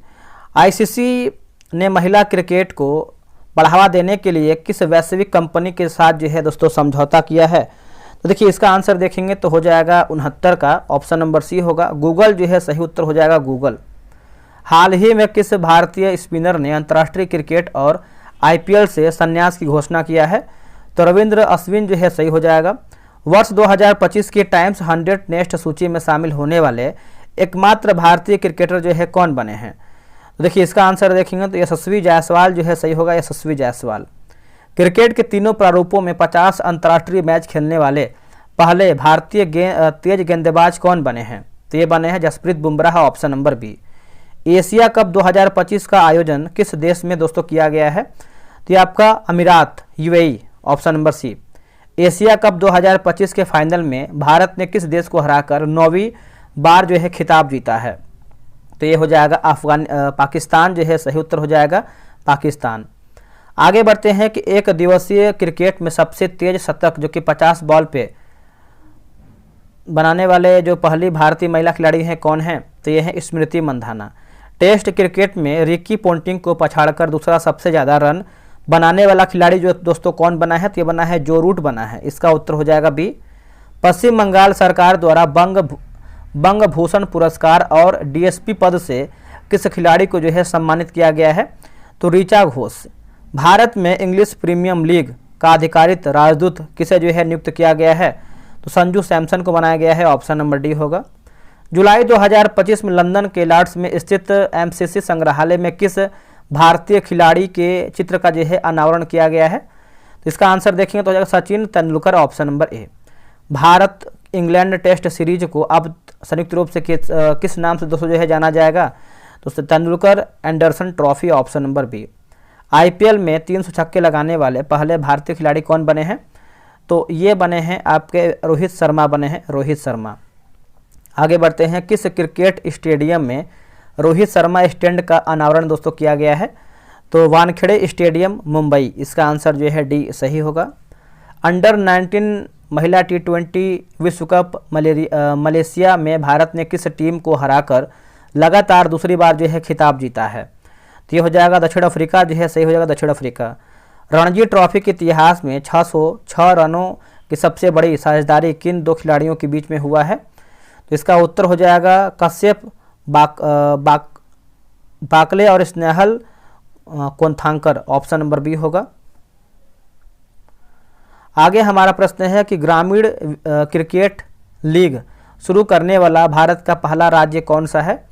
ICC ने महिला क्रिकेट को बढ़ावा देने के लिए किस वैश्विक कंपनी के साथ जो है दोस्तों समझौता किया है? तो देखिए इसका आंसर देखेंगे तो हो जाएगा 69 का, ऑप्शन नंबर सी होगा। गूगल जो है सही उत्तर हो जाएगा, गूगल। हाल ही में किस भारतीय स्पिनर ने अंतर्राष्ट्रीय क्रिकेट और IPL से संन्यास की घोषणा किया है? तो रविंद्र अश्विन जो है सही हो जाएगा। वर्ष 2025 की टाइम्स 100 नेक्स्ट सूची में शामिल होने वाले एकमात्र भारतीय क्रिकेटर जो है कौन बने हैं? तो देखिए इसका आंसर देखेंगे तो यशस्वी जायसवाल जो है सही होगा, यशस्वी जायसवाल। क्रिकेट के तीनों प्रारूपों में 50 अंतर्राष्ट्रीय मैच खेलने वाले पहले भारतीय तेज गेंदबाज कौन बने हैं? तो ये बने हैं Jasprit Bumrah, option number B. Asia cup 2025 का आयोजन किस देश में दोस्तों किया गया है? तो ये आपका अमीरात, UAE, option number C. Asia cup 2025 के फाइनल में भारत ने किस देश को हराकर 9वीं बार जो है खिताब जीता है? तो ये हो जाएगा पाकिस्तान जो है सही उत्तर हो जाएगा, पाकिस्तान। आगे बढ़ते हैं कि एक दिवसीय क्रिकेट में सबसे तेज शतक जो कि 50 बॉल पे बनाने वाले जो पहली भारतीय महिला खिलाड़ी हैं कौन हैं? तो ये है स्मृति मंधाना। टेस्ट क्रिकेट में रिकी पोंटिंग को पछाड़कर दूसरा सबसे ज़्यादा रन बनाने वाला खिलाड़ी जो दोस्तों कौन बना है? तो ये बना है जो रूट बना है, इसका उत्तर हो जाएगा बी। पश्चिम बंगाल सरकार द्वारा बंग भूषण पुरस्कार और DSP पद से किस खिलाड़ी को जो है सम्मानित किया गया है? तो ऋचा घोष। भारत में इंग्लिश प्रीमियम लीग का अधिकारित राजदूत किसे जो है नियुक्त किया गया है? तो संजू सैमसन को बनाया गया है, ऑप्शन नंबर डी होगा। जुलाई 2025 में लंदन के लॉर्ड्स में स्थित MCC संग्रहालय में किस भारतीय खिलाड़ी के चित्र का जो है अनावरण किया गया है? तो इसका आंसर देखेंगे तो हो जाएगा Sachin Tendulkar, option number A. Bharat England test series को अब संयुक्त रूप से किस नाम से दोस्तों जो है जाना जाएगा? तो Tendulkar Anderson trophy, option number B. IPL में 300 छक्के लगाने वाले पहले भारतीय खिलाड़ी कौन बने हैं? तो ये बने हैं आपके रोहित शर्मा बने हैं, रोहित शर्मा। आगे बढ़ते हैं, किस क्रिकेट स्टेडियम में रोहित शर्मा स्टैंड का अनावरण दोस्तों किया गया है? तो वानखेड़े स्टेडियम, मुंबई। इसका आंसर जो है डी सही होगा। अंडर 19 महिला T20 विश्व कप मलेशिया में भारत ने किस टीम को हराकर लगातार दूसरी बार जो है खिताब जीता है? तो ये हो जाएगा दक्षिण अफ्रीका जो है सही हो जाएगा, दक्षिण अफ्रीका। रणजी ट्रॉफी के इतिहास में 606 रनों की सबसे बड़ी साझेदारी किन दो खिलाड़ियों के बीच में हुआ है? तो इसका उत्तर हो जाएगा कश्यप बाकले और स्नेहल कोंथांकर, ऑप्शन नंबर बी होगा। आगे हमारा प्रश्न है कि ग्रामीण क्रिकेट लीग शुरू करने वाला भारत का पहला राज्य कौन सा है?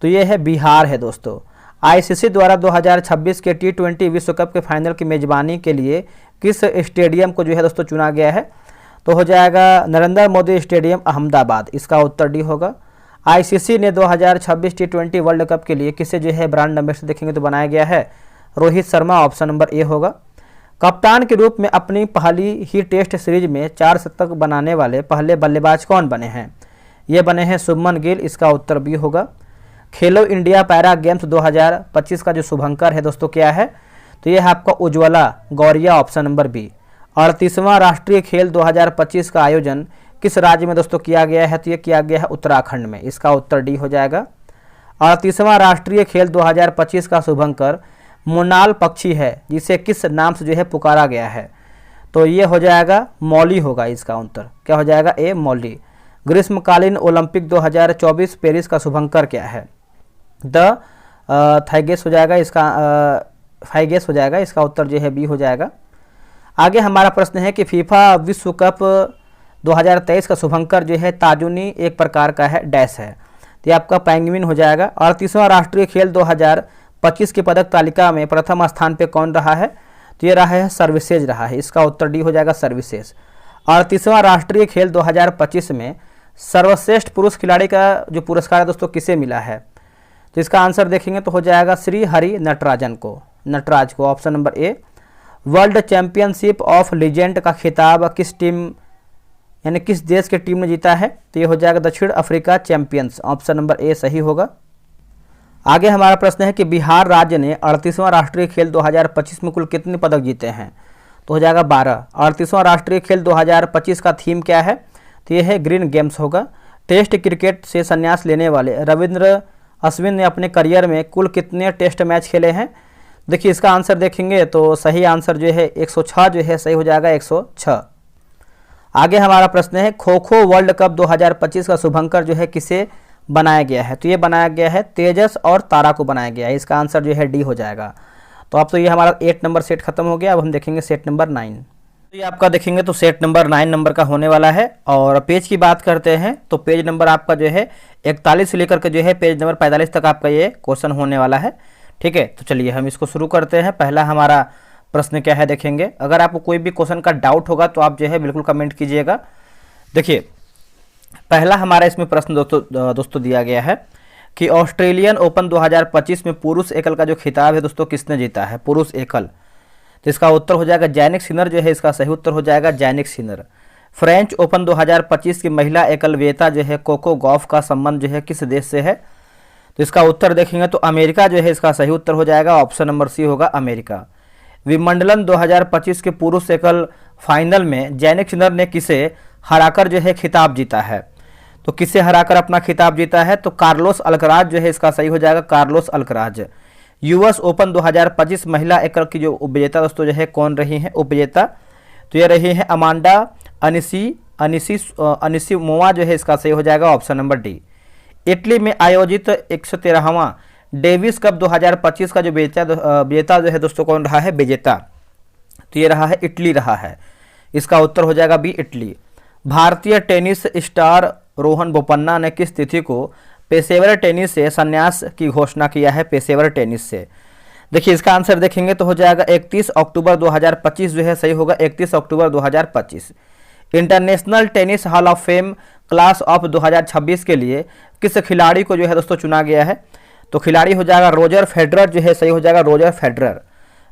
तो ये है बिहार है दोस्तों। ICC द्वारा 2026 के T20 विश्व कप के फाइनल की मेजबानी के लिए किस स्टेडियम को जो है दोस्तों चुना गया है? तो हो जाएगा नरेंद्र मोदी स्टेडियम, अहमदाबाद। इसका उत्तर डी होगा। ICC ने 2026 T20 वर्ल्ड कप के लिए किसे जो है ब्रांड एम्बेसडर देखेंगे तो बनाया गया है Rohit Sharma, option number A होगा। कप्तान के रूप में अपनी पहली ही टेस्ट सीरीज में 4 शतक बनाने वाले पहले बल्लेबाज कौन बने हैं? ये बने हैं शुभमन गिल, इसका उत्तर बी होगा। खेलो इंडिया पैरा गेम्स 2025 का जो शुभंकर है दोस्तों क्या है? तो ये है आपका Ujjwala Gauriya, option number B. 38वां राष्ट्रीय खेल 2025 का आयोजन किस राज्य में दोस्तों किया गया है? तो ये किया गया है उत्तराखंड में, इसका उत्तर डी हो जाएगा। 38वां राष्ट्रीय खेल 2025 का शुभंकर मोनाल पक्षी है जिसे किस नाम से जो है पुकारा गया है? तो ये हो जाएगा मौली होगा इसका उत्तर, क्या हो जाएगा ए मौली। ग्रीष्मकालीन ओलंपिक 2024 पेरिस का शुभंकर क्या है? द थाइगेस हो जाएगा इसका, फाइगेस हो जाएगा इसका उत्तर जो है बी हो जाएगा। आगे हमारा प्रश्न है कि फीफा विश्व कप 2023 का शुभंकर जो है ताजुनी एक प्रकार का है डैश है, तो ये आपका पेंगुइन हो जाएगा। 38वां राष्ट्रीय खेल 2025 की पदक तालिका में प्रथम स्थान पे कौन रहा है? तो ये रहा है सर्विसेज रहा है, इसका उत्तर डी हो जाएगा सर्विसेज। 38वां राष्ट्रीय खेल 2025 में सर्वश्रेष्ठ पुरुष खिलाड़ी का जो पुरस्कार है दोस्तों किसे मिला है? तो इसका आंसर देखेंगे तो हो जाएगा श्री हरि नटराजन को, नटराज को, option number A. World championship of legend का खिताब किस टीम यानी किस देश की टीम ने जीता है? तो ये हो जाएगा दक्षिण अफ्रीका चैंपियंस, ऑप्शन नंबर ए सही होगा। आगे हमारा प्रश्न है कि बिहार राज्य ने 38वां राष्ट्रीय खेल 2025 में कुल कितने पदक जीते हैं? तो हो जाएगा 12। 38वां राष्ट्रीय खेल 2025 का थीम क्या है? तो ये है ग्रीन गेम्स होगा। टेस्ट क्रिकेट से संन्यास लेने वाले रविंद्र अश्विन ने अपने करियर में कुल कितने टेस्ट मैच खेले हैं? देखिए इसका आंसर देखेंगे तो सही आंसर जो है 106 जो है सही हो जाएगा 106। आगे हमारा प्रश्न है खो खो वर्ल्ड कप 2025 का शुभंकर जो है किसे बनाया गया है? तो ये बनाया गया है तेजस और तारा को बनाया गया है, इसका आंसर जो है डी हो जाएगा। तो अब तो ये हमारा 8 नंबर सेट खत्म हो गया, अब हम देखेंगे सेट नंबर 9। तो ये आपका देखेंगे तो सेट नंबर 9 नंबर का होने वाला है। और पेज की बात करते हैं तो पेज नंबर आपका जो है 41 से लेकर के जो है पेज नंबर 45 तक आपका ये क्वेश्चन होने वाला है। ठीक है, तो चलिए हम इसको शुरू करते हैं। पहला हमारा प्रश्न क्या है देखेंगे। अगर आपको कोई भी क्वेश्चन का डाउट होगा तो आप जो है बिल्कुल कमेंट कीजिएगा। देखिए पहला हमारा इसमें प्रश्न दोस्तों दिया गया है कि ऑस्ट्रेलियन ओपन 2025 में पुरुष एकल का जो खिताब है दोस्तों किसने जीता है? पुरुष एकल, तो इसका उत्तर हो जाएगा जैनिक सिनर जो है, इसका सही उत्तर हो जाएगा जैनिक सिनर। फ्रेंच ओपन 2025 की महिला एकल विजेता जो है कोको गॉफ का संबंध जो है किस देश से है? तो इसका उत्तर देखेंगे तो अमेरिका जो है इसका सही उत्तर हो जाएगा, ऑप्शन नंबर सी होगा अमेरिका। विंबलडन 2025 के पुरुष एकल फाइनल में जैनिक सिनर ने किसे हराकर जो है खिताब जीता है? तो किसे हराकर अपना खिताब जीता है? तो कार्लोस अल्कराज जो है इसका सही हो जाएगा कार्लोस अल्कराज। यूएस ओपन 2025 महिला एकल की जो उपविजेता दोस्तों जो है कौन रही हैं उपविजेता? तो ये रही है अमांडा अनिसिमोवा जो है, इसका सही हो जाएगा ऑप्शन नंबर डी। इटली में आयोजित 113वां डेविस कप 2025 का जो विजेता जो है दोस्तों कौन रहा है? विजेता, तो ये रहा है इटली रहा है, इसका उत्तर हो जाएगा बी इटली। भारतीय टेनिस स्टार रोहन बोपन्ना ने किस तिथि को पेशेवर टेनिस से संन्यास की घोषणा किया है? पेशेवर टेनिस से, देखिए इसका आंसर देखेंगे तो हो जाएगा 31 अक्टूबर 2025 जो है सही होगा 31 अक्टूबर 2025। International tennis hall of fame class of 2026 के लिए किस खिलाड़ी को जो है दोस्तों चुना गया है? तो खिलाड़ी हो जाएगा रोजर फेडरर जो है सही हो जाएगा रोजर फेडरर।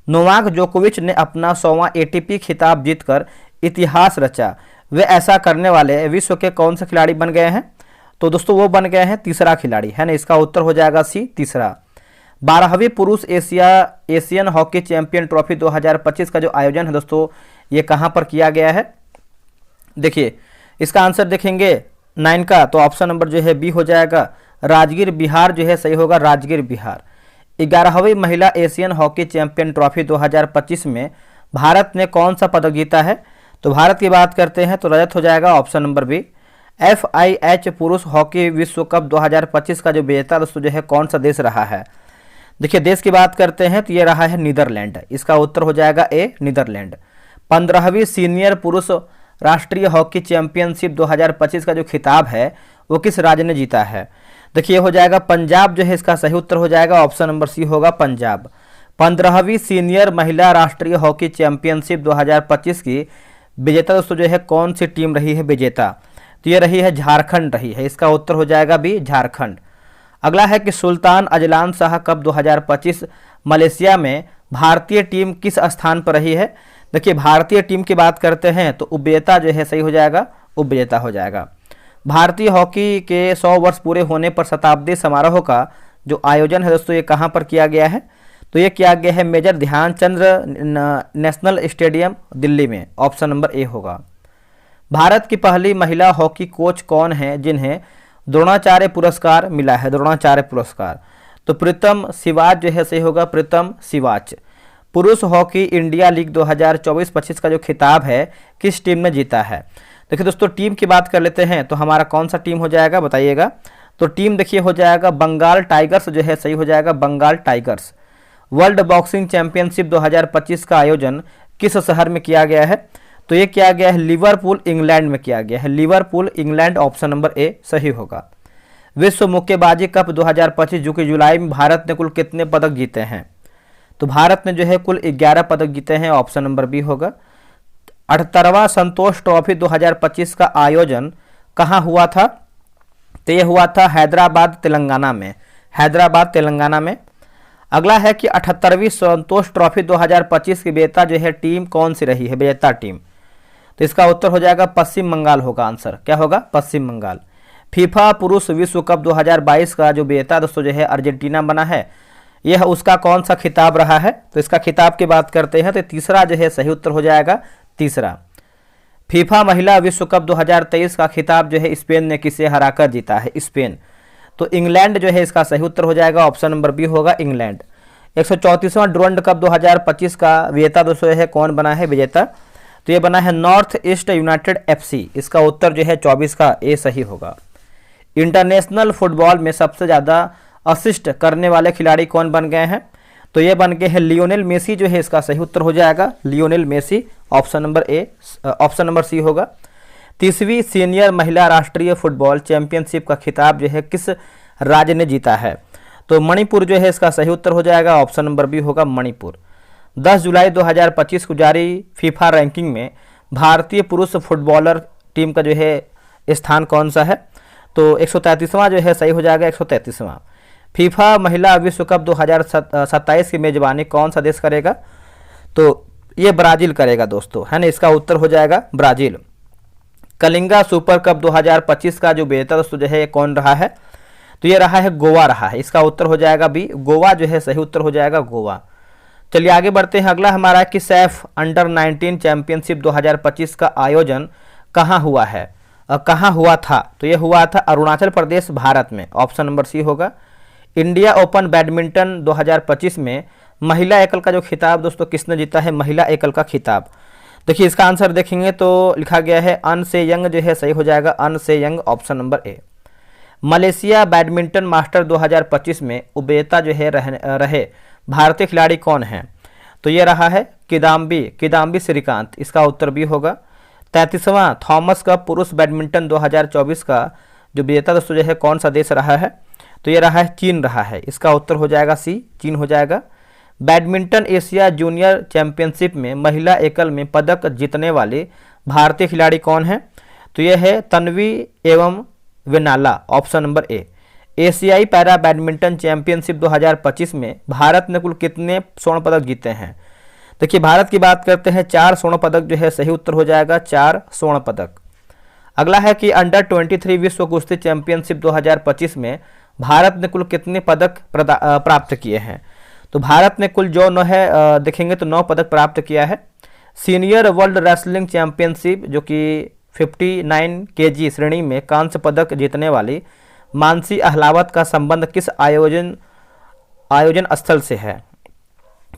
नोवाक जोकोविच ने अपना 100वां एटीपी खिताब जीतकर इतिहास रचा, वे ऐसा करने वाले विश्व के कौन से खिलाड़ी बन गए हैं? तो दोस्तों वो बन गए हैं तीसरा खिलाड़ी है ना, इसका उत्तर हो जाएगा सी तीसरा। 12वीं पुरुष एशियन हॉकी चैंपियन ट्रॉफी 2025 का जो आयोजन है दोस्तों ये कहाँ पर किया गया है? देखिए इसका आंसर देखेंगे 9 का, तो ऑप्शन नंबर जो है बी हो जाएगा राजगीर बिहार जो है सही होगा राजगीर बिहार। 11वीं महिला एशियन हॉकी चैंपियन ट्रॉफी 2025 में भारत ने कौन सा पदक जीता है? तो भारत की बात करते हैं तो रजत हो जाएगा ऑप्शन नंबर बी। FIH पुरुष हॉकी विश्व कप 2025 का जो विजेता दोस्तों जो है कौन सा देश रहा है? देखिए देश की बात करते हैं तो ये रहा है नीदरलैंड, इसका उत्तर हो जाएगा ए नीदरलैंड। 15वीं सीनियर पुरुष राष्ट्रीय हॉकी चैंपियनशिप 2025 का जो खिताब है वो किस राज्य ने जीता है? देखिए हो जाएगा पंजाब जो है, इसका सही उत्तर हो जाएगा ऑप्शन नंबर सी होगा पंजाब। 15वीं सीनियर महिला राष्ट्रीय हॉकी चैंपियनशिप 2025 की विजेता दोस्तों जो है कौन सी टीम रही है विजेता? तो ये रही है झारखंड रही है, इसका उत्तर हो जाएगा बी झारखंड। अगला है कि Sultan Azlan Shah cup 2025 Malaysia में भारतीय टीम किस स्थान पर रही है? देखिए भारतीय टीम की बात करते हैं तो उपविजेता जो है सही हो जाएगा उपविजेता हो जाएगा। भारतीय हॉकी के 100 वर्ष पूरे होने पर शताब्दी समारोह का जो आयोजन है दोस्तों ये कहाँ पर किया गया है? तो ये किया गया है major Dhyanchand national stadium Delhi में, ऑप्शन नंबर ए होगा। भारत की पहली महिला हॉकी कोच कौन है जिन्हें द्रोणाचार्य पुरस्कार मिला है? द्रोणाचार्य पुरस्कार, तो प्रीतम सिवाच जो है सही होगा प्रीतम सिवाच। पुरुष हॉकी इंडिया लीग 2024-25 का जो खिताब है किस टीम ने जीता है? देखिए दोस्तों, टीम की बात कर लेते हैं तो हमारा कौन सा टीम हो जाएगा बताइएगा। तो टीम देखिए हो जाएगा बंगाल टाइगर्स, जो है सही हो जाएगा Bengal tigers. World boxing championship 2025 का आयोजन किस शहर में किया गया है? तो ये किया गया है लिवरपूल इंग्लैंड में किया गया है, लिवरपूल इंग्लैंड, ऑप्शन नंबर ए सही होगा। विश्व मुक्केबाजी कप 2025 जो कि जुलाई में भारत ने कुल कितने पदक जीते हैं? तो भारत ने जो है कुल 11 पदक जीते हैं, ऑप्शन नंबर बी होगा। 78वां संतोष ट्रॉफी 2025 का आयोजन कहाँ हुआ था? तो ये हुआ था हैदराबाद तेलंगाना में, हैदराबाद तेलंगाना में। अगला है कि 78वीं संतोष ट्रॉफी 2025 की विजेता जो है टीम कौन सी रही है, विजेता टीम? तो इसका उत्तर हो जाएगा पश्चिम बंगाल होगा आंसर, क्या होगा? पश्चिम बंगाल। फीफा पुरुष विश्व कप 2022 का जो विजेता दोस्तों जो है अर्जेंटीना बना है, यह उसका कौन सा खिताब रहा है? तो इसका खिताब की बात करते हैं तो तीसरा जो है सही उत्तर हो जाएगा, तीसरा। फीफा महिला विश्व कप 2023 का खिताब जो है स्पेन ने किसे हराकर जीता है? स्पेन। तो इंग्लैंड जो है इसका सही उत्तर हो जाएगा, ऑप्शन नंबर बी होगा इंग्लैंड। 134वां डुरंड कप 2025 का विजेता दोस्तों है कौन बना है विजेता? तो ये बना है नॉर्थ ईस्ट यूनाइटेड FC। इसका उत्तर जो है 24 का ए सही होगा। इंटरनेशनल फुटबॉल में सबसे ज़्यादा असिस्ट करने वाले खिलाड़ी कौन बन गए हैं? तो ये बन गए हैं लियोनेल मेसी, जो है इसका सही उत्तर हो जाएगा Lionel Messi, option number A, option number C होगा। 30वीं सीनियर महिला राष्ट्रीय फुटबॉल चैंपियनशिप का खिताब जो है किस राज्य ने जीता है? तो मणिपुर जो है इसका सही उत्तर हो जाएगा, ऑप्शन नंबर बी होगा मणिपुर। 10 जुलाई 2025 को जारी फीफा रैंकिंग में भारतीय पुरुष फुटबॉलर टीम का जो है स्थान कौन सा है? तो 133वां जो है सही हो जाएगा, 133वां। फीफा महिला विश्व कप 2027 की मेजबानी कौन सा देश करेगा? तो ये ब्राजील करेगा दोस्तों, है ना, इसका उत्तर हो जाएगा ब्राजील। कलिंगा सुपर कप 2025 का जो विजेता दोस्तों जो है ये कौन रहा है? तो ये रहा है गोवा रहा है, इसका उत्तर हो जाएगा बी, गोवा जो है सही उत्तर हो जाएगा गोवा। चलिए आगे बढ़ते हैं। अगला हमारा कि सैफ अंडर 19 चैंपियनशिप 2025 का आयोजन कहाँ हुआ है, कहाँ हुआ था? तो ये हुआ था अरुणाचल प्रदेश, भारत में, ऑप्शन नंबर सी होगा। इंडिया ओपन बैडमिंटन 2025 में महिला एकल का जो खिताब दोस्तों किसने जीता है? महिला एकल का खिताब। देखिए इसका आंसर देखेंगे तो लिखा गया है अन से यंग, जो है सही हो जाएगा अन से यंग, ऑप्शन नंबर ए। मलेशिया बैडमिंटन मास्टर 2025 में उपविजेता जो है रहे भारतीय खिलाड़ी कौन हैं? तो ये रहा है किदाम्बी श्रीकांत, इसका उत्तर भी होगा। 33वां थॉमस कप पुरुष बैडमिंटन 2024 का जो विजेता दोस्तों जो है कौन सा देश रहा है? तो ये रहा है चीन रहा है, इसका उत्तर हो जाएगा सी, चीन हो जाएगा। बैडमिंटन एशिया जूनियर चैंपियनशिप में महिला एकल में पदक जीतने वाले भारतीय खिलाड़ी कौन हैं? तो ये है तन्वी एवं विनाला, ऑप्शन नंबर ए। एशियाई पैरा बैडमिंटन चैंपियनशिप 2025 में भारत ने कुल कितने स्वर्ण पदक जीते हैं? देखिए भारत की बात करते हैं, 4 स्वर्ण पदक जो है सही उत्तर हो जाएगा, 4 स्वर्ण पदक। अगला है कि अंडर 23 विश्व कुश्ती चैंपियनशिप 2025 में भारत ने कुल कितने पदक प्राप्त किए हैं? तो भारत ने कुल जो 9 है देखेंगे तो 9 पदक प्राप्त किया है। सीनियर वर्ल्ड रेसलिंग चैंपियनशिप जो कि 59 kg श्रेणी में कांस्य पदक जीतने वाली मानसी अहलावत का संबंध किस आयोजन स्थल से है?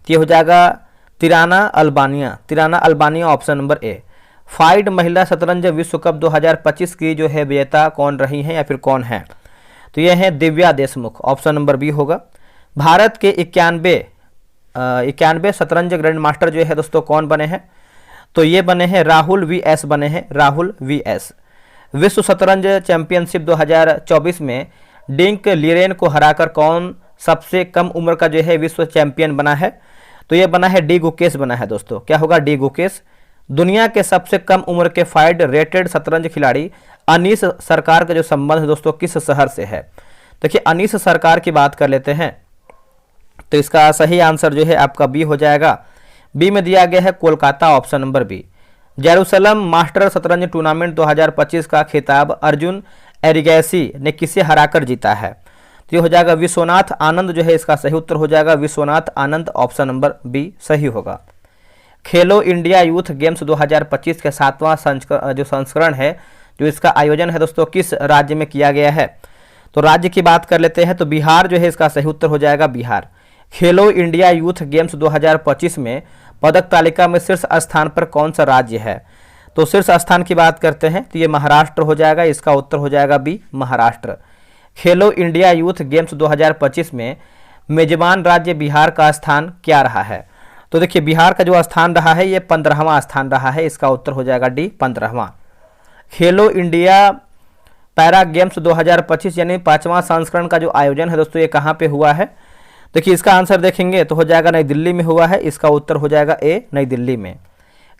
ये हो जाएगा तिराना अल्बानिया, ऑप्शन नंबर ए। फाइड महिला शतरंज विश्व कप 2025 की जो है विजेता कौन रही हैं या फिर कौन है? तो ये है Divya Deshmukh, option number B होगा। भारत के 91 शतरंज ग्रैंड मास्टर जो है दोस्तों कौन बने हैं? तो ये बने हैं राहुल VS बने हैं, राहुल VS। विश्व शतरंज चैंपियनशिप 2024 में डिंक लीरेन को हराकर कौन सबसे कम उम्र का जो है विश्व चैंपियन बना है? तो ये बना है डी गुकेश बना है दोस्तों, क्या होगा? डी गुकेश। दुनिया के सबसे कम उम्र के फाइड रेटेड शतरंज खिलाड़ी अनीस सरकार का जो संबंध है दोस्तों किस शहर से है? देखिए अनीस सरकार की बात कर लेते हैं तो इसका सही आंसर जो है आपका बी हो जाएगा। बी में दिया गया है Kolkata, option number B. Jerusalem master शतरंज टूर्नामेंट 2025 का खिताब अर्जुन एरिगैसी ने किसे हराकर जीता है? तो ये हो जाएगा विश्वनाथ आनंद, जो है इसका सही उत्तर हो जाएगा Vishwanath Anand, option number B सही होगा। खेलो इंडिया यूथ गेम्स 2025 के 7वां जो संस्करण है, जो इसका आयोजन है दोस्तों किस राज्य में किया गया है? तो राज्य की बात कर लेते हैं तो बिहार जो है इसका सही उत्तर हो जाएगा बिहार। खेलो इंडिया यूथ गेम्स 2025 में पदक तालिका में शीर्ष स्थान पर कौन सा राज्य है? तो शीर्ष स्थान की बात करते हैं तो ये महाराष्ट्र हो जाएगा, इसका उत्तर हो जाएगा बी महाराष्ट्र। खेलो इंडिया यूथ गेम्स 2025 में मेजबान राज्य बिहार का स्थान क्या रहा है? तो देखिए बिहार का जो स्थान रहा है ये 15वां स्थान रहा है, इसका उत्तर हो जाएगा डी 15वां। खेलो इंडिया पैरा गेम्स 2025 यानी 5वां संस्करण का जो आयोजन है दोस्तों ये कहाँ पे हुआ है? देखिए इसका आंसर देखेंगे तो हो जाएगा नई दिल्ली में हुआ है, इसका उत्तर हो जाएगा ए नई दिल्ली में।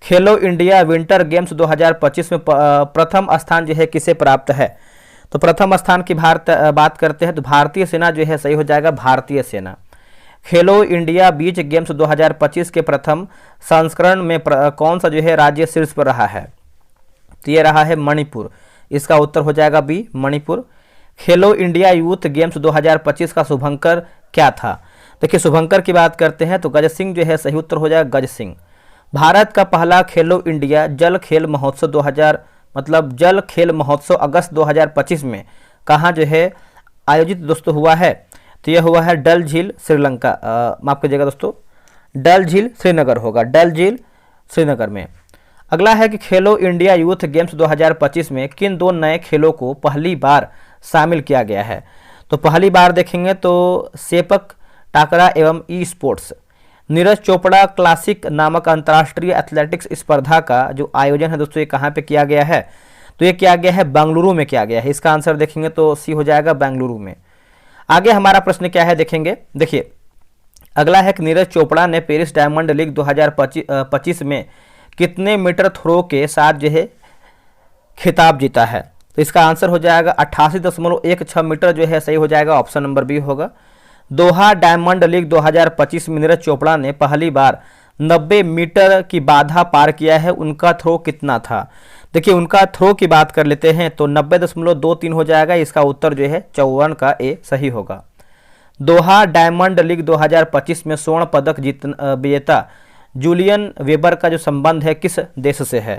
खेलो इंडिया विंटर गेम्स 2025 में प्रथम स्थान जो है किसे प्राप्त है? तो प्रथम स्थान की बात करते हैं तो भारतीय सेना जो है सही हो जाएगा भारतीय सेना। खेलो इंडिया बीच गेम्स 2025 के प्रथम संस्करण में कौन सा जो है राज्य शीर्ष पर रहा है? तो ये रहा है मणिपुर, इसका उत्तर हो जाएगा बी मणिपुर। खेलो इंडिया यूथ गेम्स 2025 का शुभंकर क्या था? देखिए शुभंकर की बात करते हैं तो गज सिंह जो है सही उत्तर हो जाएगा गज सिंह। भारत का पहला खेलो इंडिया जल खेल महोत्सव जल खेल महोत्सव अगस्त 2025 में कहाँ जो है आयोजित दोस्तों हुआ है? तो यह हुआ है डल झील श्रीलंका, माफ कीजिएगा दोस्तों, डल झील श्रीनगर होगा, डल झील श्रीनगर में। अगला है कि खेलो इंडिया यूथ गेम्स 2025 में किन दो नए खेलों को पहली बार शामिल किया गया है? तो पहली बार देखेंगे तो सेपक टाकरा एवं e sports. Neeraj Chopra classic नामक अंतर्राष्ट्रीय एथलेटिक्स स्पर्धा का जो आयोजन है दोस्तों ये कहाँ पे किया गया है? तो ये किया गया है बेंगलुरु में किया गया है, इसका आंसर देखेंगे तो सी हो जाएगा बेंगलुरु में। आगे हमारा प्रश्न क्या है देखेंगे, देखिए अगला है कि नीरज चोपड़ा ने पेरिस डायमंड लीग 2025 में कितने मीटर थ्रो के साथ जो है खिताब जीता है? तो इसका आंसर हो जाएगा 88.16 मीटर जो है सही हो जाएगा, ऑप्शन नंबर बी होगा। दोहा डायमंड लीग 2025 में नीरज चोपड़ा ने पहली बार 90 मीटर की बाधा पार किया है, उनका थ्रो कितना था? देखिए उनका थ्रो की बात कर लेते हैं तो 90.23 हो जाएगा, इसका उत्तर जो है 54 का ए सही होगा। दोहा डायमंड लीग 2025 में स्वर्ण पदक विजेता जूलियन वेबर का जो संबंध है किस देश से है?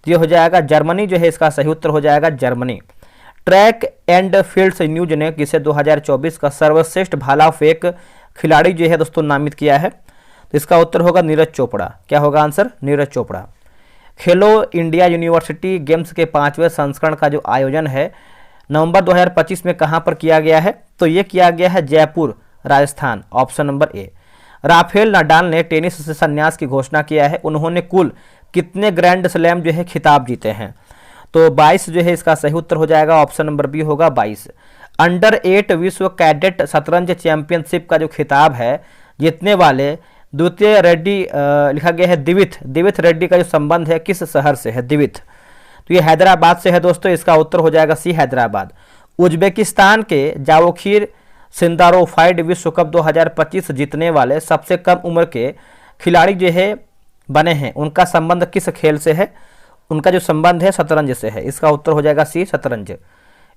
तो ये हो जाएगा जर्मनी जो है, इसका सही उत्तर हो जाएगा Germany. Track and fields news ने किसे 2024 का सर्वश्रेष्ठ भाला फेंक खिलाड़ी जो है दोस्तों नामित किया है? तो इसका उत्तर होगा नीरज चोपड़ा। क्या होगा आंसर? नीरज चोपड़ा। खेलो इंडिया यूनिवर्सिटी गेम्स के 5वें संस्करण का जो आयोजन है नवंबर 2025 में कहां पर किया गया है? तो ये किया गया है जयपुर राजस्थान, ऑप्शन नंबर ए। राफेल नडाल ने टेनिस से संन्यास की घोषणा किया है, उन्होंने कुल कितने ग्रैंड स्लैम जो है खिताब जीते हैं? तो 22 जो है इसका सही उत्तर हो जाएगा, ऑप्शन नंबर बी होगा 22। अंडर 8 विश्व कैडेट शतरंज चैंपियनशिप का जो खिताब है जीतने वाले द्वितीय रेड्डी लिखा गया है दिविथ रेड्डी का जो संबंध है किस शहर से है? दिविथ, तो ये हैदराबाद से है दोस्तों, इसका उत्तर हो जाएगा सी हैदराबाद। उज्बेकिस्तान के जावोखिर सिंदारोफाइड विश्व कप 2025 जीतने वाले सबसे कम उम्र के खिलाड़ी जो है बने हैं, उनका संबंध किस खेल से है? उनका जो संबंध है शतरंज से है, इसका उत्तर हो जाएगा सी शतरंज।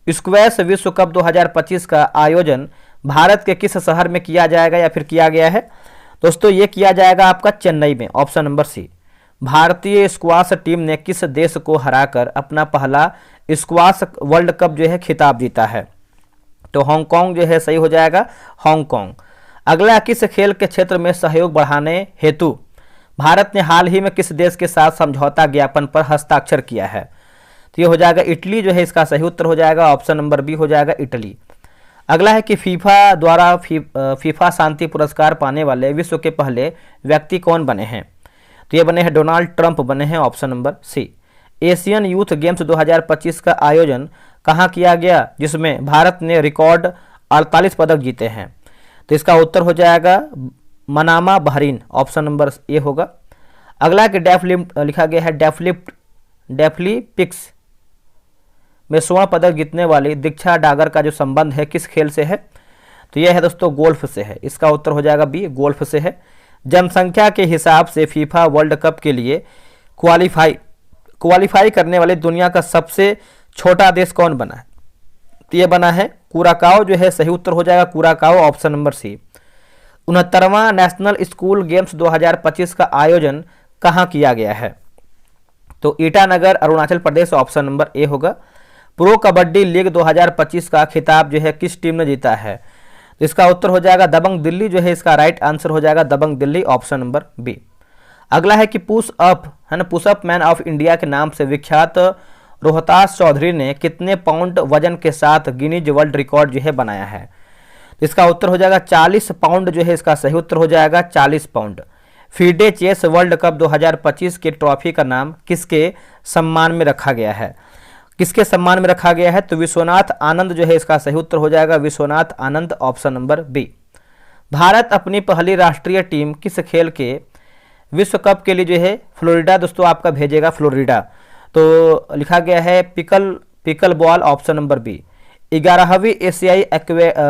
स्क्वैश विश्व कप 2025 का आयोजन भारत के किस शहर में किया जाएगा या फिर किया गया है? दोस्तों ये किया जाएगा आपका चेन्नई में, ऑप्शन नंबर सी। भारतीय स्क्वाश टीम ने किस देश को हराकर अपना पहला स्क्वाश वर्ल्ड कप जो है खिताब जीता है? तो हांगकांग जो है सही हो जाएगा हांगकांग। अगला किस खेल के क्षेत्र में सहयोग बढ़ाने हेतु भारत ने हाल ही में किस देश के साथ समझौता ज्ञापन पर हस्ताक्षर किया है? तो ये हो जाएगा इटली जो है, इसका सही उत्तर हो जाएगा, ऑप्शन नंबर बी हो जाएगा इटली। अगला है कि फीफा द्वारा फीफा शांति पुरस्कार पाने वाले विश्व के पहले व्यक्ति कौन बने हैं? तो ये बने हैं डोनाल्ड ट्रंप बने हैं, option number C. Asian youth games 2025 का आयोजन कहाँ किया गया जिसमें भारत ने रिकॉर्ड 48 पदक जीते हैं? तो इसका उत्तर हो जाएगा Manama Bahrain, option number A होगा। अगला कि डेफलिफ्ट लिखा गया है डेफलिपिक्स में स्वर्ण पदक जीतने वाली दीक्षा डागर का जो संबंध है किस खेल से है? तो यह है दोस्तों गोल्फ से है, इसका उत्तर हो जाएगा बी गोल्फ से है। जनसंख्या के हिसाब से फीफा वर्ल्ड कप के लिए क्वालिफाई करने वाले दुनिया का सबसे छोटा देश कौन बना है? तो ये बना है कुराकाओ जो है, सही उत्तर हो जाएगा कुराकाओ, ऑप्शन नंबर सी। 69वां नेशनल स्कूल गेम्स 2025 का आयोजन कहाँ किया गया है? तो Itanagar Arunachal Pradesh, option number A होगा। प्रो कबड्डी लीग 2025 का खिताब जो है किस टीम ने जीता है? तो इसका उत्तर हो जाएगा दबंग दिल्ली जो है इसका राइट आंसर हो जाएगा दबंग दिल्ली, ऑप्शन नंबर बी। अगला है कि पुश अप है ना, push up man of India के नाम से विख्यात रोहतास चौधरी ने कितने पाउंड वजन के साथ गिनीज वर्ल्ड रिकॉर्ड जो है बनाया है? तो इसका उत्तर हो जाएगा 40 पाउंड जो है इसका सही उत्तर हो जाएगा 40 pound. FIDE chess world cup 2025 के ट्रॉफी का नाम किसके सम्मान में रखा गया है? किसके सम्मान में रखा गया है? तो विश्वनाथ आनंद जो है इसका सही उत्तर हो जाएगा Vishwanath Anand, option number B. Bharat अपनी पहली राष्ट्रीय टीम किस खेल के विश्व कप के लिए जो है फ्लोरिडा दोस्तों आपका भेजेगा? फ्लोरिडा। तो लिखा गया है pickleball, option number B. 11वीं एशियाई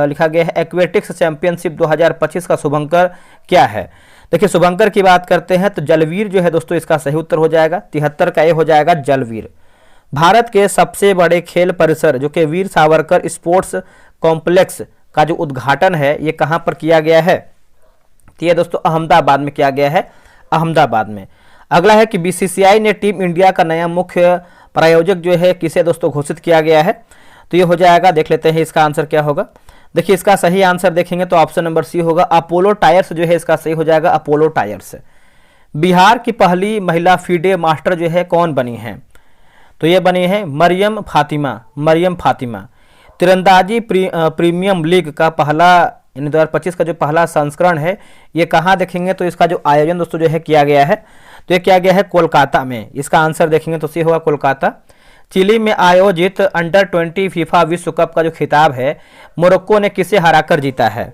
लिखा गया है एक्वेटिक्स चैंपियनशिप 2025 का शुभंकर क्या है? देखिए शुभंकर की बात करते हैं तो जलवीर जो है दोस्तों इसका सही उत्तर हो जाएगा 73 का, ये हो जाएगा जलवीर। भारत के सबसे बड़े खेल परिसर जो कि वीर सावरकर स्पोर्ट्स कॉम्प्लेक्स का जो उद्घाटन है ये कहाँ पर किया गया है? तो ये दोस्तों अहमदाबाद में किया गया है, अहमदाबाद में। अगला है कि बीसीसीआई ने टीम इंडिया का नया मुख्य प्रायोजक जो है किसे दोस्तों घोषित किया गया है? तो ये हो जाएगा, देख लेते हैं इसका आंसर क्या होगा। देखिए इसका सही आंसर देखेंगे तो ऑप्शन नंबर सी होगा, अपोलो टायर्स जो है इसका सही हो जाएगा अपोलो टायर्स। बिहार की पहली महिला फीडे मास्टर जो है कौन बनी है? तो ये बनी है मरियम फातिमा, मरियम फातिमा। तीरंदाजी प्रीमियम लीग का पहला यानी 2025 का जो पहला संस्करण है ये कहाँ देखेंगे? तो इसका जो आयोजन दोस्तों जो है किया गया है तो ये किया गया है कोलकाता में। इसका आंसर देखेंगे तो सी होगा कोलकाता। चिली में आयोजित अंडर 20 फीफा विश्व कप का जो खिताब है मोरक्को ने किसे हराकर जीता है?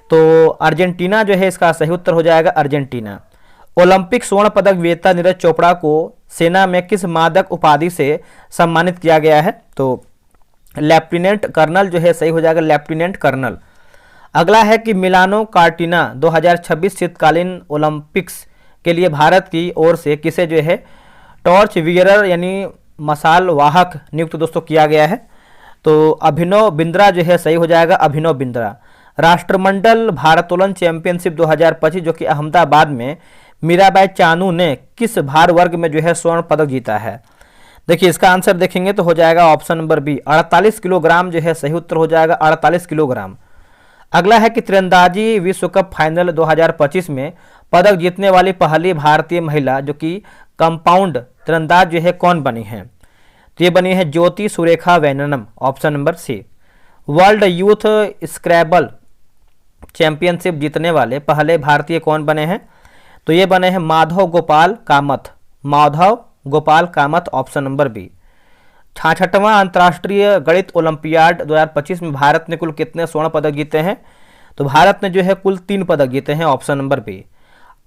तो अर्जेंटीना जो है इसका सही उत्तर हो जाएगा अर्जेंटीना। ओलंपिक स्वर्ण पदक विजेता नीरज चोपड़ा को सेना में किस मादक उपाधि से सम्मानित किया गया है? तो लेफ्टिनेंट कर्नल जो है सही हो जाएगा लेफ्टिनेंट कर्नल। अगला है कि मिलानो कार्टिना 2026 शीतकालीन ओलंपिक्स के लिए भारत की ओर से किसे जो है टॉर्च वियरर यानी मसाल वाहक नियुक्त दोस्तों किया गया है? तो अभिनव बिंद्रा जो है सही हो जाएगा अभिनव बिंद्रा। राष्ट्रमंडल भारोत्तोलन चैंपियनशिप 2025 जो कि अहमदाबाद में मीराबाई चानू ने किस भार वर्ग में जो है स्वर्ण पदक जीता है? देखिए इसका आंसर देखेंगे तो हो जाएगा ऑप्शन नंबर बी 48 किलोग्राम जो है सही उत्तर हो जाएगा 48 किलोग्राम। अगला है कि तीरंदाजी विश्व कप फाइनल 2025 में पदक जीतने वाली पहली भारतीय महिला जो कि कंपाउंड तीरंदाज जो है कौन बनी है? तो ये बनी है Jyothi Surekha Vennam, option number C. World youth scrabble championship जीतने वाले पहले भारतीय कौन बने हैं? तो ये बने हैं Madhav Gopal Kamath, Madhav Gopal Kamath, option number B. 66वां अंतर्राष्ट्रीय गणित ओलंपियाड 2025 में भारत ने कुल कितने स्वर्ण पदक जीते हैं? तो भारत ने जो है कुल 3 पदक जीते हैं, ऑप्शन नंबर बी।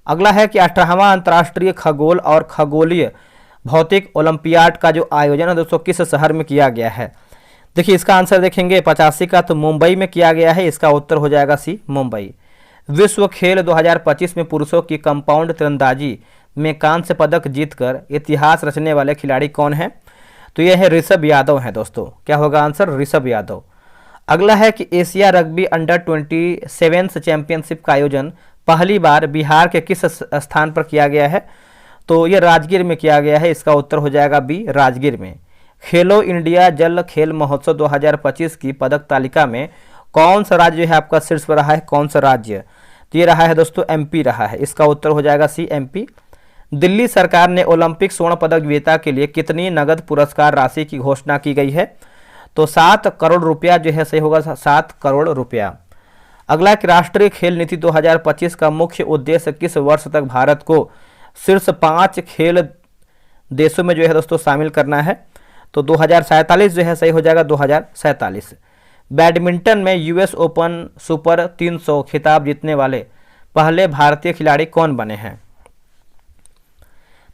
अगला है कि 18वां अंतर्राष्ट्रीय खगोल और खगोलीय भौतिक ओलंपियाड का जो आयोजन है दोस्तों किस शहर में किया गया है? देखिए इसका आंसर देखेंगे 85 का तो मुंबई में किया गया है, इसका उत्तर हो जाएगा सी मुंबई। विश्व खेल 2025 में पुरुषों की कंपाउंड तीरंदाजी में कांस्य पदक जीतकर इतिहास रचने वाले खिलाड़ी कौन है? तो यह है ऋषभ यादव है दोस्तों। क्या होगा आंसर? ऋषभ यादव। अगला है कि एशिया रग्बी अंडर 27 चैंपियनशिप का आयोजन पहली बार बिहार के किस स्थान पर किया गया है? तो ये राजगीर में किया गया है, इसका उत्तर हो जाएगा बी राजगीर में। खेलो इंडिया जल खेल महोत्सव 2025 की पदक तालिका में कौन सा राज्य है आपका शीर्ष पर रहा है? कौन सा राज्य? तो ये रहा है दोस्तों एमपी रहा है, इसका उत्तर हो जाएगा सी एमपी। दिल्ली सरकार ने ओलंपिक स्वर्ण पदक विजेता के लिए कितनी नगद पुरस्कार राशि की घोषणा की गई है? तो 7 करोड़ रुपया जो है सही होगा 7 करोड़ रुपया। अगला कि राष्ट्रीय खेल नीति 2025 का मुख्य उद्देश्य किस वर्ष तक भारत को शीर्ष 5 खेल देशों में जो है दोस्तों शामिल करना है? तो 2047 जो है सही हो जाएगा 2047। बैडमिंटन में यूएस ओपन सुपर 300 खिताब जीतने वाले पहले भारतीय खिलाड़ी कौन बने हैं?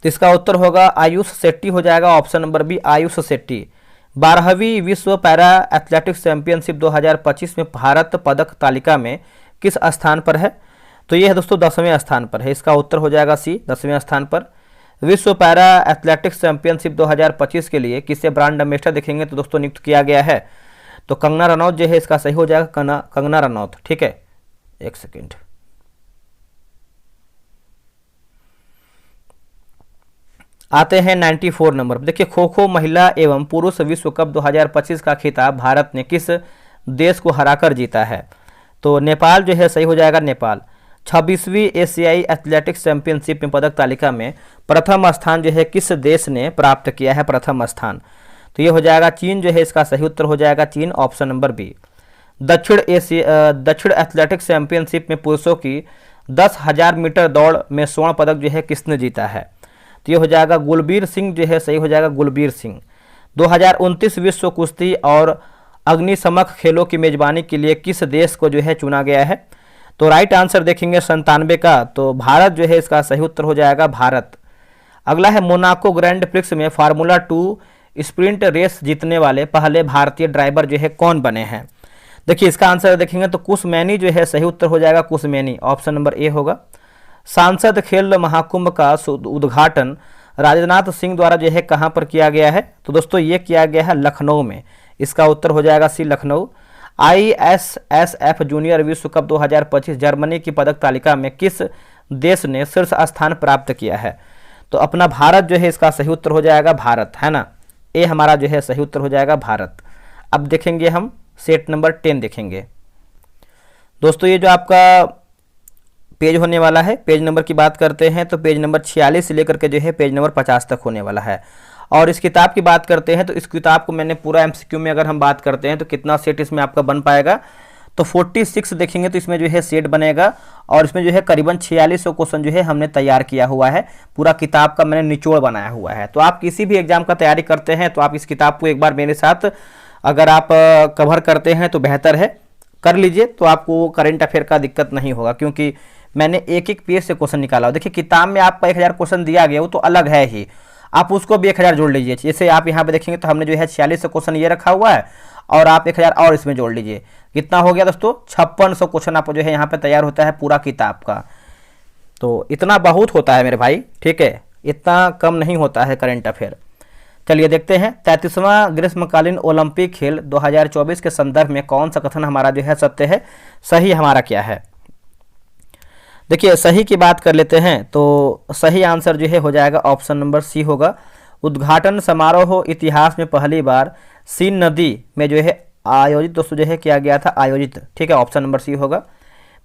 तो इसका उत्तर होगा आयुष शेट्टी हो जाएगा, option number B Ayush Shetty. 12वीं विश्व पैरा एथलेटिक्स चैंपियनशिप 2025 में भारत पदक तालिका में किस स्थान पर है? तो ये है दोस्तों 10वें स्थान पर है, इसका उत्तर हो जाएगा सी 10वें स्थान पर। विश्व पैरा एथलेटिक्स चैंपियनशिप 2025 के लिए किसे ब्रांड एम्बेसडर देखेंगे तो दोस्तों नियुक्त किया गया है? तो कंगना रनौत जो है इसका सही हो जाएगा कंगना रनौत। ठीक है, एक सेकेंड। आते हैं 94 नंबर। देखिए खो खो महिला एवं पुरुष विश्व कप 2025 का खिताब भारत ने किस देश को हराकर जीता है? तो नेपाल जो है सही हो जाएगा, नेपाल। 26वीं एशियाई एथलेटिक्स चैंपियनशिप में पदक तालिका में प्रथम स्थान जो है किस देश ने प्राप्त किया है, प्रथम स्थान? तो ये हो जाएगा चीन जो है, इसका सही उत्तर हो जाएगा चीन, ऑप्शन नंबर बी। दक्षिण एथलेटिक्स चैंपियनशिप में पुरुषों की 10,000 मीटर दौड़ में स्वर्ण पदक जो है किसने जीता है? तो ये हो जाएगा गुलबीर सिंह जो है, सही हो जाएगा गुलबीर सिंह। 2029 विश्व कुश्ती और अग्निशमक खेलों की मेजबानी के लिए किस देश को जो है चुना गया है? तो राइट आंसर देखेंगे 97 का, तो भारत जो है इसका सही उत्तर हो जाएगा भारत। अगला है मोनाको ग्रैंड प्रिक्स में फार्मूला 2 स्प्रिंट रेस जीतने वाले पहले भारतीय ड्राइवर जो है कौन बने हैं? देखिए इसका आंसर देखेंगे तो कुशमैनी जो है सही उत्तर हो जाएगा कुशमैनी, ऑप्शन नंबर ए होगा। सांसद खेल महाकुंभ का उद्घाटन राजनाथ सिंह द्वारा जो है कहाँ पर किया गया है? तो दोस्तों ये किया गया है लखनऊ में, इसका उत्तर हो जाएगा सी, लखनऊ। ISSF जूनियर विश्व कप 2025 जर्मनी की पदक तालिका में किस देश ने शीर्ष स्थान प्राप्त किया है? तो अपना भारत जो है इसका सही उत्तर हो जाएगा भारत, है ना, ए हमारा जो है सही उत्तर हो जाएगा भारत। अब देखेंगे हम सेट नंबर 10 देखेंगे दोस्तों। ये जो आपका पेज होने वाला है, पेज नंबर की बात करते हैं तो पेज नंबर 46 से लेकर के जो है पेज नंबर 50 तक होने वाला है। और इस किताब की बात करते हैं तो इस किताब को मैंने पूरा MCQ में अगर हम बात करते हैं तो कितना सेट इसमें आपका बन पाएगा? तो 46 देखेंगे तो इसमें जो है सेट बनेगा और इसमें जो है करीबन 4600 क्वेश्चन जो है हमने तैयार किया हुआ है, पूरा किताब का मैंने निचोड़ बनाया हुआ है। तो आप किसी भी एग्जाम का तैयारी करते हैं तो आप इस किताब को एक बार मेरे साथ अगर आप कवर करते हैं तो बेहतर है, कर लीजिए, तो आपको करंट अफेयर का दिक्कत नहीं होगा, क्योंकि मैंने एक एक पेज से क्वेश्चन निकाला। देखिए किताब में आपका 1000 क्वेश्चन दिया गया वो तो अलग है ही, आप उसको भी 1000 जोड़ लीजिए। जैसे आप यहाँ पे देखेंगे तो हमने जो है 4600 क्वेश्चन ये रखा हुआ है और आप 1000 और इसमें जोड़ लीजिए, कितना हो गया दोस्तों? 5600 क्वेश्चन आपको जो है यहाँ पे तैयार होता है पूरा किताब का। तो इतना बहुत होता है मेरे भाई, ठीक है, इतना कम नहीं होता है करंट अफेयर। चलिए देखते हैं 33वां ग्रीष्मकालीन ओलंपिक खेल 2024 के संदर्भ में कौन सा कथन हमारा जो है सत्य है, सही हमारा क्या है? देखिए सही की बात कर लेते हैं तो सही आंसर जो है हो जाएगा ऑप्शन नंबर सी होगा। उद्घाटन समारोह इतिहास में पहली बार सीन नदी में जो है आयोजित दोस्तों जो है किया गया था, आयोजित, ठीक है, ऑप्शन नंबर सी होगा।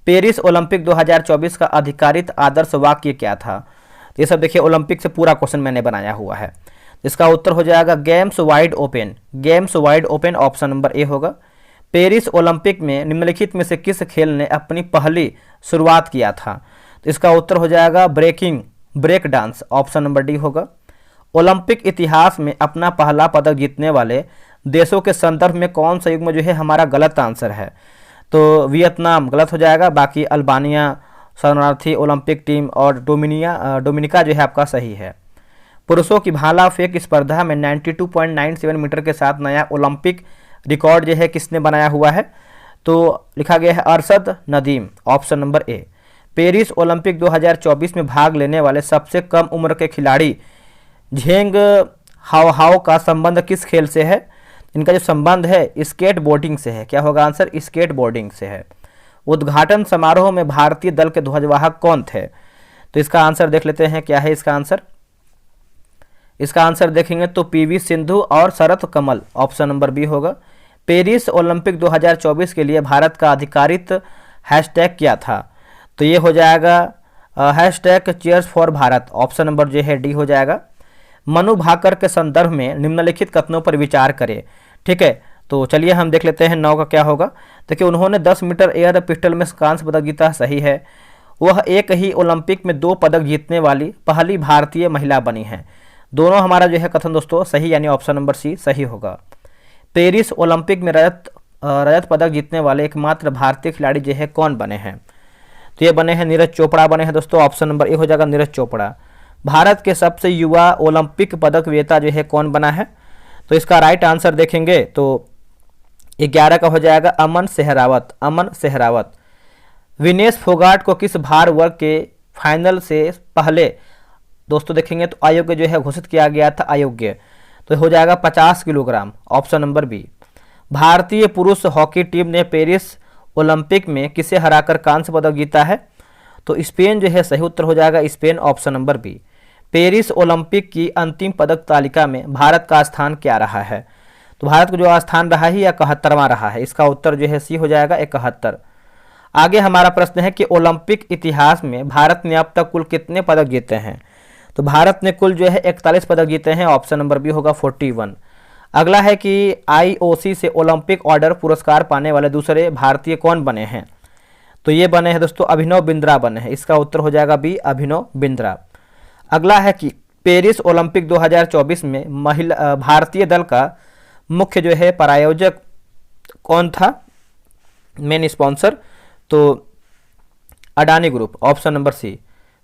पेरिस ओलंपिक 2024 का अधिकारित आदर्श वाक्य क्या था? ये सब देखिए ओलंपिक से पूरा क्वेश्चन मैंने बनाया हुआ है, इसका उत्तर हो जाएगा games wide open, games wide open, option number A होगा। पेरिस ओलंपिक में निम्नलिखित में से किस खेल ने अपनी पहली शुरुआत किया था? तो इसका उत्तर हो जाएगा break dance, option number D होगा। ओलंपिक इतिहास में अपना पहला पदक जीतने वाले देशों के संदर्भ में कौन सा युग्म जो है हमारा गलत आंसर है? तो वियतनाम गलत हो जाएगा, बाकी अल्बानिया शरणार्थी ओलंपिक टीम और डोमिनिका जो है आपका सही है। पुरुषों की भाला फेंक स्पर्धा में 92.97 मीटर के साथ नया ओलंपिक रिकॉर्ड जो है किसने बनाया हुआ है? तो लिखा गया है अरशद नदीम, ऑप्शन नंबर ए। पेरिस ओलंपिक 2024 में भाग लेने वाले सबसे कम उम्र के खिलाड़ी झेंग हाओ का संबंध किस खेल से है? इनका जो संबंध है स्केट बोर्डिंग से है, क्या होगा आंसर? स्केट बोर्डिंग से है। उद्घाटन समारोह में भारतीय दल के ध्वजवाहक कौन थे? तो इसका आंसर देख लेते हैं, क्या है इसका आंसर? इसका आंसर देखेंगे तो PV सिंधु और Sharath Kamal, option number B होगा। पेरिस ओलंपिक 2024 के लिए भारत का अधिकारित हैशटैग क्या था? तो ये हो जाएगा hashtag cheers for Bharat, option number जो है डी हो जाएगा। मनु भाकर के संदर्भ में निम्नलिखित कथनों पर विचार करें, ठीक है, तो चलिए हम देख लेते हैं 9 का क्या होगा। देखिए उन्होंने 10 मीटर एयर पिस्टल में कांस्य पदक जीता, सही है। वह एक ही ओलंपिक में 2 पदक जीतने वाली पहली भारतीय महिला बनी है। दोनों हमारा जो है कथन दोस्तों सही, यानी ऑप्शन नंबर सी सही होगा। पेरिस ओलंपिक में रजत पदक जीतने वाले एकमात्र भारतीय खिलाड़ी जो है कौन बने हैं? तो ये बने हैं नीरज चोपड़ा बने हैं दोस्तों, ऑप्शन नंबर ए हो जाएगा नीरज चोपड़ा। भारत के सबसे युवा ओलंपिक पदक विजेता जो है कौन बना है? तो इसका राइट आंसर देखेंगे तो 11 का हो जाएगा अमन सेहरावत, अमन सेहरावत। विनेश फोगाट को किस भार वर्ग के फाइनल से पहले दोस्तों देखेंगे तो अयोग्य जो है घोषित किया गया था, अयोग्य, तो हो जाएगा 50 किलोग्राम, ऑप्शन नंबर बी। भारतीय पुरुष हॉकी टीम ने पेरिस ओलंपिक में किसे हराकर कांस्य पदक जीता है? तो स्पेन जो है सही उत्तर हो जाएगा Spain, option number B. Paris Olympic की अंतिम पदक तालिका में भारत का स्थान क्या रहा है? तो भारत का जो स्थान रहा है 71वां रहा है, इसका उत्तर जो है सी हो जाएगा 71। आगे हमारा प्रश्न है कि ओलंपिक इतिहास में भारत ने अब तक कुल कितने पदक जीते हैं। तो भारत ने कुल जो है 41 पदक जीते हैं, ऑप्शन नंबर बी होगा 41। अगला है कि आईओसी से ओलंपिक ऑर्डर पुरस्कार पाने वाले दूसरे भारतीय कौन बने हैं। तो ये बने हैं दोस्तों अभिनव बिंद्रा बने हैं, इसका उत्तर हो जाएगा बी अभिनव बिंद्रा। अगला है कि पेरिस ओलंपिक 2024 में महिला भारतीय दल का मुख्य जो है प्रायोजक कौन था, मेन स्पॉन्सर। तो Adani group, option number C.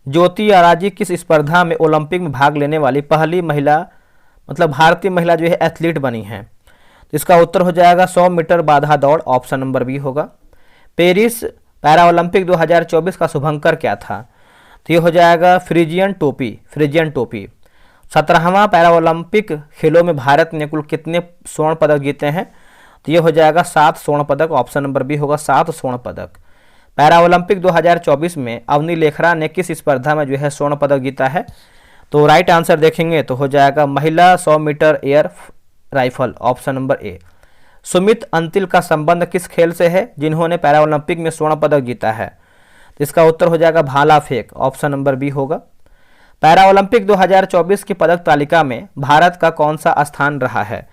Jyoti Yarraji किस स्पर्धा में ओलंपिक में भाग लेने वाली पहली महिला मतलब भारतीय महिला जो है एथलीट बनी है। तो इसका उत्तर हो जाएगा 100 मीटर बाधा दौड़, ऑप्शन नंबर बी होगा। पेरिस पैरा ओलंपिक 2024 का शुभंकर क्या था। तो ये हो जाएगा फ्रिजियन टोपी। 17वां पैरा ओलंपिक खेलों में भारत ने कुल कितने स्वर्ण पदक जीते हैं। तो ये हो जाएगा 7 स्वर्ण पदक, ऑप्शन नंबर बी होगा 7 स्वर्ण पदक। पैरा ओलंपिक 2024 में अवनी लेखरा ने किस स्पर्धा में जो है स्वर्ण पदक जीता है। तो राइट आंसर देखेंगे तो हो जाएगा महिला 100 metre air rifle, option number A. Sumit Antil का संबंध किस खेल से है जिन्होंने पैरा ओलंपिक में स्वर्ण पदक जीता है। तो इसका उत्तर हो जाएगा भाला फेंक, ऑप्शन नंबर बी होगा। पैरा ओलंपिक 2024 की पदक तालिका में भारत का कौन सा स्थान रहा है।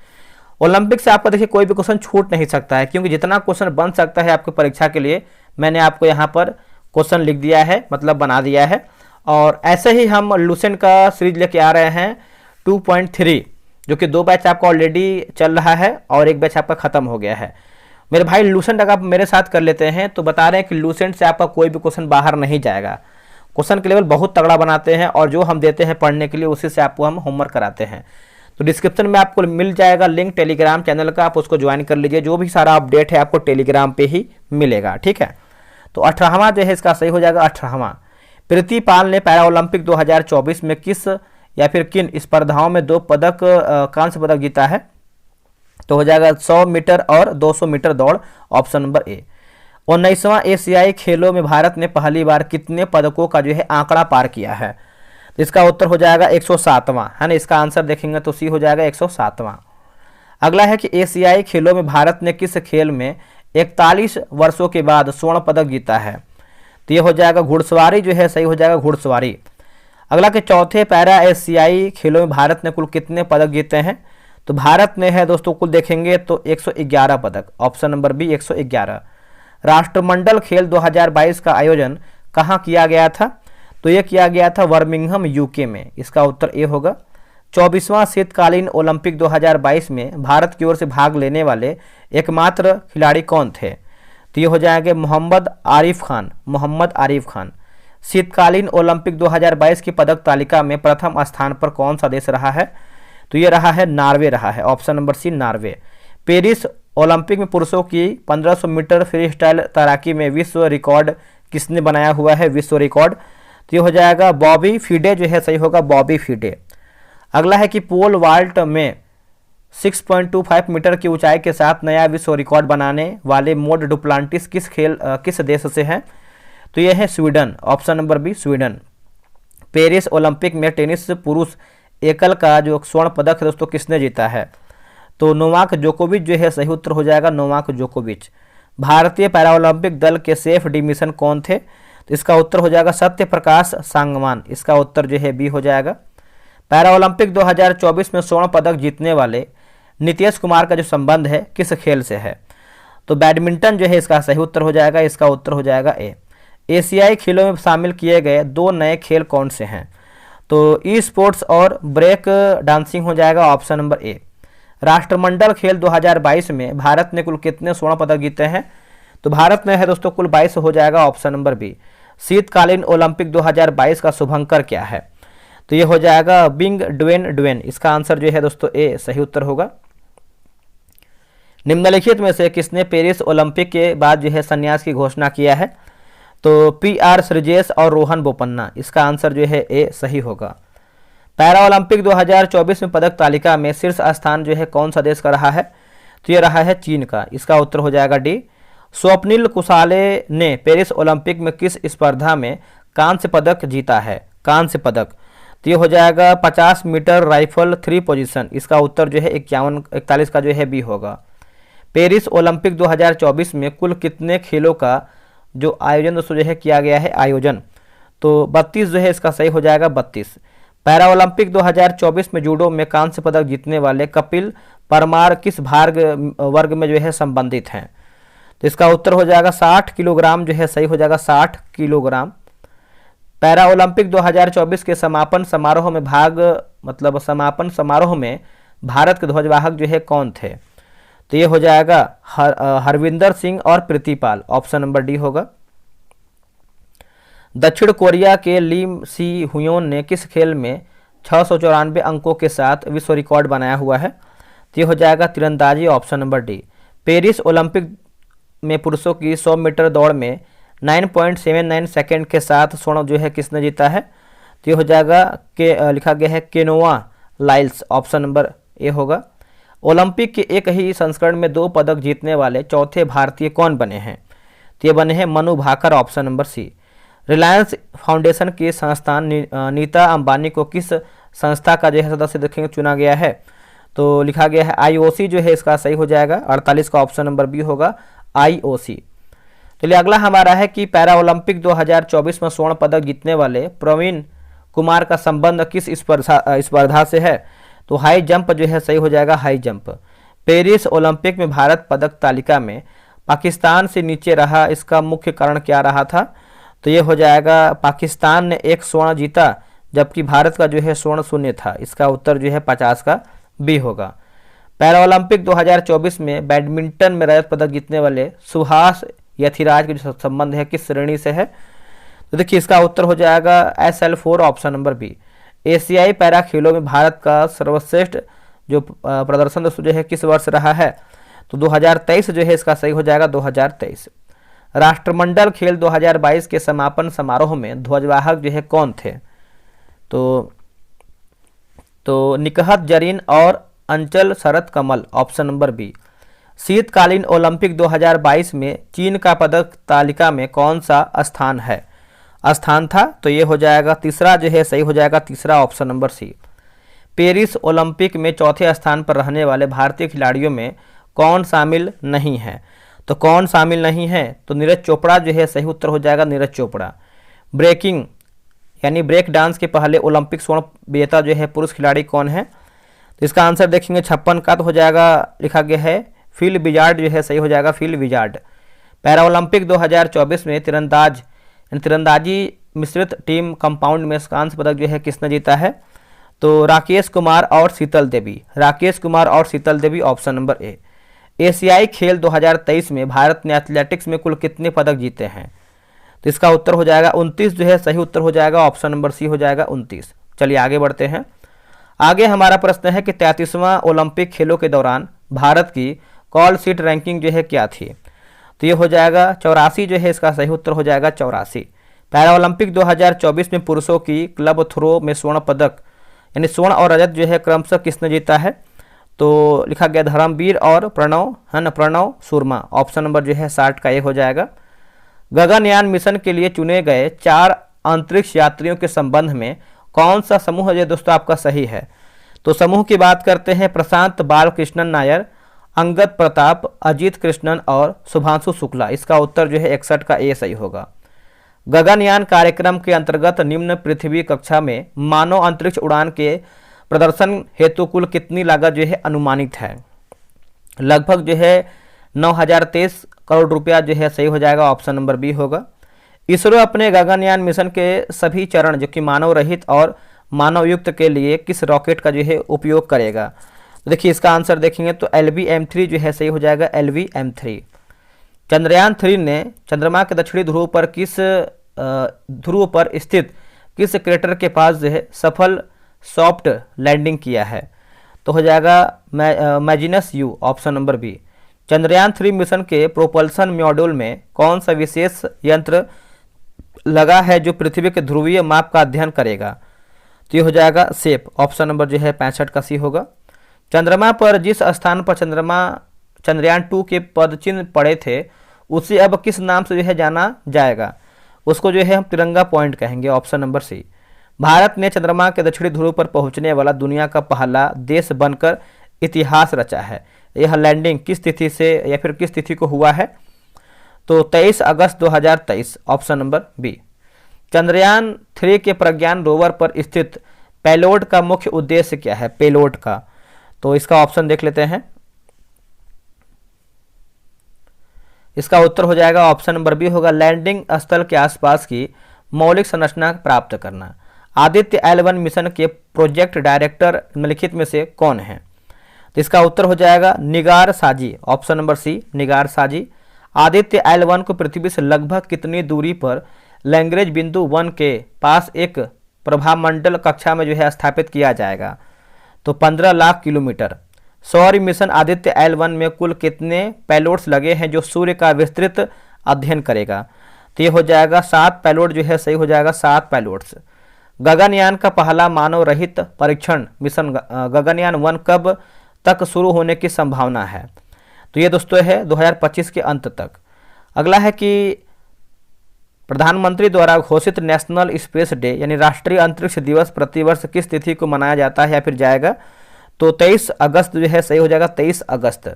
ओलंपिक से आपको देखिए कोई भी क्वेश्चन छूट नहीं सकता है, क्योंकि जितना क्वेश्चन बन सकता है आपकी परीक्षा के लिए मैंने आपको यहाँ पर क्वेश्चन लिख दिया है, मतलब बना दिया है। और ऐसे ही हम लूसेंट का सीरीज लेके आ रहे हैं 2.3, जो कि 2 बैच आपका ऑलरेडी चल रहा है और 1 बैच आपका खत्म हो गया है। मेरे भाई लूसेंट अगर आप मेरे साथ कर लेते हैं तो बता रहे हैं कि लूसेंट से आपका कोई भी क्वेश्चन बाहर नहीं जाएगा। क्वेश्चन के लेवल बहुत तगड़ा बनाते हैं और जो हम देते हैं पढ़ने के लिए उसी से आपको हम होमवर्क कराते हैं। तो डिस्क्रिप्शन में आपको मिल जाएगा लिंक टेलीग्राम चैनल का, आप उसको ज्वाइन कर लीजिए। जो भी सारा अपडेट है आपको टेलीग्राम पे ही मिलेगा, ठीक है। तो 18वां जो है इसका सही हो जाएगा 18वां। प्रीति पाल ने पैरा ओलंपिक 2024 में किस या फिर किन स्पर्धाओं में 2 पदक कांस्य पदक जीता है। तो हो जाएगा 100 मीटर और 200 मीटर दौड़, ऑप्शन नंबर ए। 19वां एशियाई खेलों में भारत ने पहली बार कितने पदकों का जो है आंकड़ा पार किया है। तो इसका उत्तर हो जाएगा 107वां, है ना। इसका आंसर देखेंगे तो सी हो जाएगा 107वां। अगला है कि एशियाई खेलों में भारत ने किस खेल में 41 वर्षों के बाद स्वर्ण पदक जीता है। तो ये हो जाएगा घुड़सवारी जो है, सही हो जाएगा घुड़सवारी। अगला के चौथे पैरा एशियाई खेलों में भारत ने कुल कितने पदक जीते हैं। तो भारत ने है दोस्तों कुल देखेंगे तो 111 पदक, ऑप्शन नंबर बी 111। राष्ट्रमंडल खेल 2022 का आयोजन कहाँ किया गया था। तो ये किया गया था बर्मिंघम यूके में, इसका उत्तर ए होगा। 24वां शीतकालीन ओलंपिक 2022 में भारत की ओर से भाग लेने वाले एकमात्र खिलाड़ी कौन थे। तो ये हो जाएंगे मोहम्मद आरिफ खान। शीतकालीन ओलंपिक 2022 की पदक तालिका में प्रथम स्थान पर कौन सा देश रहा है। तो ये रहा है नार्वे रहा है, option number C Norway. Paris Olympic में पुरुषों की 1500 मीटर फ्री स्टाइल तैराकी में विश्व रिकॉर्ड किसने बनाया हुआ है, विश्व रिकॉर्ड। तो ये हो जाएगा बॉबी फीडे जो है, सही होगा बॉबी फीडे। अगला है कि पोल वाल्ट में 6.25 मीटर की ऊंचाई के साथ नया विश्व रिकॉर्ड बनाने वाले मोड डुप्लांटिस किस देश से हैं। तो ये है Sweden, option number B Sweden. Paris Olympic में टेनिस पुरुष एकल का जो स्वर्ण पदक है दोस्तों किसने जीता है। तो नोवाक जोकोविच जो है, सही उत्तर हो जाएगा नोवाक जोकोविच। भारतीय पैरा ओलंपिक दल के सेफ डिमिशन कौन थे। तो इसका उत्तर हो जाएगा सत्य प्रकाश सांगवान, इसका उत्तर जो है बी हो जाएगा। पैरा ओलंपिक 2024 में स्वर्ण पदक जीतने वाले नीतीश कुमार का जो संबंध है किस खेल से है। तो बैडमिंटन जो है इसका सही उत्तर हो जाएगा, इसका उत्तर हो जाएगा ए। एशियाई खेलों में शामिल किए गए 2 नए खेल कौन से हैं। तो ई स्पोर्ट्स और ब्रेक डांसिंग हो जाएगा, ऑप्शन नंबर ए। राष्ट्रमंडल खेल 2022 में भारत ने कुल कितने स्वर्ण पदक जीते हैं। तो भारत ने है दोस्तों कुल 22 हो जाएगा, ऑप्शन नंबर बी। शीतकालीन ओलंपिक 2022 का शुभंकर क्या है। तो ये हो जाएगा बिंग ड्वेन, इसका आंसर जो है दोस्तों ए सही उत्तर होगा। निम्नलिखित में से किसने पेरिस ओलंपिक के बाद जो है संन्यास की घोषणा किया है। तो PR श्रीजेश और रोहन बोपन्ना, इसका आंसर जो है ए सही होगा। पैरा ओलंपिक 2024 में पदक तालिका में शीर्ष स्थान जो है कौन सा देश का रहा है। तो ये रहा है चीन का, इसका उत्तर हो जाएगा डी। स्वप्निल कुसाले ने पेरिस ओलंपिक में किस स्पर्धा में कांस्य पदक जीता है, कांस्य पदक। तो ये हो जाएगा 50 मीटर राइफल 3 पोजीशन, इसका उत्तर जो है 41 का जो है बी होगा। पेरिस ओलंपिक 2024 में कुल कितने खेलों का जो आयोजन दोस्तों जो है किया गया है आयोजन, तो 32 जो है इसका सही हो जाएगा 32। पैरा ओलंपिक 2024 में जूडो में कांस्य पदक जीतने वाले कपिल परमार किस भार वर्ग में जो है संबंधित हैं? तो इसका उत्तर हो जाएगा 60 किलोग्राम जो है सही हो जाएगा 60 किलोग्राम। पैरा ओलंपिक 2024 के समापन समारोह में समापन समारोह में भारत के ध्वजवाहक जो है कौन थे? तो ये हो जाएगा हरविंदर सिंह और प्रीतिपाल, ऑप्शन नंबर डी होगा। दक्षिण कोरिया के लीम सी हुयोन ने किस खेल में 694 अंकों के साथ विश्व रिकॉर्ड बनाया हुआ है? तो ये हो जाएगा तीरंदाजी, option number D. Paris Olympic में पुरुषों की 100 मीटर दौड़ में 9.79 सेकंड के साथ स्वर्ण जो है किसने जीता है? तो ये हो जाएगा लिखा गया है केनोआ लाइल्स, ऑप्शन नंबर ए होगा। ओलंपिक के एक ही संस्करण में 2 पदक जीतने वाले चौथे भारतीय कौन बने हैं? तो ये बने हैं Manu Bhaker, option number C. Reliance foundation के संस्थान नीता अंबानी को किस संस्था का जो है सदस्य देखेंगे चुना गया है? तो लिखा गया है आईओसी जो है इसका सही हो जाएगा 48 का ऑप्शन नंबर बी होगा आईओसी। चलिए अगला हमारा है कि पैरा ओलंपिक 2024 में स्वर्ण पदक जीतने वाले प्रवीण कुमार का संबंध किस स्पर्धा से है? तो हाई जंप जो है सही हो जाएगा हाई जंप। पेरिस ओलंपिक में भारत पदक तालिका में पाकिस्तान से नीचे रहा, इसका मुख्य कारण क्या रहा था? तो ये हो जाएगा पाकिस्तान ने 1 स्वर्ण जीता जबकि भारत का जो है स्वर्ण शून्य था, इसका उत्तर जो है 50 का बी होगा। पैरा ओलंपिक 2024 में बैडमिंटन में रजत पदक जीतने वाले सुहास यथिराज के जो संबंध है किस श्रेणी से है? तो देखिए इसका उत्तर हो जाएगा SL4, ऑप्शन नंबर बी। एशियाई पैरा खेलों में भारत का सर्वश्रेष्ठ जो प्रदर्शन दोस्तों जो है किस वर्ष रहा है? तो 2023 जो है इसका सही हो जाएगा 2023। राष्ट्रमंडल खेल 2022 के समापन समारोह में ध्वजवाहक जो है कौन थे? तो निकहत जरीन और अंचल शरद कमल, ऑप्शन नंबर बी। शीतकालीन ओलंपिक 2022 में चीन का पदक तालिका में कौन सा स्थान था? तो ये हो जाएगा तीसरा जो है सही हो जाएगा तीसरा, option number C. Paris Olympic में चौथे स्थान पर रहने वाले भारतीय खिलाड़ियों में कौन शामिल नहीं है? तो कौन शामिल नहीं है? तो नीरज चोपड़ा जो है सही उत्तर हो जाएगा नीरज चोपड़ा। ब्रेकिंग यानी ब्रेक डांस के पहले ओलंपिक स्वर्ण विजेता जो है पुरुष खिलाड़ी कौन है? तो इसका आंसर देखेंगे 56 का तो हो जाएगा लिखा गया है फिल विजार्ड जो है सही हो जाएगा फिल विजार्ड। पैरा ओलंपिक 2024 में तीरंदाजी मिश्रित टीम कंपाउंड में कांस्य पदक जो है किसने जीता है? तो राकेश कुमार और शीतल देवी, ऑप्शन नंबर ए। एशियाई खेल 2023 में भारत ने एथलेटिक्स में कुल कितने पदक जीते हैं? तो इसका उत्तर हो जाएगा 29 जो है सही उत्तर हो जाएगा ऑप्शन नंबर सी हो जाएगा 29। चलिए आगे बढ़ते हैं। आगे हमारा प्रश्न है कि 33वां ओलंपिक खेलों के दौरान भारत की कॉल सीट रैंकिंग जो है क्या थी? तो ये हो जाएगा 84 जो है इसका सही उत्तर हो जाएगा 84। पैरा ओलंपिक 2024 में पुरुषों की क्लब थ्रो में स्वर्ण पदक यानी स्वर्ण और रजत जो है क्रमशः किसने जीता है? तो लिखा गया धर्मवीर और प्रणव सुरमा, ऑप्शन नंबर जो है 60 का ये हो जाएगा। गगनयान मिशन के लिए चुने गए 4 अंतरिक्ष यात्रियों के संबंध में कौन सा समूह है दोस्तों आपका सही है? तो समूह की बात करते हैं प्रशांत बालकृष्णन नायर, अंगद प्रताप, अजीत कृष्णन और शुभांशु शुक्ला, इसका उत्तर जो है 61 का ए सही होगा। गगनयान कार्यक्रम के अंतर्गत निम्न पृथ्वी कक्षा में मानव अंतरिक्ष उड़ान के प्रदर्शन हेतु कुल कितनी लागत जो है अनुमानित है? लगभग जो है 9023 करोड़ रुपया जो है सही हो जाएगा ऑप्शन नंबर बी होगा। इसरो अपने गगनयान मिशन के सभी चरण जो कि मानव रहित और मानव युक्त के लिए किस रॉकेट का जो है उपयोग करेगा? तो देखिए इसका आंसर देखेंगे तो LVM-3 जो है सही हो जाएगा LVM-3। चंद्रयान 3 ने चंद्रमा के दक्षिणी ध्रुव पर स्थित किस क्रेटर के पास जो है सफल सॉफ्ट लैंडिंग किया है? तो हो जाएगा मैजिनस यू, option number B. Chandrayaan 3 mission के प्रोपल्सन मॉड्यूल में कौन सा विशेष यंत्र लगा है जो पृथ्वी के ध्रुवीय माप का अध्ययन करेगा? तो ये हो जाएगा सेप, ऑप्शन नंबर जो है 65 का सी होगा। चंद्रमा पर जिस स्थान पर चंद्रयान 2 के पदचिन्ह पड़े थे उसे अब किस नाम से जो है जाना जाएगा? उसको जो है हम तिरंगा पॉइंट कहेंगे, ऑप्शन नंबर सी। भारत ने चंद्रमा के दक्षिणी ध्रुव पर पहुंचने वाला दुनिया का पहला देश बनकर इतिहास रचा है। यह लैंडिंग किस तिथि से या फिर किस तिथि को हुआ है? तो 23 अगस्त 2023 ऑप्शन नंबर बी। चंद्रयान 3 के प्रज्ञान रोवर पर स्थित पेलोड का मुख्य उद्देश्य क्या है? पेलोड का, तो इसका ऑप्शन देख लेते हैं। इसका उत्तर हो जाएगा ऑप्शन नंबर बी होगा, लैंडिंग स्थल के आसपास की मौलिक संरचना प्राप्त करना। आदित्य L1 मिशन के प्रोजेक्ट डायरेक्टर निम्नलिखित में से कौन है? तो इसका उत्तर हो जाएगा निगार साजी, ऑप्शन नंबर सी, निगार साजी। आदित्य L1 को पृथ्वी से लगभग कितनी दूरी पर लैग्रेंज बिंदु 1 के पास एक प्रभामंडल कक्षा में जो है स्थापित किया जाएगा? तो 15 लाख किलोमीटर। सौर मिशन आदित्य L1 में कुल कितने पेलोड्स लगे हैं जो सूर्य का विस्तृत अध्ययन करेगा? तो ये हो जाएगा 7 पेलोड जो है सही हो जाएगा, 7 पेलोड्स। गगनयान का पहला मानव रहित परीक्षण मिशन गगनयान 1 कब तक शुरू होने की संभावना है? तो ये दोस्तों है 2025 के अंत तक। अगला है कि प्रधानमंत्री द्वारा घोषित नेशनल स्पेस डे यानी राष्ट्रीय अंतरिक्ष दिवस प्रतिवर्ष किस तिथि को मनाया जाता है या फिर जाएगा? तो 23 अगस्त जो है सही हो जाएगा, 23 अगस्त।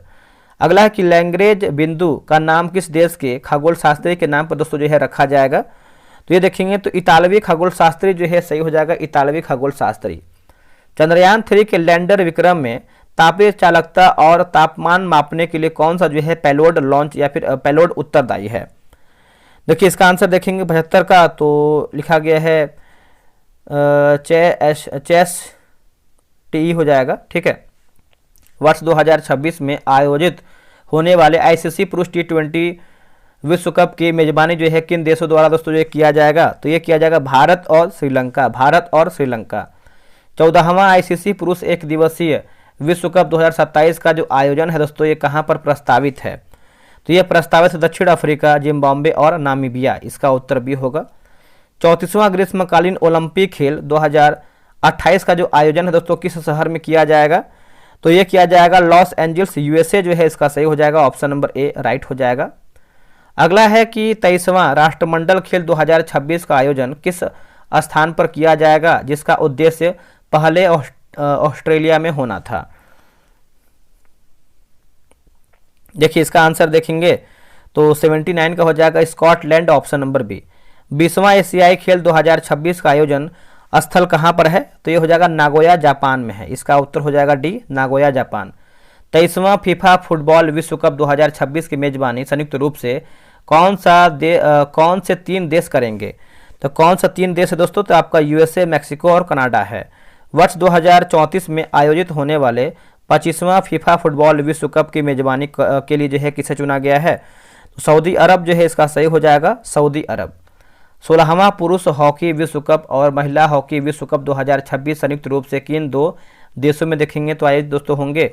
अगला है कि लैग्रेंज बिंदु का नाम किस देश के खगोल शास्त्री के नाम पर दोस्तों जो है रखा जाएगा? तो ये देखेंगे तो इतालवी खगोल शास्त्री जो है सही हो जाएगा, इतालवी खगोल शास्त्री। चंद्रयान 3 के लैंडर विक्रम में तापीय चालकता और तापमान मापने के लिए कौन सा जो है पेलोड लॉन्च या फिर पेलोड उत्तरदायी है? देखिए इसका आंसर देखेंगे 75 का, तो लिखा गया है चेस टी हो जाएगा, ठीक है। वर्ष 2026 में आयोजित होने वाले आईसीसी पुरुष T20 विश्व कप की मेजबानी जो है किन देशों द्वारा दोस्तों जो किया जाएगा? तो ये किया जाएगा भारत और श्रीलंका, भारत और श्रीलंका। 14वां आईसीसी पुरुष एक दिवसीय विश्व कप 2027 का जो आयोजन है दोस्तों ये कहाँ पर प्रस्तावित है? तो ये प्रस्तावित है दक्षिण अफ्रीका, जिम्बाब्वे और नामीबिया। इसका उत्तर भी होगा। 34वां ग्रीष्मकालीन ओलंपिक खेल 2028 का जो आयोजन है दोस्तों किस शहर में किया जाएगा? तो ये किया जाएगा लॉस एंजल्स, यूएसए जो है इसका सही हो जाएगा, ऑप्शन नंबर ए राइट हो जाएगा। अगला है कि 23वां राष्ट्रमंडल खेल 2026 का आयोजन किस स्थान पर किया जाएगा जिसका उद्देश्य पहले ऑस्ट्रेलिया में होना था? देखिए इसका आंसर देखेंगे तो 79 का हो जाएगा स्कॉटलैंड, ऑप्शन नंबर बी। 20वां एशियाई खेल 2026 का आयोजन स्थल कहां पर है? तो ये हो जाएगा नागोया जापान में है। इसका उत्तर हो जाएगा डी, नागोया जापान। 23वां फीफा फुटबॉल विश्व कप 2026 की मेजबानी संयुक्त रूप से कौन से 3 देश करेंगे? तो कौन सा 3 देश है दोस्तों? तो आपका यूएसए, मैक्सिको और कनाडा है। वर्ष 2034 में आयोजित होने वाले 25वां फीफा फुटबॉल विश्व कप की मेजबानी के लिए जो है किसे चुना गया है? तो सऊदी अरब जो है इसका सही हो जाएगा, सऊदी अरब। 16वां पुरुष हॉकी विश्व कप और महिला हॉकी विश्व कप 2026 संयुक्त रूप से किन 2 देशों में देखेंगे? तो आइए दोस्तों होंगे।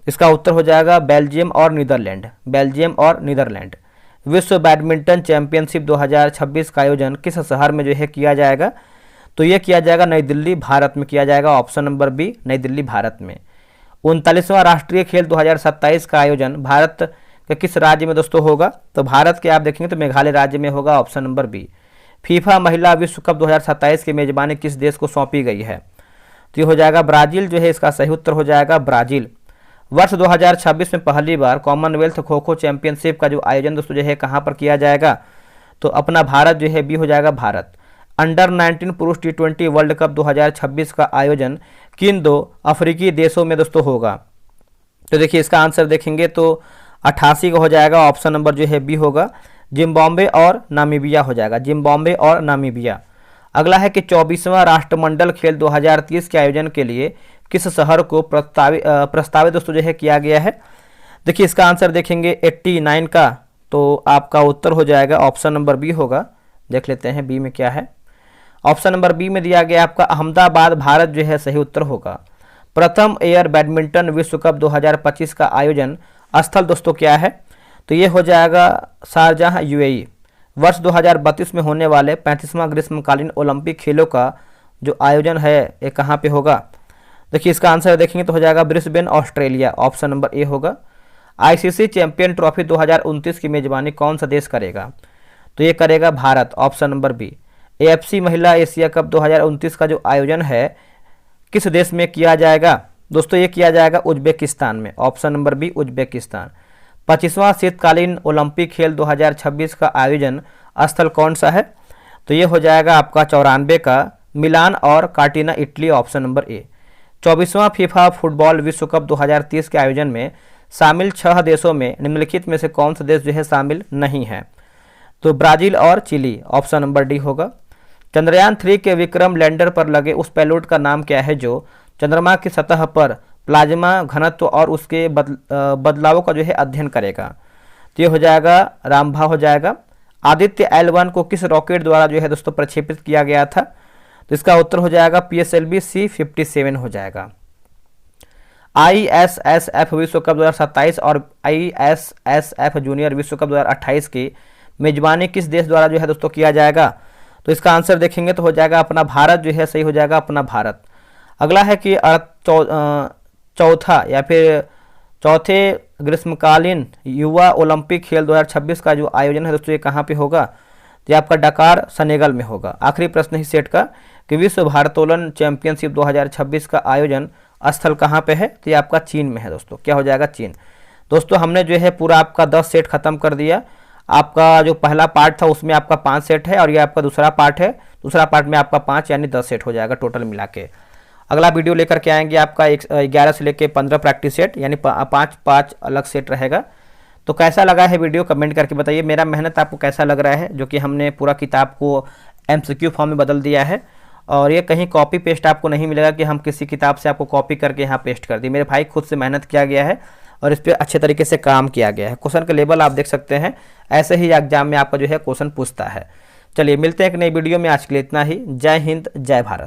इसका उत्तर हो जाएगा बेल्जियम और नीदरलैंड, बेल्जियम और नीदरलैंड। विश्व बैडमिंटन चैंपियनशिप 2026 का आयोजन किस शहर में जो है किया जाएगा? तो ये किया जाएगा नई दिल्ली, भारत में किया जाएगा, ऑप्शन नंबर बी, नई दिल्ली, भारत में। 39वां राष्ट्रीय खेल 2027 का आयोजन भारत के किस राज्य में दोस्तों होगा? तो भारत के आप देखेंगे तो मेघालय राज्य में होगा, ऑप्शन नंबर बी। फीफा महिला विश्व कप 2027 की मेजबानी किस देश को सौंपी गई है? तो ये हो जाएगा ब्राजील जो है इसका सही उत्तर हो जाएगा, ब्राजील। वर्ष 2026 में पहली बार कॉमनवेल्थ खो खो चैंपियनशिप का जो आयोजन दोस्तों जो है कहाँ पर किया जाएगा? तो अपना भारत जो है बी हो जाएगा, भारत। अंडर 19 पुरुष T20 वर्ल्ड कप 2026 का आयोजन किन 2 अफ्रीकी देशों में दोस्तों होगा? तो देखिए इसका आंसर देखेंगे तो 88 का हो जाएगा, ऑप्शन नंबर जो है बी होगा, जिम्बाब्वे और नामीबिया हो जाएगा, जिम्बाब्वे और नामीबिया। अगला है कि 24वां राष्ट्रमंडल खेल 2030 के आयोजन के लिए किस शहर को प्रस्तावित दोस्तों जो है किया गया है? देखिए इसका आंसर देखेंगे 89 का, तो आपका उत्तर हो जाएगा ऑप्शन नंबर बी होगा। देख लेते हैं बी में क्या है। ऑप्शन नंबर बी में दिया गया आपका अहमदाबाद, भारत जो है सही उत्तर होगा। प्रथम एयर बैडमिंटन विश्व कप 2025 का आयोजन स्थल दोस्तों क्या है? तो ये हो जाएगा शारजाह, यूएई। वर्ष 2032 में होने वाले 35वां ग्रीष्मकालीन ओलंपिक खेलों का जो आयोजन है ये कहाँ पे होगा? देखिए इसका आंसर देखेंगे तो हो जाएगा Brisbane, Australia, option number A होगा। आईसीसी चैंपियन ट्रॉफी 2029 की मेजबानी कौन सा देश करेगा? तो ये करेगा Bharat, option number B. AFC महिला एशिया कप 2029 का जो आयोजन है किस देश में किया जाएगा? दोस्तों ये किया जाएगा उज्बेकिस्तान में, ऑप्शन नंबर बी, उज्बेकिस्तान। 25वां शीतकालीन ओलंपिक खेल 2026 का आयोजन स्थल कौन सा है? तो ये हो जाएगा आपका 94 का मिलान और Cortina, Italy, option number A. 24वां फीफा फुटबॉल विश्व कप 2030 के आयोजन में शामिल 6 देशों में निम्नलिखित में से कौन सा देश जो है शामिल नहीं है? तो ब्राजील और चिली, ऑप्शन नंबर डी होगा। चंद्रयान 3 के विक्रम लैंडर पर लगे उस पेलोड का नाम क्या है जो चंद्रमा की सतह पर प्लाज्मा घनत्व और उसके बदलावों का जो है अध्ययन करेगा? तो ये हो जाएगा रामभा हो जाएगा। आदित्य L1 को किस रॉकेट द्वारा जो है दोस्तों प्रक्षेपित किया गया था? तो इसका उत्तर हो जाएगा PSLV C-57 हो जाएगा। ISSF विश्व कप 2027 और ISSF जूनियर विश्व कप 2028 की मेजबानी किस देश द्वारा जो है दोस्तों किया जाएगा? तो इसका आंसर देखेंगे तो हो जाएगा अपना भारत जो है, सही हो जाएगा अपना भारत। अगला है कि चौथा या फिर चौथे ग्रीष्मकालीन युवा ओलंपिक खेल 2026 का जो आयोजन है दोस्तों ये कहाँ पे होगा? तो ये आपका डकार, सेनेगल में होगा। आखिरी प्रश्न ही सेट का कि विश्व भारोत्तोलन चैंपियनशिप 2026 का आयोजन स्थल कहाँ पे है? तो ये आपका चीन में है दोस्तों। क्या हो जाएगा? चीन। दोस्तों हमने जो है पूरा आपका 10 सेट खत्म कर दिया। आपका जो पहला पार्ट था उसमें आपका 5 सेट है और ये आपका दूसरा पार्ट है। दूसरा पार्ट में आपका 5 यानी 10 सेट हो जाएगा टोटल मिला के। अगला वीडियो लेकर के आएंगे आपका 11 से लेकर 15 प्रैक्टिस सेट यानी 5 अलग सेट रहेगा। तो कैसा लगा है वीडियो कमेंट करके बताइए। मेरा मेहनत आपको कैसा लग रहा है, जो कि हमने पूरा किताब को MCQ फॉर्म में बदल दिया है और ये कहीं कॉपी पेस्ट आपको नहीं मिलेगा कि हम किसी किताब से आपको कॉपी करके यहाँ पेस्ट कर दी। मेरे भाई खुद से मेहनत किया गया है और इस पर अच्छे तरीके से काम किया गया है। क्वेश्चन का लेवल आप देख सकते हैं, ऐसे ही एग्जाम में आपका जो है क्वेश्चन पूछता है। चलिए मिलते हैं एक नई वीडियो में, आज के लिए इतना ही। जय हिंद, जय भारत।